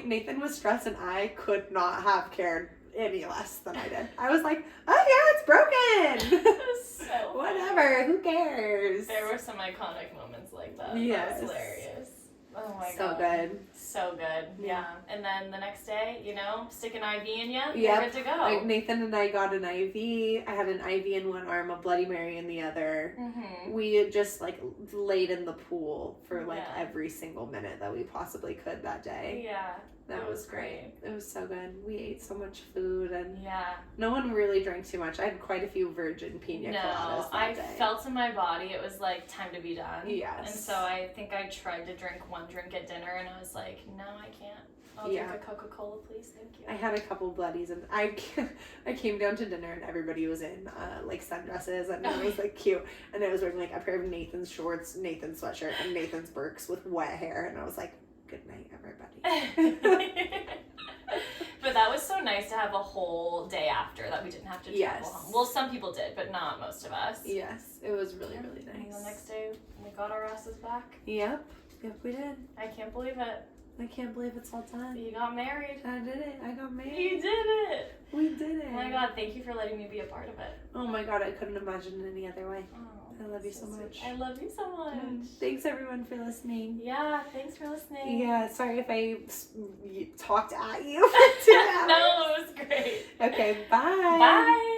Nathan was stressed, and I could not have cared any less than I did. I was like, oh yeah, it's broken. It was so whatever, who cares? There were some iconic moments like that. Yes. That was hilarious. Oh my god. So good. So good. Yeah. And then the next day, stick an IV in you. Yep. You're good to go. Nathan and I got an IV. I had an IV in one arm, a Bloody Mary in the other. Mm-hmm. We just laid in the pool for every single minute that we possibly could that day. Yeah. That was great. It was so good. We ate so much food, and no one really drank too much. I had quite a few virgin pina coladas that day. I felt in my body it was like time to be done. Yes. And so I think I tried to drink one drink at dinner, and I was like, no, I can't. I'll drink a Coca-Cola, please. Thank you. I had a couple bloodies, and I came down to dinner, and everybody was in sundresses, and it was cute, and I was wearing a pair of Nathan's shorts, Nathan's sweatshirt, and Nathan's Birks with wet hair, and I was like, good night, everybody. But that was so nice to have a whole day after that we didn't have to travel home. Well, some people did, but not most of us. Yes, it was really, really nice. And the next day, we got our asses back. Yep, we did. I can't believe it. I can't believe it's all done. You got married. I did it. I got married. You did it. We did it. Oh my god, thank you for letting me be a part of it. Oh my god, I couldn't imagine it any other way. Oh, I love you so much. I love you so much. Thanks everyone for listening. Yeah, thanks for listening. Yeah, sorry if I talked at you for 2 hours. No, it was great. Okay, bye. Bye.